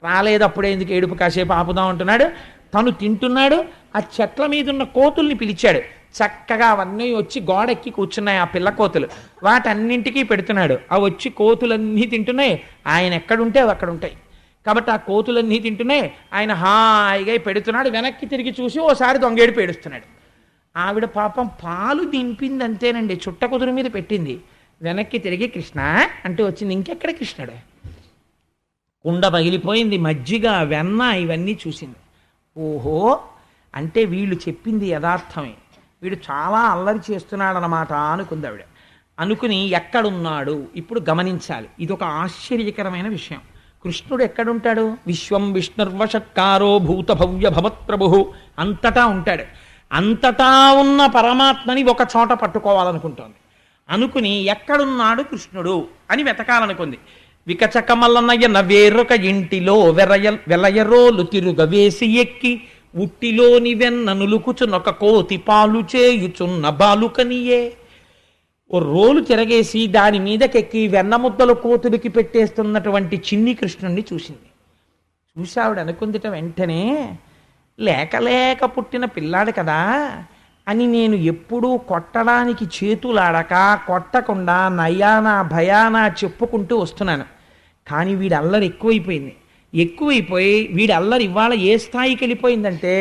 రాలేదు అప్పుడే ఎందుకు ఏడుపు, కాసేపు ఆపుదాం అంటున్నాడు. తను తింటున్నాడు. ఆ చెట్ల మీద ఉన్న కోతుల్ని పిలిచాడు. చక్కగా అవన్నీ వచ్చి గోడెక్కి కూర్చున్నాయి ఆ పిల్ల కోతులు. వాటన్నింటికీ పెడుతున్నాడు. అవి వచ్చి కోతులన్నీ తింటున్నాయి. ఆయన ఎక్కడుంటే అవి అక్కడ ఉంటాయి కాబట్టి ఆ కోతులన్నీ తింటున్నాయి. ఆయన హాయిగా పెడుతున్నాడు. వెనక్కి తిరిగి చూసి ఓసారి దొంగేడు పేడుస్తున్నాడు. ఆవిడ పాపం పాలు దింపింది అంతేనండి, చుట్ట కుదురు మీద పెట్టింది. వెనక్కి తిరిగి కృష్ణ అంటూ వచ్చింది. ఇంకెక్కడ కృష్ణుడు? కుండ పగిలిపోయింది, మజ్జిగ, వెన్న ఇవన్నీ చూసింది. ఓహో, అంటే వీళ్ళు చెప్పింది యథార్థమే, వీడు చాలా అల్లరి చేస్తున్నాడనమాట అనుకుంది ఆవిడ. అనుకుని ఎక్కడున్నాడు ఇప్పుడు గమనించాలి. ఇదొక ఆశ్చర్యకరమైన విషయం. కృష్ణుడు ఎక్కడుంటాడు? విశ్వం విష్ణుర్వషట్కారో భూత భవ్య భవత్ప్రభు, అంతటా ఉంటాడు. అంతటా ఉన్న పరమాత్మని ఒక చోట పట్టుకోవాలనుకుంటోంది. అనుకుని ఎక్కడున్నాడు కృష్ణుడు అని వెతకాలనుకుంది. వికచకమల్లనయ్య వేరొక ఇంటిలో వెలయరోలు తిరుగ వేసి ఎక్కి ఉట్టిలోని వెన్న నులుకుచునొక కోతి పాలు చేయుచున్న బాలుకనియే. ఓ రోలు తిరగేసి దాని మీదకెక్కి వెన్న ముద్దలు కోతుడికి పెట్టేస్తున్నటువంటి చిన్ని కృష్ణుణ్ణి చూసింది. చూసావిడ అనుకుందిట వెంటనే, లేక లేక పుట్టిన పిల్లాడు కదా అని నేను ఎప్పుడూ కొట్టడానికి చేతులాడక కొట్టకుండా నయానా భయానా చెప్పుకుంటూ వస్తున్నాను. కానీ వీడి అల్లరి ఎక్కువైపోయి వీడి అల్లరి ఇవాళ ఏ స్థాయికి వెళ్ళిపోయిందంటే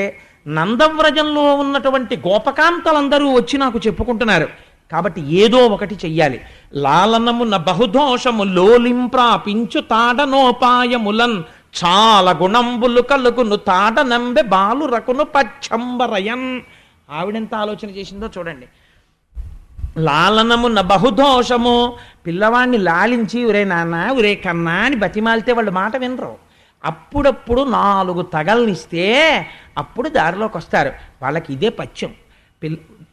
నందవ్రజంలో ఉన్నటువంటి గోపకాంతలందరూ వచ్చి నాకు చెప్పుకుంటున్నారు. కాబట్టి ఏదో ఒకటి చెయ్యాలి. లాలనమున బహుదోషము లోలింప్రాపించు తాడనోపాయములన్ చాలా గుణంబులు కలుగును తాట నంబె బాలు రకును పచ్చంబరయన్. ఆవిడెంత ఆలోచన చేసిందో చూడండి. లాలనమున బహుదోషము, పిల్లవాడిని లాలించి ఒరే నాన్న ఒరే కన్నా అని బతిమాలితే వాళ్ళు మాట వినరు. అప్పుడప్పుడు 4 తగల్నిస్తే అప్పుడు దారిలోకి వస్తారు. వాళ్ళకి ఇదే పచ్చం.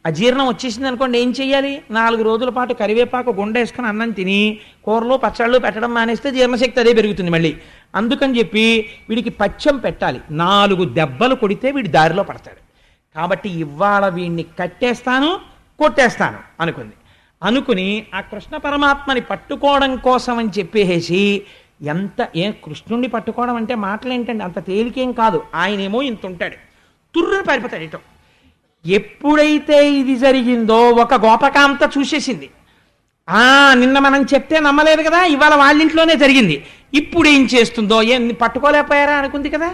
అజీర్ణం వచ్చేసింది అనుకోండి, ఏం చెయ్యాలి? 4 రోజుల పాటు కరివేపాకు గుండేసుకుని అన్నం తిని కూరలు పచ్చళ్ళు పెట్టడం మానేస్తే జీర్ణశక్తి అదే పెరుగుతుంది మళ్ళీ. అందుకని చెప్పి వీడికి పచ్చం పెట్టాలి. 4 దెబ్బలు కొడితే వీడి దారిలో పడతాడు. కాబట్టి ఇవాళ వీడిని కట్టేస్తాను, కొట్టేస్తాను అనుకుని ఆ కృష్ణ పరమాత్మని పట్టుకోవడం కోసం అని చెప్పేసి కృష్ణుణ్ణి పట్టుకోవడం అంటే మాటలేంటండి, అంత తేలికేం కాదు. ఆయనేమో ఇంత ఉంటాడు, తుర్రుని పారిపోతాడు ఇటో. ఎప్పుడైతే ఇది జరిగిందో ఒక గోపకాంత చూసేసింది. నిన్న మనం చెప్తే నమ్మలేదు కదా, ఇవాళ వాళ్ళింట్లోనే జరిగింది. ఇప్పుడు ఏం చేస్తుందో, పట్టుకోలేకపోయారా అనుకుంది కదా,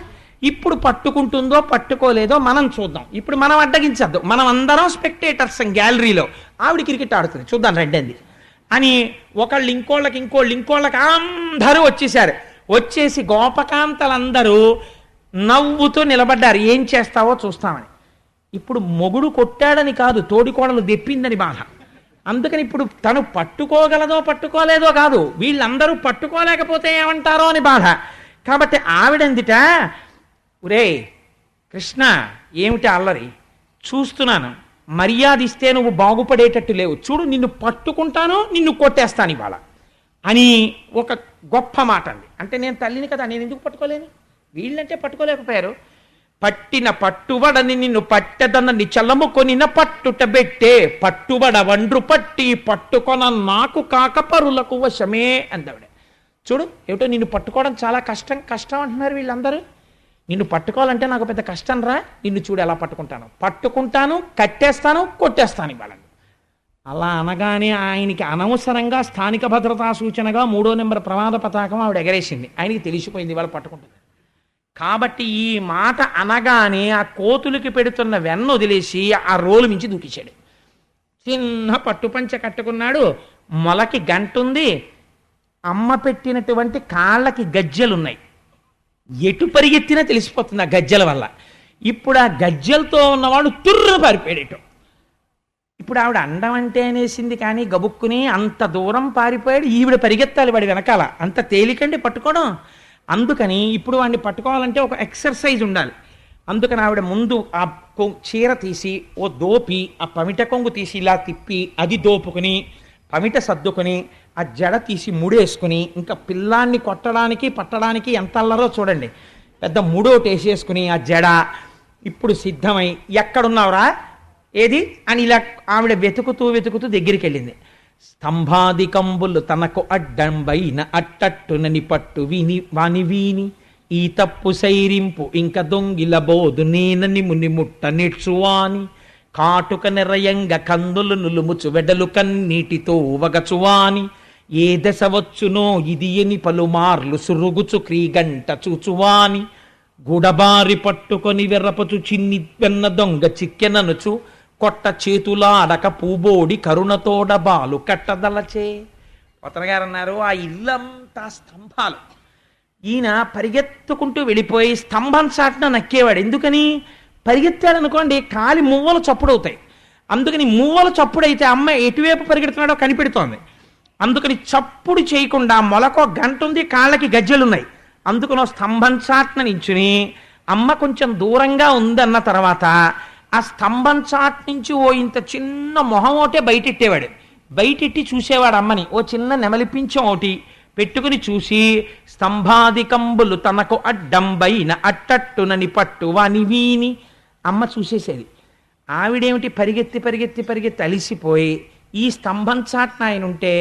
ఇప్పుడు పట్టుకుంటుందో పట్టుకోలేదో మనం చూద్దాం. ఇప్పుడు మనం అడ్డగించద్దు, మనం అందరం స్పెక్టేటర్స్ గ్యాలరీలో. ఆవిడ క్రికెట్ ఆడుతుంది, చూద్దాం రండి అని ఒకళ్ళు ఇంకోళ్ళకి అందరూ వచ్చేసారు. వచ్చేసి గోపకాంతలందరూ నవ్వుతూ నిలబడ్డారు. ఏం చేస్తావో చూస్తామని. ఇప్పుడు మొగుడు కొట్టాడని కాదు, తోడికోడలు దెప్పిందని బాధ. అందుకని ఇప్పుడు తను పట్టుకోగలదో పట్టుకోలేదో కాదు, వీళ్ళందరూ పట్టుకోలేకపోతే ఏమంటారో అని బాధ. కాబట్టి ఆవిడందిట, ఒరే కృష్ణ ఏమిటి అల్లరి చూస్తున్నాను, మర్యాద ఇస్తే నువ్వు బాగుపడేటట్టు లేవు, చూడు నిన్ను పట్టుకుంటాను, నిన్ను కొట్టేస్తాను ఇవాళ అని ఒక గొప్ప మాట అంది. అంటే నేను తల్లిని కదా, నేను ఎందుకు పట్టుకోలేను? వీళ్ళంటే పట్టుకోలేకపోయారు. పట్టిన పట్టుబడని నిన్ను పట్టెదనని చల్లము కొనిన పట్టుట బెట్టే పట్టుబడ వండ్రు పట్టి పట్టుకొన నాకు కాక పరులకు వశమే అందావిడ. చూడు ఏమిటో నిన్ను పట్టుకోవడం చాలా కష్టం అంటున్నారు వీళ్ళందరూ. నిన్ను పట్టుకోవాలంటే నాకు పెద్ద కష్టం రా, నిన్ను చూడు ఎలా పట్టుకుంటాను, కట్టేస్తాను, కొట్టేస్తాను ఇవాళ. అలా అనగానే ఆయనకి అనవసరంగా స్థానిక భద్రతా సూచనగా 3వ నెంబర్ ప్రమాద పతాకం ఆవిడ ఎగరేసింది. ఆయనకి తెలిసిపోయింది ఇవాళ పట్టుకుంటుంది. కాబట్టి ఈ మాట అనగానే ఆ కోతులకి పెడుతున్న వెన్న వదిలేసి ఆ రోలు మించి దూకించాడు. చిన్న పట్టుపంచ కట్టుకున్నాడు, మొలకి గంటుంది, అమ్మ పెట్టినటువంటి కాళ్ళకి గజ్జెలున్నాయి. ఎటు పరిగెత్తినా తెలిసిపోతుంది ఆ గజ్జల వల్ల. ఇప్పుడు ఆ గజ్జలతో ఉన్నవాడు తుర్రు పారిపోయాడు. ఇప్పుడు ఆవిడ అండం అంటే అనేసింది కానీ గబుక్కుని అంత దూరం పారిపోయాడు. ఈవిడ పరిగెత్తాలి వాడి వెనకాల, అంత తేలికండి పట్టుకోవడం. అందుకని ఇప్పుడు వాడిని పట్టుకోవాలంటే ఒక ఎక్సర్సైజ్ ఉండాలి. అందుకని ఆవిడ ముందు ఆ చీర తీసి ఓ దోపి ఆ పమిట కొంగు తీసి ఇలా తిప్పి అది దోపుకుని పమిట సర్దుకొని ఆ జడ తీసి ముడేసుకుని, ఇంకా పిల్లాన్ని కొట్టడానికి పట్టడానికి ఎంత అల్లరో చూడండి, పెద్ద ముడోటి వేసేసుకుని ఆ జడ ఇప్పుడు సిద్ధమై ఎక్కడున్నావురా ఏది అని ఇలా ఆవిడ వెతుకుతూ దగ్గరికి వెళ్ళింది. స్తంభాదికంబులు తనకు అడ్డంబైన అట్టట్టునని పట్టు వీని ఈ తప్పు సైరింపు ఇంక దొంగిల బోదు నేనని ముని ముట్ట నిడ్చువాని కాటుక నిరయంగ కందులు నులుముచు వెడలు కన్నీటితో వగచువాని ఏ దశ వచ్చునో ఇది ఎని పలుమార్లు సురుగుచు క్రీగంట చూచువాని గుడబారి పట్టుకొని వెర్రపచు చిన్ని వెన్న దొంగ చిక్కెననుచు కొట్ట చేతులాడక పూబోడి కరుణతోడ బాలు కట్టదలచే. పోతన గారు అన్నారు, ఆ ఇల్లంతా స్తంభాలు. ఈయన పరిగెత్తుకుంటూ వెళ్ళిపోయి స్తంభం చాటున నక్కేవాడు. ఎందుకని? పరిగెత్తాడనుకోండి కాలి మువ్వలు చప్పుడవుతాయి. అందుకని మువ్వలు చప్పుడైతే అమ్మ ఎటువైపు పరిగెడుతున్నాడో కనిపెడుతోంది. అందుకని చప్పుడు చేయకుండా మొలకో గంట ఉంది, కాళ్ళకి గజ్జెలున్నాయి. అందుకని స్తంభం చాటున నించుని అమ్మ కొంచెం దూరంగా ఉందన్న తర్వాత ఆ స్తంభం చాట్ నుంచి ఓ ఇంత చిన్న మొహం ఒకటే బయటెట్టేవాడు. బయటెట్టి చూసేవాడు అమ్మని. ఓ చిన్న నెమలిపించం ఒకటి పెట్టుకుని చూసి స్తంభాదికంబులు తనకు అడ్డంబైన అట్టట్టునని పట్టువాని వీని అమ్మ చూసేసేది. ఆవిడేమిటి పరిగెత్తి పరిగెత్తి పరిగెత్తి అలిసిపోయి ఈ స్తంభం చాట్న ఆయన ఉంటే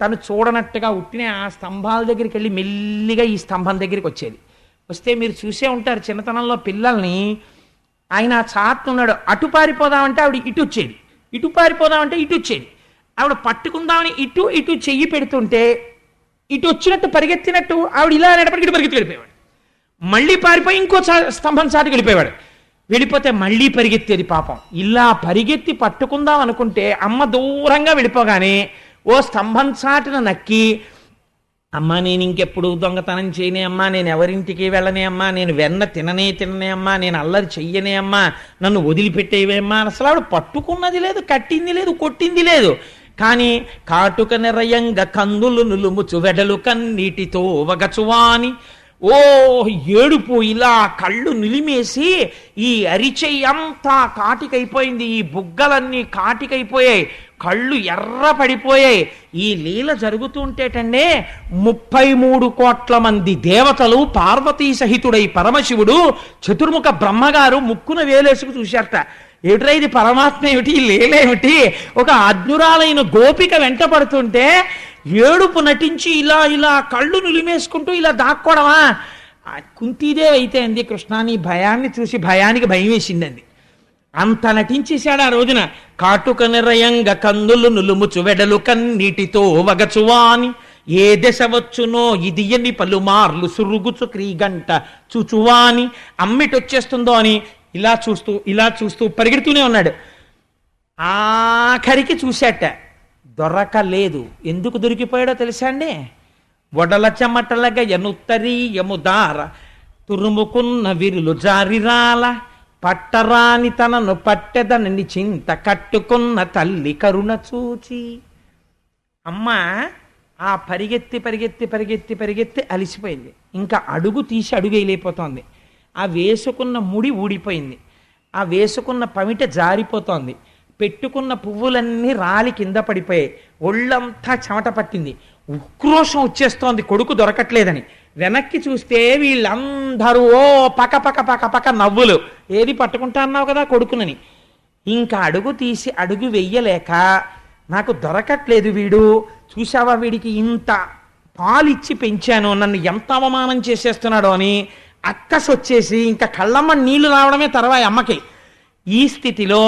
తను చూడనట్టుగా ఉట్టిన ఆ స్తంభాల దగ్గరికి వెళ్ళి మెల్లిగా ఈ స్తంభం దగ్గరికి వచ్చేది. వస్తే మీరు చూసే ఉంటారు చిన్నతనంలో పిల్లల్ని, ఆయన ఆ చాటున్నాడు అటు పారిపోదామంటే ఆవిడ ఇటు వచ్చేది, ఇటు పారిపోదామంటే ఇటు వచ్చేది. ఆవిడ పట్టుకుందామని ఇటు ఇటు చెయ్యి పెడుతుంటే ఇటు వచ్చినట్టు పరిగెత్తినట్టు ఆవిడ ఇలా అనేటప్పటికి ఇటు పరిగెత్తి వెళ్ళిపోయేవాడు. మళ్ళీ పారిపోయి ఇంకో స్తంభం చాటుకు వెళ్ళిపోయేవాడు. వెళ్ళిపోతే మళ్ళీ పరిగెత్తేది పాపం. ఇలా పరిగెత్తి పట్టుకుందాం అనుకుంటే అమ్మ దూరంగా వెళ్ళిపోగానే ఓ స్తంభం చాటున నక్కి, అమ్మా నేను ఇంకెప్పుడు దొంగతనం చేయనే అమ్మా, నేను ఎవరింటికి వెళ్ళనే అమ్మా, నేను వెన్న తిననే అమ్మా, నేను అల్లరి చెయ్యనే అమ్మా, నన్ను వదిలిపెట్టేవే అమ్మా. అసలు ఆవిడ పట్టుకున్నది లేదు, కట్టింది లేదు, కొట్టింది లేదు. కానీ కాటుక నిరయంగ కందులు నులుముచు వెడలు కన్నీటితో వగచువాని ఓ ఏడుపు, ఇలా కళ్ళు నిలిమేసి ఈ అరిచెయ్యంతా కాటికైపోయింది, ఈ బుగ్గలన్నీ కాటికైపోయాయి, కళ్ళు ఎర్ర పడిపోయాయి. ఈ లీల జరుగుతుంటేటండే 33 కోట్ల మంది దేవతలు పార్వతీ సహితుడై పరమశివుడు చతుర్ముఖ బ్రహ్మగారు ముక్కున వేలేసుకు చూశారట. ఏమిట్రా ఇది పరమాత్మ ఏమిటి, లీలేమిటి? ఒక అజ్ఞురాలైన గోపిక వెంట పడుతుంటే ఏడుపు నటించి ఇలా ఇలా కళ్ళు నులిమేసుకుంటూ ఇలా దాక్కోవడమా? కుంతీదేవి అయితే అంది, కృష్ణ నీ భయాన్ని చూసి భయానికి భయం వేసిందండి. అంత నటించేశాడు ఆ రోజున. కాటుక నిరయంగ కందులు నులుముచు వెడలు కన్నీటితో వగచువాని ఏ దశ వచ్చునో ఇది ఎన్ని పలుమార్లు సురుగుచు క్రీగంట చూచువాని. అమ్మిటొచ్చేస్తుందో అని ఇలా చూస్తూ పరిగెడుతూనే ఉన్నాడు. ఆఖరికి చూశాట, దొరకలేదు. ఎందుకు దొరికిపోయాడో తెలుసా అండి? వడల చెమటలగా ఎనుత్తరీయముదార తురుముకున్న విరులు జారిరాల పట్టరాని తనను పట్టెదనని చింత కట్టుకున్న తల్లి కరుణ చూచి. అమ్మ ఆ పరిగెత్తి పరిగెత్తి పరిగెత్తి పరిగెత్తి అలిసిపోయింది. ఇంకా అడుగు తీసి అడుగు వేయలేకపోతోంది. ఆ వేసుకున్న ముడి ఊడిపోయింది, ఆ వేసుకున్న పమిట జారిపోతోంది, పెట్టుకున్న పువ్వులన్నీ రాలి కింద పడిపోయాయి, ఒళ్ళంతా చెమట పట్టింది. ఉక్రోషం వచ్చేస్తోంది కొడుకు దొరకట్లేదని. వెనక్కి చూస్తే వీళ్ళందరూ ఓ పక పక పక పక నవ్వులు. ఏది పట్టుకుంటా అన్నావు కదా కొడుకునని. ఇంకా అడుగు తీసి అడుగు వెయ్యలేక, నాకు దొరకట్లేదు వీడు, చూసావా వీడికి ఇంత పాలిచ్చి పెంచాను, నన్ను ఎంత అవమానం చేసేస్తున్నాడో అని అక్కసొచ్చేసి ఇంకా కళ్ళమ్మ నీళ్లు రావడమే తర్వాయి అమ్మకి. ఈ స్థితిలో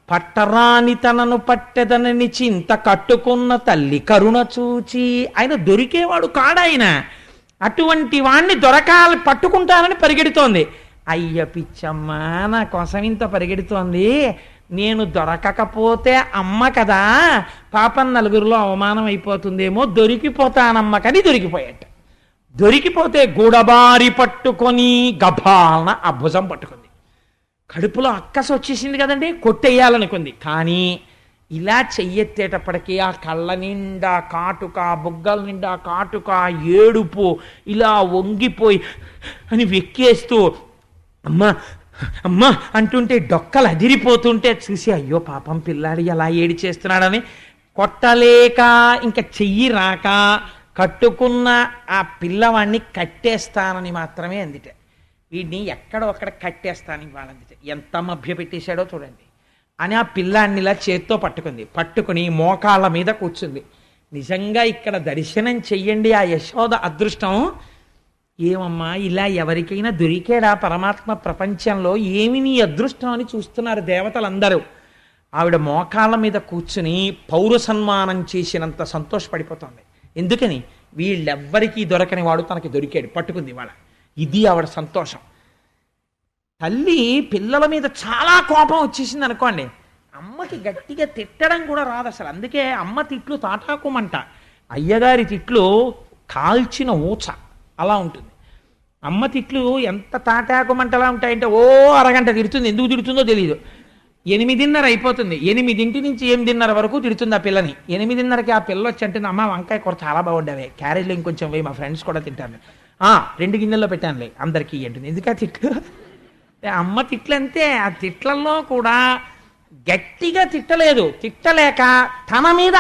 పట్టరాని తనను పట్టెదనని చింత కట్టుకున్న తల్లి కరుణ చూచి. ఆయన దొరికేవాడు కాడాయన, అటువంటి వాణ్ణి దొరకాలి పట్టుకుంటానని పరిగెడుతోంది. అయ్య పిచ్చమ్మ నా కోసం ఇంత పరిగెడుతోంది, నేను దొరకకపోతే అమ్మ కదా పాపం నలుగురిలో అవమానం అయిపోతుందేమో, దొరికిపోతానమ్మ కని దొరికిపోయాట. దొరికిపోతే గూడబారి పట్టుకొని గభాలన ఆ భుజం పట్టుకుంది. కడుపులో అక్కస వచ్చేసింది కదండి, కొట్టేయాలనుకుంది. కానీ ఇలా చెయ్యెత్తేటప్పటికీ ఆ కళ్ళ నిండా కాటుక, బుగ్గల నిండా కాటుక, ఏడుపు, ఇలా వంగిపోయి అని వెక్కేస్తూ అమ్మా అమ్మా అంటుంటే డొక్కలు అదిరిపోతుంటే చూసి అయ్యో పాపం పిల్లాడి ఎలా ఏడి చేస్తున్నాడని కొట్టలేక ఇంకా చెయ్యి రాక కట్టుకున్న ఆ పిల్లవాడిని కట్టేస్తానని మాత్రమే అందిట. వీడిని ఎక్కడో అక్కడ కట్టేస్తానని వాళ్ళందిట. ఎంత మభ్య పెట్టేశాడో చూడండి అని ఆ పిల్లాన్ని ఇలా చేత్తో పట్టుకుని మోకాళ్ళ మీద కూర్చుంది. నిజంగా ఇక్కడ దర్శనం చెయ్యండి ఆ యశోద అదృష్టం. ఏమమ్మా ఇలా ఎవరికైనా దొరికాడా పరమాత్మ ప్రపంచంలో? ఏమి నీ అదృష్టం అని చూస్తున్నారు దేవతలందరూ. ఆవిడ మోకాళ్ళ మీద కూర్చుని పౌర సన్మానం చేసినంత సంతోషపడిపోతుంది. ఎందుకని? వీళ్ళెవ్వరికీ దొరకని వాడు తనకి దొరికాడు, పట్టుకుంది వాళ్ళ. ఇది ఆవిడ సంతోషం. తల్లి పిల్లల మీద చాలా కోపం వచ్చేసింది అనుకోండి, అమ్మకి గట్టిగా తిట్టడం కూడా రాదు అసలు. అందుకే అమ్మ తిట్లు తాటాకుమంట, అయ్యగారి తిట్లు కాల్చిన ఊచ అలా ఉంటుంది. అమ్మ తిట్లు ఎంత తాటాకుమంటలా ఉంటాయంటే ఓ అరగంట తిడుతుంది. ఎందుకు తిడుతుందో తెలియదు. 8:30 అయిపోతుంది, 8 నుంచి 8:30 వరకు తిడుతుంది ఆ పిల్లని. 8:30కి ఆ పిల్ల వచ్చి అంటే, అమ్మ వంకాయ కూర చాలా బాగుండేవి, క్యారేజ్లో ఇంకొంచెం వేయి, మా ఫ్రెండ్స్ కూడా తింటాను. 2 గిన్నెల్లో పెట్టానులే, అందరికీ అంటుంది. ఎందుకు ఆ తిట్లు? అమ్మ తిట్లు అంతే. ఆ తిట్లలో కూడా గట్టిగా తిట్టలేదు, తిట్టలేక తన మీద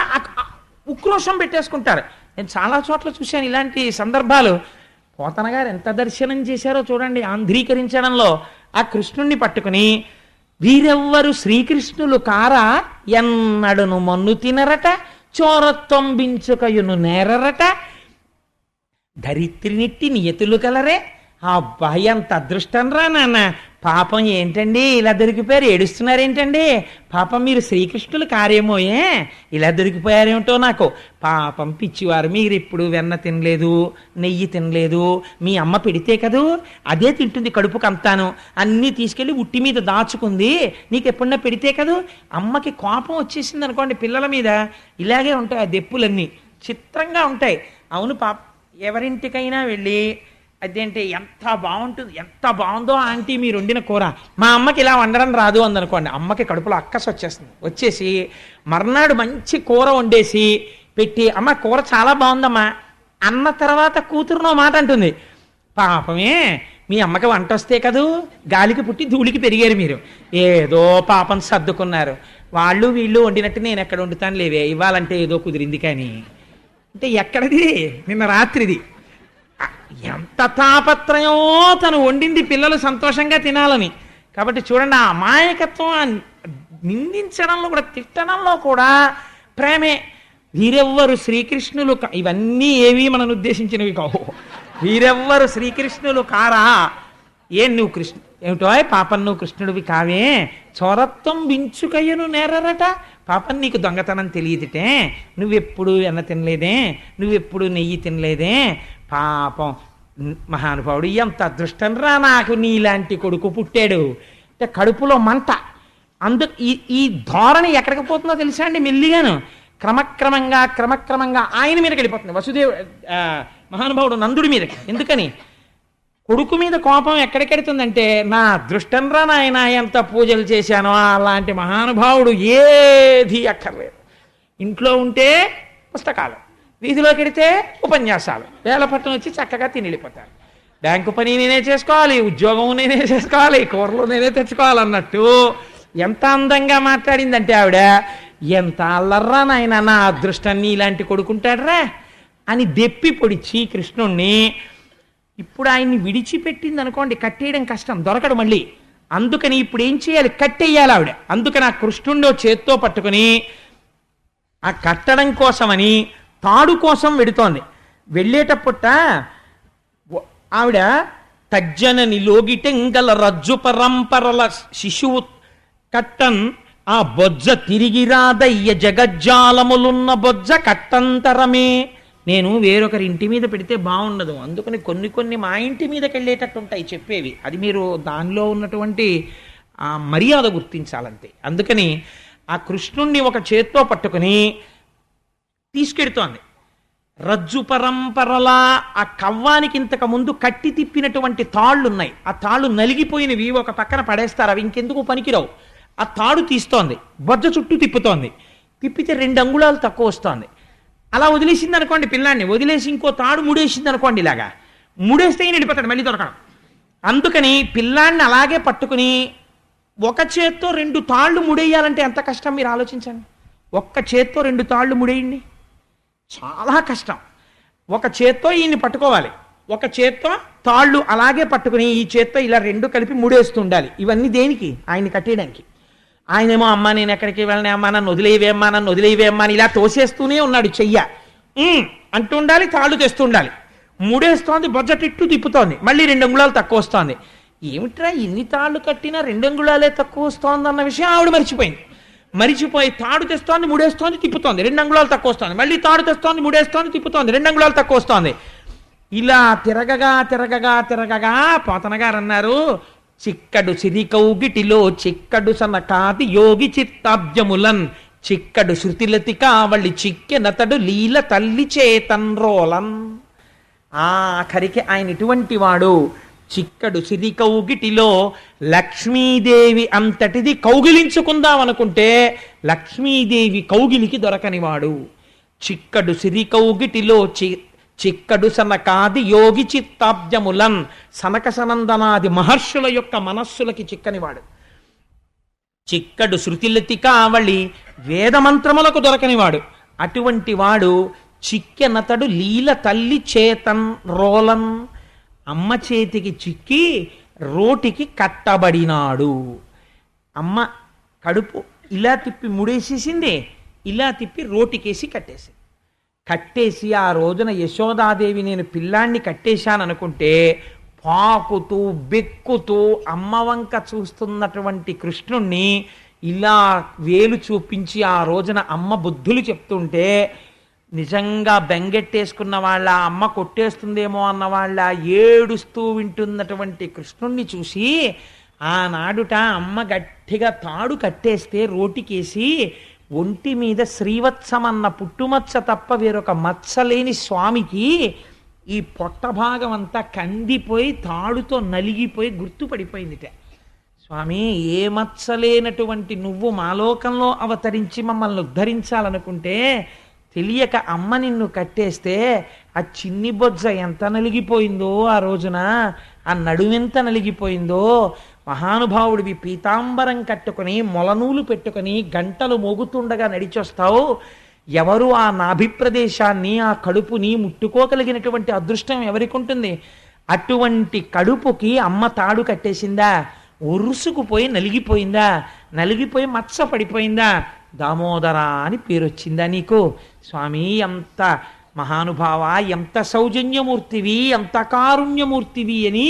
ఉక్రోషం పెట్టేసుకుంటారు. నేను చాలా చోట్ల చూశాను ఇలాంటి సందర్భాలు. పోతన గారు ఎంత దర్శనం చేశారో చూడండి ఆంధ్రీకరించడంలో. ఆ కృష్ణుణ్ణి పట్టుకుని, వీరెవ్వరు శ్రీకృష్ణులు కారా, ఎన్నడును మన్ను తినరట, చోరత్తొంబించుకయును నేరరట, ధరిత్రినిట్టి నియతులు కలరే. అబ్బా ఎంత అదృష్టం రా నాన్న. పాపం ఏంటండి ఇలా దొరికిపోయారు, ఏడుస్తున్నారేంటండి? పాపం మీరు శ్రీకృష్ణులు కారేమోయే, ఇలా దొరికిపోయారేమిటో నాకు. పాపం పిచ్చివారు, మీరు ఇప్పుడు వెన్న తినలేదు, నెయ్యి తినలేదు, మీ అమ్మ పెడితే కదూ అదే తింటుంది కడుపుకు అంతాను, అన్నీ తీసుకెళ్ళి ఉట్టి మీద దాచుకుంది, నీకు ఎప్పుడన్నా పెడితే కదూ. అమ్మకి కోపం వచ్చేసింది అనుకోండి పిల్లల మీద, ఇలాగే ఉంటాయి ఆ దెప్పులన్నీ, చిత్రంగా ఉంటాయి. అవును పాప, ఎవరింటికైనా వెళ్ళి అదేంటి ఎంత బాగుంటుంది, ఎంత బాగుందో ఆంటీ మీరు వండిన కూర, మా అమ్మకి ఇలా వండడం రాదు అందనుకోండి, అమ్మకి కడుపులో అక్కసు వచ్చేస్తుంది. వచ్చేసి మర్నాడు మంచి కూర వండేసి పెట్టి, అమ్మ కూర చాలా బాగుందమ్మా అన్న తర్వాత కూతురునో మాట అంటుంది. పాపమే మీ అమ్మకి వంట వస్తే కదూ, గాలికి పుట్టి ధూళికి పెరిగారు మీరు, ఏదో పాపం సర్దుకున్నారు. వాళ్ళు వీళ్ళు వండినట్టు నేను ఎక్కడ వండుతాను లేవే, ఇవ్వాలంటే ఏదో కుదిరింది కానీ. అంటే ఎక్కడిది? నిన్న రాత్రిది. ఎంత తాపత్రయమో తను వండింది పిల్లలు సంతోషంగా తినాలని. కాబట్టి చూడండి, ఆ అమాయకత్వం నిందించడంలో కూడా, తిట్టడంలో కూడా ప్రేమే. వీరెవ్వరు శ్రీకృష్ణులు ఇవన్నీ ఏవి మనను ఉద్దేశించినవి కావు. వీరెవ్వరు శ్రీకృష్ణులు కారా, నువ్వు కృష్ణు ఏమిటో పాపం, నువ్వు కృష్ణుడివి కావే, చోరత్వం వించుకయ్యను నేరరట. పాపం నీకు దొంగతనం తెలియదుటే, నువ్వెప్పుడు వెన్న తినలేదే, నువ్వెప్పుడు నెయ్యి తినలేదే. పాపం మహానుభావుడు, ఎంత అదృష్టం రా నాకు నీలాంటి కొడుకు పుట్టాడు. అంటే కడుపులో మంట. ఈ ధోరణి ఎక్కడికి పోతుందో తెలుసా అండి? మెల్లిగాను క్రమక్రమంగా ఆయన మీదకి వెళ్ళిపోతుంది. మహానుభావుడు నందుడి మీదకి. ఎందుకని? కొడుకు మీద కోపం ఎక్కడికెడుతుందంటే, నా అదృష్టం రా నాయన ఎంత పూజలు చేశానో. అలాంటి మహానుభావుడు ఏది అక్కర్లేదు. ఇంట్లో ఉంటే పుస్తకాలు, వీధిలోకి వెడితే ఉపన్యాసాలు, వేళపట్టణం వచ్చి చక్కగా తిని వెళ్ళిపోతారు. బ్యాంకు పని నేనే చేసుకోవాలి, ఉద్యోగం నేనే చేసుకోవాలి, కూరలు నేనే తెచ్చుకోవాలన్నట్టు ఎంత అందంగా మాట్లాడిందంటే ఆవిడ, ఎంత అల్లర్రా నాయన, నా అదృష్టాన్ని ఇలాంటి కొడుకుంటాడరా అని దెప్పి పొడిచి కృష్ణుణ్ణి. ఇప్పుడు ఆయన్ని విడిచిపెట్టింది అనుకోండి, కట్టేయడం కష్టం, దొరకడు మళ్ళీ. అందుకని ఇప్పుడు ఏం చేయాలి? కట్టేయాలి ఆవిడ. అందుకని ఆ కృష్ణుణ్ణి చేత్తో పట్టుకుని ఆ కట్టడం కోసమని తాడు కోసం వెడుతోంది. వెళ్ళేటప్పుట ఆవిడ తజ్జనని లోగిటెంగల రజ్జు పరంపరల శిశువు కట్టన్ ఆ బొజ్జ తిరిగి రాదయ్య జగజ్జాలములున్న బొజ్జ కట్టంతరమే. నేను వేరొకరి ఇంటి మీద పెడితే బాగుండదు, అందుకని కొన్ని మా ఇంటి మీదకి వెళ్ళేటట్టు ఉంటాయి చెప్పేవి. అది మీరు దానిలో ఉన్నటువంటి ఆ మర్యాద గుర్తించాలంతే. అందుకని ఆ కృష్ణుణ్ణి ఒక చేత్తో పట్టుకుని తీసుకెడుతోంది. రజ్జు పరంపరలా ఆ కవ్వానికి ఇంతకు ముందు కట్టి తిప్పినటువంటి తాళ్ళు ఉన్నాయి, ఆ తాళ్ళు నలిగిపోయినవి ఒక పక్కన పడేస్తారు, అవి ఇంకెందుకు పనికిరావు. ఆ తాడు తీస్తోంది, బొజ్జ చుట్టూ తిప్పుతోంది, తిప్పితే 2 అంగుళాలు తక్కువ వస్తోంది. అలా వదిలేసింది అనుకోండి పిల్లాన్ని, వదిలేసి ఇంకో తాడు ముడేసింది అనుకోండి, ఇలాగా ముడేస్తే వెళ్ళిపోతాడు, మళ్ళీ దొరకడం. అందుకని పిల్లాన్ని అలాగే పట్టుకుని ఒక చేత్తో 2 తాళ్ళు ముడేయాలంటే ఎంత కష్టం మీరు ఆలోచించండి. ఒక్క చేత్తో 2 తాళ్ళు ముడేయండి, చాలా కష్టం. ఒక చేత్తో ఈయన్ని పట్టుకోవాలి, ఒక చేత్తో తాళ్ళు అలాగే పట్టుకుని ఈ చేత్తో ఇలా 2 కలిపి ముడేస్తూ ఉండాలి. ఇవన్నీ దేనికి? ఆయన్ని కట్టేయడానికి. ఆయనేమో అమ్మ నేను ఎక్కడికి వెళ్ళినా, అమ్మా నన్ను వదిలేవేమ్మా, నన్ను వదిలేవేమ్మా అని ఇలా తోసేస్తూనే ఉన్నాడు చెయ్య అంటూ ఉండాలి, తాళ్ళు తెస్తూ ఉండాలి. మూడేస్తోంది, బొజ్జటిట్టు తిప్పుతోంది, మళ్ళీ 2 అంగుళాలు తక్కువ వస్తోంది. ఏమిట్రా ఇన్ని తాళ్ళు కట్టినా 2 అంగుళాలే తక్కువ వస్తోంది అన్న విషయం ఆవిడ మర్చిపోయింది. మరిచిపోయి తాడు తెస్తోంది, మూడేస్తోంది, తిప్పుతోంది, 2 అంగుళాలు తక్కువ వస్తోంది, మళ్ళీ తాడు తెస్తోంది, మూడేస్తోంది, తిప్పుతోంది, 2 అంగుళాలు తక్కువ వస్తోంది. ఇలా తిరగగా తిరగగా తిరగగా పోతన గారు అన్నారు, చిక్కడు సిరికౌగిటిలో చిక్కడు సనకాది యోగి చిత్తాబ్జములన్ చిక్కడు శృతిలతి కావళి చిక్కెనతడు లీల తల్లి చేతన్రోలన్. ఆఖరికి ఆయన ఇటువంటి వాడు. చిక్కడు సిరికౌగిటిలో లక్ష్మీదేవి అంతటిది కౌగిలించుకుందాం అనుకుంటే లక్ష్మీదేవి కౌగిలికి దొరకనివాడు. చిక్కడు సిరికౌగిటిలో చిక్కడు సనకాది యోగి చిత్తాబ్జములన్ సనక సనందనాది మహర్షుల యొక్క మనస్సులకి చిక్కనివాడు. చిక్కడు శృతిలతి కావళి వేదమంత్రములకు దొరకనివాడు. అటువంటి వాడు చిక్కెనతడు లీల తల్లి చేతన్ రోలన్, అమ్మ చేతికి చిక్కి రోటికి కట్టబడినాడు. అమ్మ కడుపు ఇలా తిప్పి ముడేసేసింది, ఇలా తిప్పి రోటికేసి కట్టేసి ఆ రోజున యశోదాదేవి నేను పిల్లాన్ని కట్టేశాననుకుంటే పాకుతూ బెక్కుతూ అమ్మ వంక చూస్తున్నటువంటి కృష్ణుణ్ణి ఇలా వేలు చూపించి ఆ రోజున అమ్మ బుద్ధులు చెప్తుంటే నిజంగా బెంగెట్టేసుకున్న వాళ్ళ, అమ్మ కొట్టేస్తుందేమో అన్న వాళ్ళ ఏడుస్తూ వింటున్నటువంటి కృష్ణుణ్ణి చూసి ఆనాడుట అమ్మ గట్టిగా తాడు కట్టేస్తే రోటికేసి ఒంటి మీద శ్రీవత్సమన్న పుట్టుమచ్చ తప్ప వేరొక మచ్చలేని స్వామికి ఈ పొట్ట భాగం అంతా కందిపోయి తాడుతో నలిగిపోయి గుర్తుపడిపోయిందిట. స్వామి, ఏ మచ్చలేనటువంటి నువ్వు మాలోకంలో అవతరించి మమ్మల్ని ఉద్ధరించాలనుకుంటే తెలియక అమ్మ నిన్ను కట్టేస్తే ఆ చిన్ని బొజ్జ ఎంత నలిగిపోయిందో ఆ రోజున, ఆ నడుమెంత నలిగిపోయిందో. మహానుభావుడివి పీతాంబరం కట్టుకుని మొలనూలు పెట్టుకుని గంటలు మోగుతుండగా నడిచొస్తావు. ఎవరు ఆ నాభిప్రదేశాన్ని, ఆ కడుపుని ముట్టుకోగలిగినటువంటి అదృష్టం ఎవరికి ఉంటుంది? అటువంటి కడుపుకి అమ్మ తాడు కట్టేసిందా? ఉరుసుకుపోయి నలిగిపోయిందా? నలిగిపోయి మచ్చ పడిపోయిందా? దామోదర అని పేరు వచ్చిందా నీకు? స్వామి, ఎంత మహానుభావ, ఎంత సౌజన్యమూర్తివి, ఎంత కారుణ్యమూర్తివి అని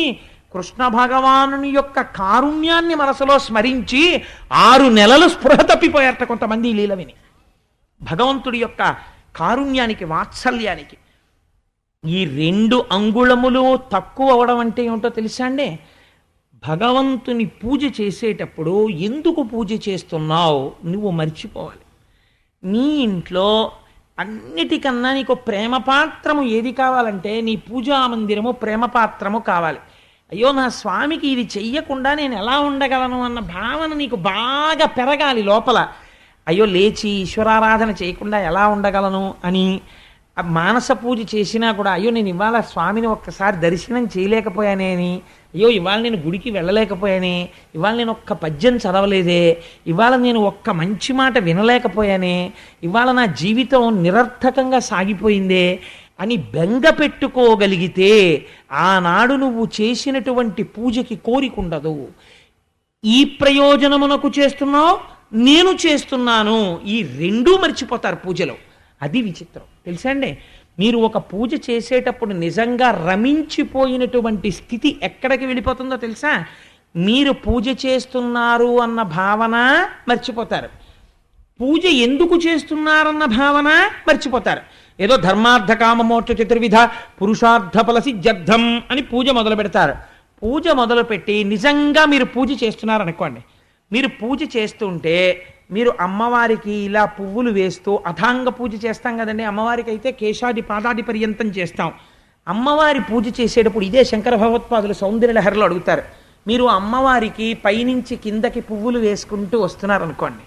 కృష్ణ భగవానుని యొక్క కారుణ్యాన్ని మనసులో స్మరించి 6 నెలలు స్పృహ తప్పిపోయారట కొంతమంది లీల విని. భగవంతుడి యొక్క కారుణ్యానికి, వాత్సల్యానికి. ఈ 2 అంగుళములు తక్కువ అవడం అంటే ఏమిటో తెలుసా అండి? భగవంతుని పూజ చేసేటప్పుడు ఎందుకు పూజ చేస్తున్నావు నువ్వు మర్చిపోవాలి. నీ ఇంట్లో అన్నిటికన్నా నీకు ప్రేమపాత్రము ఏది కావాలంటే నీ పూజా మందిరము ప్రేమపాత్రము కావాలి. అయ్యో, నా స్వామికి ఇది చెయ్యకుండా నేను ఎలా ఉండగలను అన్న భావన నీకు బాగా పెరగాలి లోపల. అయ్యో, లేచి ఈశ్వరారాధన చేయకుండా ఎలా ఉండగలను అని. మానస పూజ చేసినా కూడా అయ్యో నేను ఇవాళ స్వామిని ఒక్కసారి దర్శనం చేయలేకపోయానే అని, అయ్యో ఇవాళ నేను గుడికి వెళ్ళలేకపోయానే, ఇవాళ నేను ఒక్క పద్యం చదవలేదే, ఇవాళ నేను ఒక్క మంచి మాట వినలేకపోయానే, ఇవాళ నా జీవితం నిరర్థకంగా సాగిపోయిందే అని బెంగ పెట్టుకోగలిగితే ఆనాడు నువ్వు చేసినటువంటి పూజకి కోరికుండదు. ఈ ప్రయోజనమునకు చేస్తున్నావు, నేను చేస్తున్నాను, ఈ 2 మర్చిపోతారు పూజలో. అది విచిత్రం తెలుసా అండి? మీరు ఒక పూజ చేసేటప్పుడు నిజంగా రమించిపోయినటువంటి స్థితి ఎక్కడికి వెళ్ళిపోతుందో తెలుసా? మీరు పూజ చేస్తున్నారు అన్న భావన మర్చిపోతారు, పూజ ఎందుకు చేస్తున్నారన్న భావన మర్చిపోతారు. ఏదో ధర్మార్థ కామ మోక్ష చతుర్విధ పురుషార్థ ఫల సిద్ధ్యర్థం అని పూజ మొదలు పెడతారు. పూజ మొదలుపెట్టి నిజంగా మీరు పూజ చేస్తున్నారనుకోండి, మీరు పూజ చేస్తుంటే మీరు అమ్మవారికి ఇలా పువ్వులు వేస్తూ అథాంగ పూజ చేస్తాం కదండి. అమ్మవారికి అయితే కేశాది పాదాది పర్యంతం చేస్తాం. అమ్మవారి పూజ చేసేటప్పుడు ఇదే శంకర భగవత్పాదులు సౌందర్యలహరిలో అడుగుతారు. మీరు అమ్మవారికి పైనుంచి కిందకి పువ్వులు వేసుకుంటూ వస్తున్నారనుకోండి,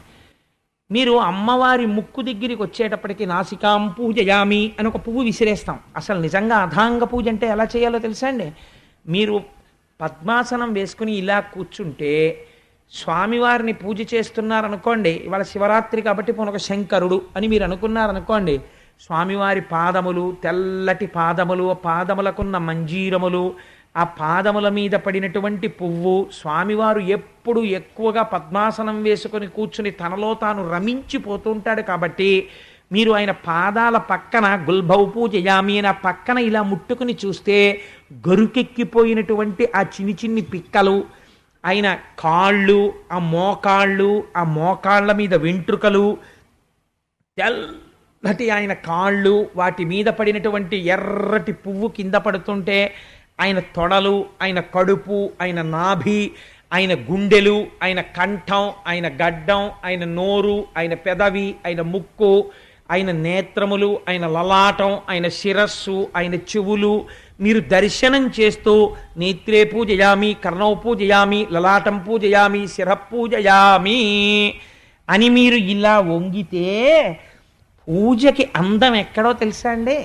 మీరు అమ్మవారి ముక్కు దగ్గరికి వచ్చేటప్పటికి నాసికాం పూజయామి అని ఒక పువ్వు విసిరేస్తాం. అసలు నిజంగా అథాంగ పూజ అంటే ఎలా చేయాలో తెలుసా అండి? మీరు పద్మాసనం వేసుకుని ఇలా కూర్చుంటే స్వామివారిని పూజ చేస్తున్నారనుకోండి, ఇవాళ శివరాత్రి కాబట్టి ఒక శంకరుడు అని మీరు అనుకున్నారనుకోండి, స్వామివారి పాదములు, తెల్లటి పాదములు, పాదములకున్న మంజీరములు, ఆ పాదముల మీద పడినటువంటి పువ్వు, స్వామివారు ఎప్పుడు ఎక్కువగా పద్మాసనం వేసుకొని కూర్చుని తనలో తాను రమించిపోతుంటాడు కాబట్టి మీరు ఆయన పాదాల పక్కన గుల్భౌ పూజయామి అని ఆ పక్కన ఇలా ముట్టుకుని చూస్తే గరుకెక్కిపోయినటువంటి ఆ చిన్ని చిన్ని పిక్కలు, ఆయన కాళ్ళు, ఆ మోకాళ్ళ మీద వెంట్రుకలు, తెల్లటి ఆయన కాళ్ళు, వాటి మీద పడినటువంటి ఎర్రటి పువ్వు కింద పడుతుంటే ఆయన తొడలు, ఆయన కడుపు, ఆయన నాభి, ఆయన గుండెలు, ఆయన కంఠం, ఆయన గడ్డం, ఆయన నోరు, ఆయన పెదవి, ఆయన ముక్కు, ఆయన నేత్రములు, ఆయన లలాటం, ఆయన శిరస్సు, ఆయన చెవులు, మీరు దర్శనం చేస్తూ నేత్రే పూజయామి, కర్ణౌ పూజయామి, లలాటం పూజయామి, శిరః పూజయామి అని మీరు ఇలా వంగితే పూజకి అందం ఎక్కడో తెలుసా అండి?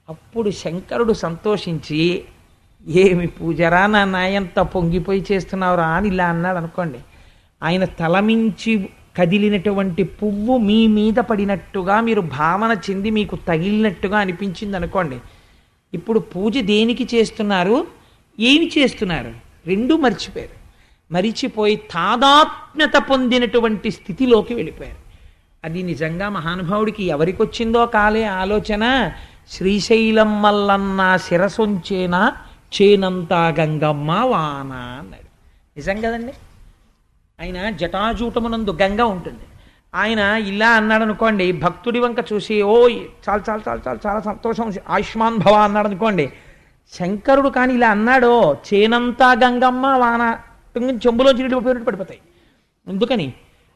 అప్పుడు శంకరుడు సంతోషించి, ఏమి పూజరా నా నాయంత పొంగిపోయి చేస్తున్నావురా అని ఇలా అన్నాడు అనుకోండి. ఆయన తలమించి కదిలినటువంటి పువ్వు మీ మీద పడినట్టుగా మీరు భావన చెంది మీకు తగిలినట్టుగా అనిపించింది అనుకోండి. ఇప్పుడు పూజ దేనికి చేస్తున్నారు, ఏమి చేస్తున్నారు? రెండూ మర్చిపోయారు. మరిచిపోయి తాదాత్మ్యత పొందినటువంటి స్థితిలోకి వెళ్ళిపోయారు. అది నిజంగా మహానుభావుడికి ఎవరికి వచ్చిందో కాలే ఆలోచన. శ్రీశైలం మల్లన్న శిరసొంచేనా చేనంతా గంగమ్మ వాన అన్నాడు. నిజం కదండి. ఆయన జటాజూటమునందు గంగ ఉంటుంది. ఆయన ఇలా అన్నాడు అనుకోండి, భక్తుడి వంక చూసి ఓ చాలా చాలా చాలా చాలా చాలా సంతోషం ఆయుష్మాన్ భవ అన్నాడు అనుకోండి. శంకరుడు కానీ ఇలా అన్నాడో చేనంతా గంగమ్మ వాన చెంబులోంచి నీళ్ళు పడిపోతాయి. ఎందుకని?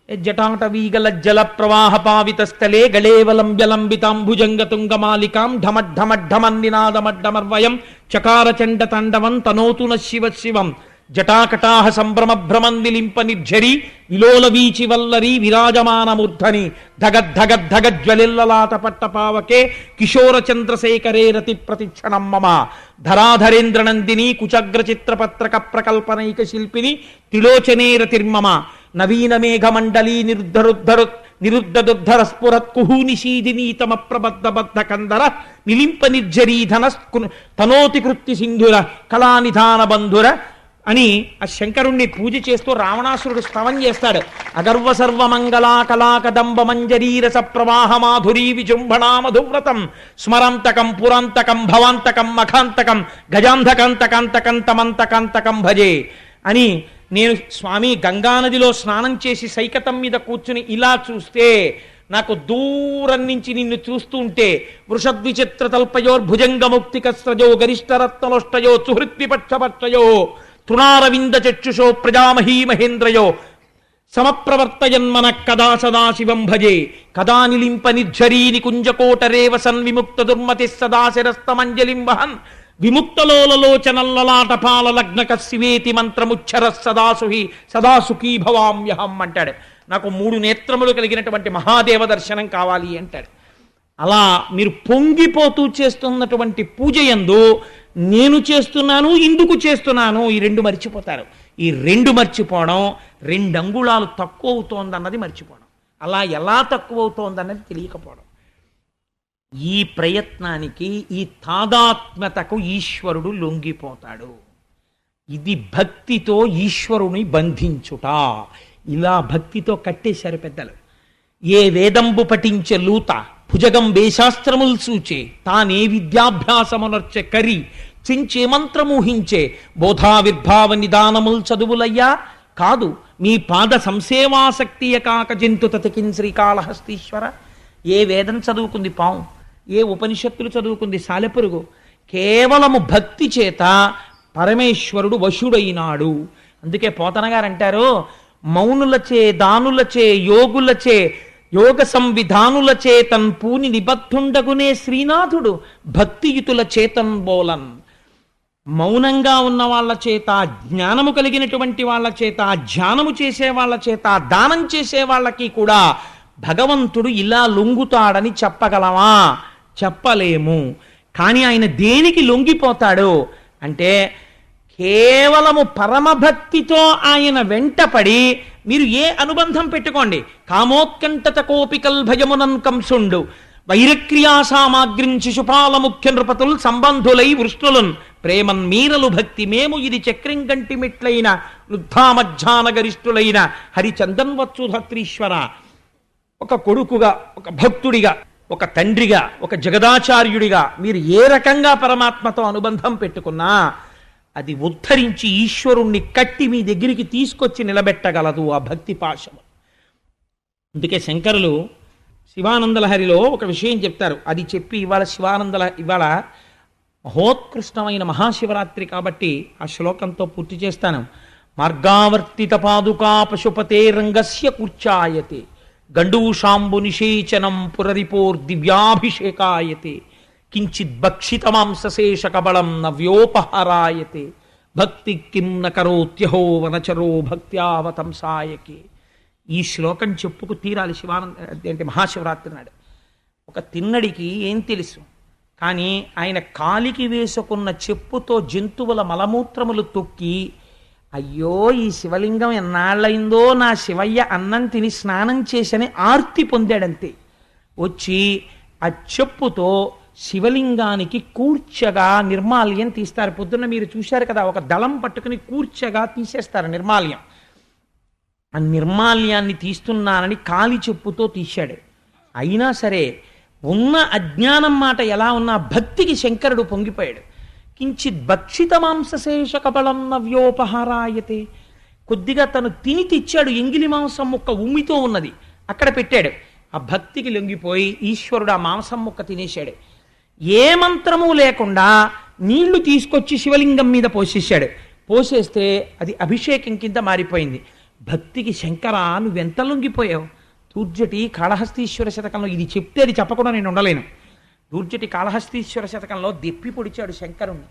జటాటవీగల జల ప్రవాహ పావిత స్థలే గళేవలంబ్యలంబితాంభుజంగ తుంగమాలికాం ఢమడ్ఢమడ్ఢమన్నినాదమడ్డమర్వయం చకార చండ తాండవం తనోతు న శివ శివం జటాకటాహ సంభ్రమ భ్రమం విలింప నిర్ఝరి విలోల వీచి వల్లరి విరాజమానమూర్ధని ధగద్ధగద్ధగజ్వలిల్లలాట పట్టపావకే కిశోర చంద్రశేఖరే రతి ప్రతిక్షణం మమ ధరాధరేంద్ర నందిని కుచగ్ర చిత్రపత్రక ప్రకల్పనైక శిల్పిని త్రిలోచనే రతిర్మమ నవీన మేఘమండలీ నిరుద్ధరుద్ధర స్ఫురత్ కుహూనిషీదినీతమ ప్రబద్ధబద్ధ కందర నిలింప నిర్జరీధన తనోతి కృత్తి సింధుర కళానిధాన బంధుర అని ఆ శంకరుణ్ణి పూజ చేస్తూ రావణాసురుడు స్తవం చేస్తాడు. అగర్వ సర్వమంగళా కళాకదంబ మంజరీరస ప్రవాహ మాధురీ విజృంభణా మధువ్రతం స్మరాంతకం పురాంతకం భవాంతకం మఖాంతకం గజాంధకాంతకాంతకం తమంతకాంతకం భజే అని నేను స్వామి గంగానదిలో స్నానం చేసి సైకతం మీద కూర్చుని ఇలా చూస్తే నాకు దూరం నుంచి నిన్ను చూస్తూ ఉంటే వృషద్విచిత్ర తల్పయోర్భుజంగముక్తికస్రజో గరిష్టరత్నలోష్టయో సుహృద్విపక్షపక్షయో తృణారవింద చక్షుషో ప్రజామహీ మహేంద్రయో సమప్రవర్తయన్మన కదా సదాశివం భజే కదా నిలింప నిర్ఝరీ నికుంజకోటరేవ సన్విముక్త దుర్మతి సదాశిరస్తమంజలిం వహన్ విముక్తలోలలోచనల్లలాటపాల లగ్నక శివేతి మంత్రముచ్చర సదాసుఖీ భవామ్యహం అంటాడు. నాకు 3 నేత్రములు కలిగినటువంటి మహాదేవ దర్శనం కావాలి అంటాడు. అలా మీరు పొంగిపోతూ చేస్తున్నటువంటి పూజ యందు నేను చేస్తున్నాను, ఇందుకు చేస్తున్నాను, ఈ 2 మర్చిపోతారు. ఈ 2 మర్చిపోవడం 2 అంగుళాలు తక్కువ అవుతోందన్నది మర్చిపోవడం. అలా ఎలా తక్కువ అవుతోందన్నది తెలియకపోవడం. ఈ ప్రయత్నానికి, ఈ తాదాత్మ్యతకు ఈశ్వరుడు లొంగిపోతాడు. ఇది భక్తితో ఈశ్వరుని బంధించుట. ఇలా భక్తితో కట్టేశారు పెద్దలు. ఏ వేదంబు పఠించే లూత భుజగం వేశాస్త్రముల్ సూచే తానే విద్యాభ్యాసమునర్చె కరి చించే మంత్రమూహించే బోధావిర్భావ నిదానముల్ చదువులయ్యా కాదు మీ పాద సంసేవాసక్తియ కాక జంతు తతికిన్ శ్రీకాళహస్తీశ్వర. ఏ వేదం చదువుకుంది పాము, ఏ ఉపనిషత్తులు చదువుకుంది సాలెపురుగు. కేవలము భక్తి చేత పరమేశ్వరుడు వశుడైనాడు. అందుకే పోతన గారు అంటారు, మౌనులచే దానులచే యోగులచే యోగ సంవిధానులచే తన్ పూని నిబద్ధుండగునే శ్రీనాథుడు భక్తియుతుల చేతన్ బోలన్. మౌనంగా ఉన్న వాళ్ళ చేత, జ్ఞానము కలిగినటువంటి వాళ్ళ చేత, ధ్యానము చేసే వాళ్ళ చేత, దానం చేసే వాళ్ళకి కూడా భగవంతుడు ఇలా లొంగుతాడని చెప్పగలమా? చెప్పలేము. కానీ ఆయన దేనికి లొంగిపోతాడు అంటే కేవలము పరమభక్తితో ఆయన వెంటపడి మీరు ఏ అనుబంధం పెట్టుకోండి. కామోత్కంఠత కోపికల్ భయమునన్ కంసుండు వైరక్రియా సామాగ్రిం శిశుపాల ముఖ్య నృపతుల్ సంబంధులై వృష్ణులున్ ప్రేమన్ మీరలు భక్తి మేము ఇది చక్రింగంటి మిట్లైన వృద్ధామధ్యాన గరిష్ఠులైన హరిచందన్ వత్సు ధత్రీశ్వర. ఒక కొడుకుగా, ఒక భక్తుడిగా ఒక తండ్రిగా, ఒక జగదాచార్యుడిగా మీరు ఏ రకంగా పరమాత్మతో అనుబంధం పెట్టుకున్నా అది ఉద్ధరించి ఈశ్వరుణ్ణి కట్టి మీ దగ్గరికి తీసుకొచ్చి నిలబెట్టగలదు ఆ భక్తి పాశము. అందుకే శంకరులు శివానందలహరిలో ఒక విషయం చెప్తారు. అది చెప్పి ఇవాళ మహోత్కృష్టమైన మహాశివరాత్రి కాబట్టి ఆ శ్లోకంతో పూర్తి చేస్తాను. మార్గావర్తిత పాదుకా పశుపతే రంగస్య కూర్చాయతే గండూషాంబు నిషేచనం పురరిపోర్దివ్యాభిషేకాయతే కించిత్ భక్షిత మాంసశేష కబళం నవ్యోపహారాయతే భక్తి కిం న కరోత్యహో వనచరో భక్త్యావతంసాయకే. ఈ శ్లోకం చెప్పుకు తీరాలి అంటే మహాశివరాత్రి నాడు. ఒక తిన్నడికి ఏం తెలుసు, కానీ ఆయన కాలికి వేసుకున్న చెప్పుతో జంతువుల మలమూత్రములు తొక్కి, అయ్యో ఈ శివలింగం ఎన్నాళ్ళైందో నా శివయ్య అన్నం తిని స్నానం చేసని ఆర్తి పొందాడంతే. వచ్చి ఆ చెప్పుతో శివలింగానికి కూర్చగా నిర్మాల్యం తీస్తారు. పొద్దున్న మీరు చూశారు కదా, ఒక దళం పట్టుకుని కూర్చగా తీసేస్తారు నిర్మాల్యం. ఆ నిర్మాల్యాన్ని తీస్తున్నానని కాలి చెప్పుతో తీశాడు. అయినా సరే ఉన్న అజ్ఞానం మాట ఎలా ఉన్నా భక్తికి శంకరుడు పొంగిపోయాడు. కించిత్ భక్షిత మాంసశేష కబళం నవ్యోపహారాయతే. కొద్దిగా తను తిని తెచ్చాడు, ఎంగిలి మాంసం ముక్క ఉమ్మితో ఉన్నది అక్కడ పెట్టాడు. ఆ భక్తికి లొంగిపోయి ఈశ్వరుడు ఆ మాంసం ముక్క తినేశాడు. ఏ మంత్రము లేకుండా నీళ్లు తీసుకొచ్చి శివలింగం మీద పోసేశాడు. పోసేస్తే అది అభిషేకం కింద మారిపోయింది. భక్తికి శంకర నువ్వెంత లొంగిపోయావు. దూర్జటి కాళహస్తీశ్వర శతకంలో ఇది చెప్తే అది చెప్పకుండా నేను ఉండలేను. దూర్జటి కాళహస్తీశ్వర శతకంలో దెప్పి పొడిచాడు శంకరుణ్ణి.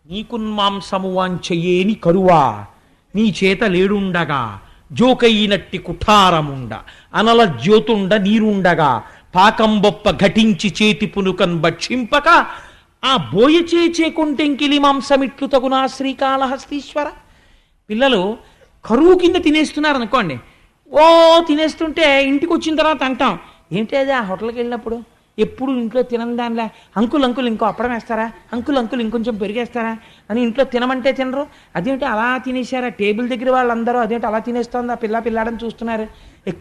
నీకున్మాంసము వాంచయేని కరువా నీ చేత లేడుండగా జోకయినట్టి కుఠారముండ అనల జ్యోతుండ నీరుండగా పాకంబొప్ప ఘటించి చేతి పునుకన్ భక్షింపక ఆ బోయచేచే కొంటెంకిలి మాంసమిట్లు తగునా శ్రీకాళహస్తీశ్వర. పిల్లలు కరువు కింద తినేస్తున్నారు అనుకోండి, ఓ తినేస్తుంటే ఇంటికి వచ్చిన తర్వాత అంటాం, ఏంటి అది ఆ హోటల్కి వెళ్ళినప్పుడు ఎప్పుడు ఇంట్లో తినని దానిలా అంకుల్ ఇంకో అప్పడం వేస్తారా, అంకుల్ ఇంకొంచెం పెరిగేస్తారా అని ఇంట్లో తినమంటే తినరు. అదేంటి అలా తినేశారా, టేబుల్ దగ్గర వాళ్ళందరూ అదేంటి అలా తినేస్తోంది ఆ పిల్లాడని చూస్తున్నారు,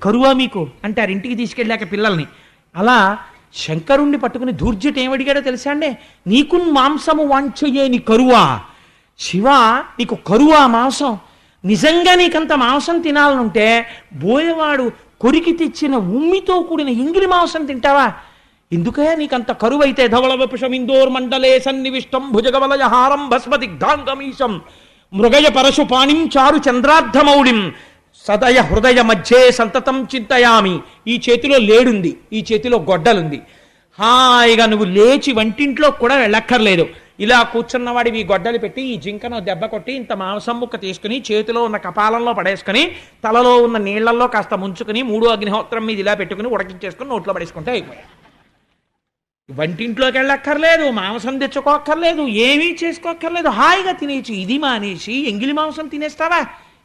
కరువా మీకు అంటారు ఇంటికి తీసుకెళ్ళాక పిల్లల్ని. అలా శంకరుణ్ణి పట్టుకుని దూర్జటి ఏమడిగాడో తెలుసా అండి, నీకు మాంసము వాంఛయే నీ కరువా. శివ నీకు కరువా మాంసం, నిజంగా నీకంత మాంసం తినాలనుంటే బోయవాడు కొరికి తెచ్చిన ఉమ్మితో కూడిన ఇంగిలి మాంసం తింటావా? ఎందుకయ్యా నీకంత కరువైతే ధవళ వపుషమిందోర్ మండలే సన్నివిష్టం భుజగవలయహారం భస్మదిగ్ధాంగమీశం మృగయ పరశు పాణిం చారు చంద్రార్ధమౌళిం సదయ హృదయ మధ్యే సంతతం చింతయామి. ఈ చేతిలో లేడుంది, ఈ చేతిలో గొడ్డలుంది. హాయిగా నువ్వు లేచి వంటింట్లో కూడా వెళ్ళక్కర్లేదు. ఇలా కూర్చున్నవాడివి ఈ గొడ్డలు పెట్టి ఈ జింకను దెబ్బ కొట్టి ఇంత మాంసం ముక్క తీసుకుని చేతిలో ఉన్న కపాలంలో పడేసుకుని తలలో ఉన్న నీళ్లలో కాస్త ముంచుకుని 3వ అగ్నిహోత్రం మీద ఇలా పెట్టుకుని ఉడకించేసుకుని నోట్లో పడేసుకుంటే అయిపోయాయి. వంటింట్లోకి వెళ్ళక్కర్లేదు, మాంసం తెచ్చుకోక్కర్లేదు, ఏమీ చేసుకోక్కర్లేదు, హాయిగా తినేసి. ఇది మానేసి ఎంగిలి మాంసం తినేస్తావా?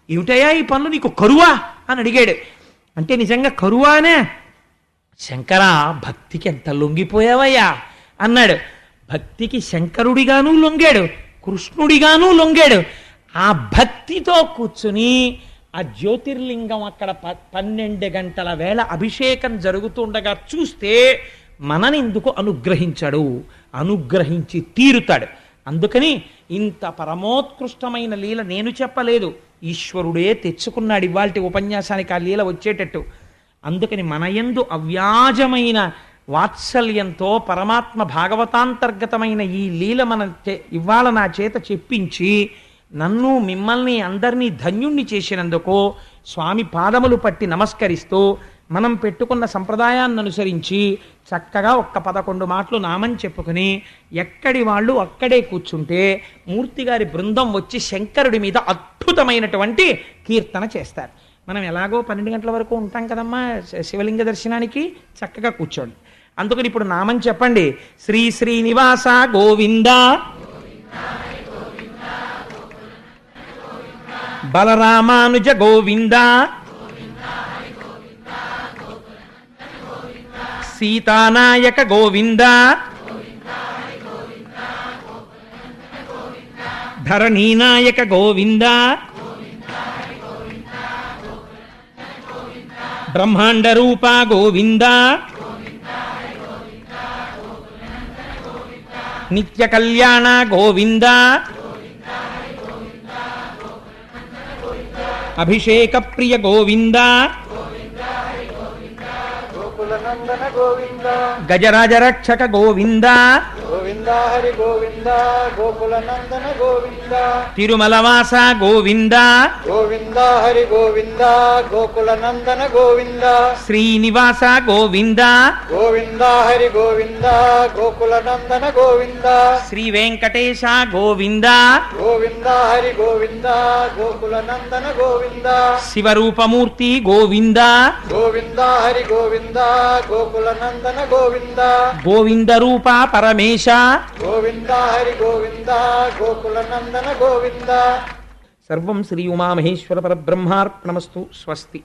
ఏమిటయ్యా ఈ పనులు, నీకు కరువా అని అడిగాడు. అంటే నిజంగా కరువానే. శంకర భక్తికి ఎంత లొంగిపోయావయ్యా అన్నాడు. భక్తికి శంకరుడిగాను లొంగాడు, కృష్ణుడిగాను లొంగాడు. ఆ భక్తితో కూర్చుని ఆ జ్యోతిర్లింగం అక్కడ 12 గంటల వేళ అభిషేకం జరుగుతుండగా చూస్తే మననెందుకు అనుగ్రహించాడు, అనుగ్రహించి తీరుతాడు. అందుకని ఇంత పరమోత్కృష్టమైన లీల నేను చెప్పలేదు, ఈశ్వరుడే తెచ్చుకున్నాడు ఇవాల్టి ఉపన్యాసానికి ఆ లీల వచ్చేటట్టు. అందుకని మనయందు అవ్యాజమైన వాత్సల్యంతో పరమాత్మ భాగవతాంతర్గతమైన ఈ లీల ఇవాళ నా చేత చెప్పించి నన్ను మిమ్మల్ని అందరినీ ధన్యుణ్ణి చేసినందుకు స్వామి పాదములు పట్టి నమస్కరిస్తూ మనం పెట్టుకున్న సంప్రదాయాన్ని అనుసరించి చక్కగా 11 మాటలు నామం చెప్పుకుని ఎక్కడి వాళ్ళు అక్కడే కూర్చుంటే మూర్తిగారి బృందం వచ్చి శంకరుడి మీద అద్భుతమైనటువంటి కీర్తన చేస్తారు. మనం ఎలాగో 12 గంటల వరకు ఉంటాం కదమ్మా శివలింగ దర్శనానికి, చక్కగా కూర్చోండి. అందుకని ఇప్పుడు నామం చెప్పండి. శ్రీ శ్రీనివాస గోవింద, బలరామానుజ గోవింద, సీతానాయక గోవింద, ధరణీనాయక గోవింద, బ్రహ్మాండ రూప గోవింద, నిత్య కళ్యాణ గోవింద అభిషేక ప్రియ గోవింద గోకులనందన గోవింద గజరాజ రక్షక గోవింద గోవింద హరి గోవింద గోకులనందన గోవింద తిరుమలవాస గోవింద గోవింద హరి గోవింద గోకులనందన గోవింద శ్రీనివాస గోవింద గోవింద హరి గోవింద గోకులనందన గోవింద శ్రీ వెంకటేశ గోవింద గోవింద హరి గోవింద గోకులనందన గోవింద శివరూపమూర్తి గోవింద గోవింద హరి గోవింద గోకులనందన గోవింద గోవింద రూప పరమేశ గోవింద హరి గోవింద గోకులనందన గోవింద సర్వం శ్రీ ఉమామహేశ్వర పరబ్రహ్మార్పణమస్తు. స్వస్తి.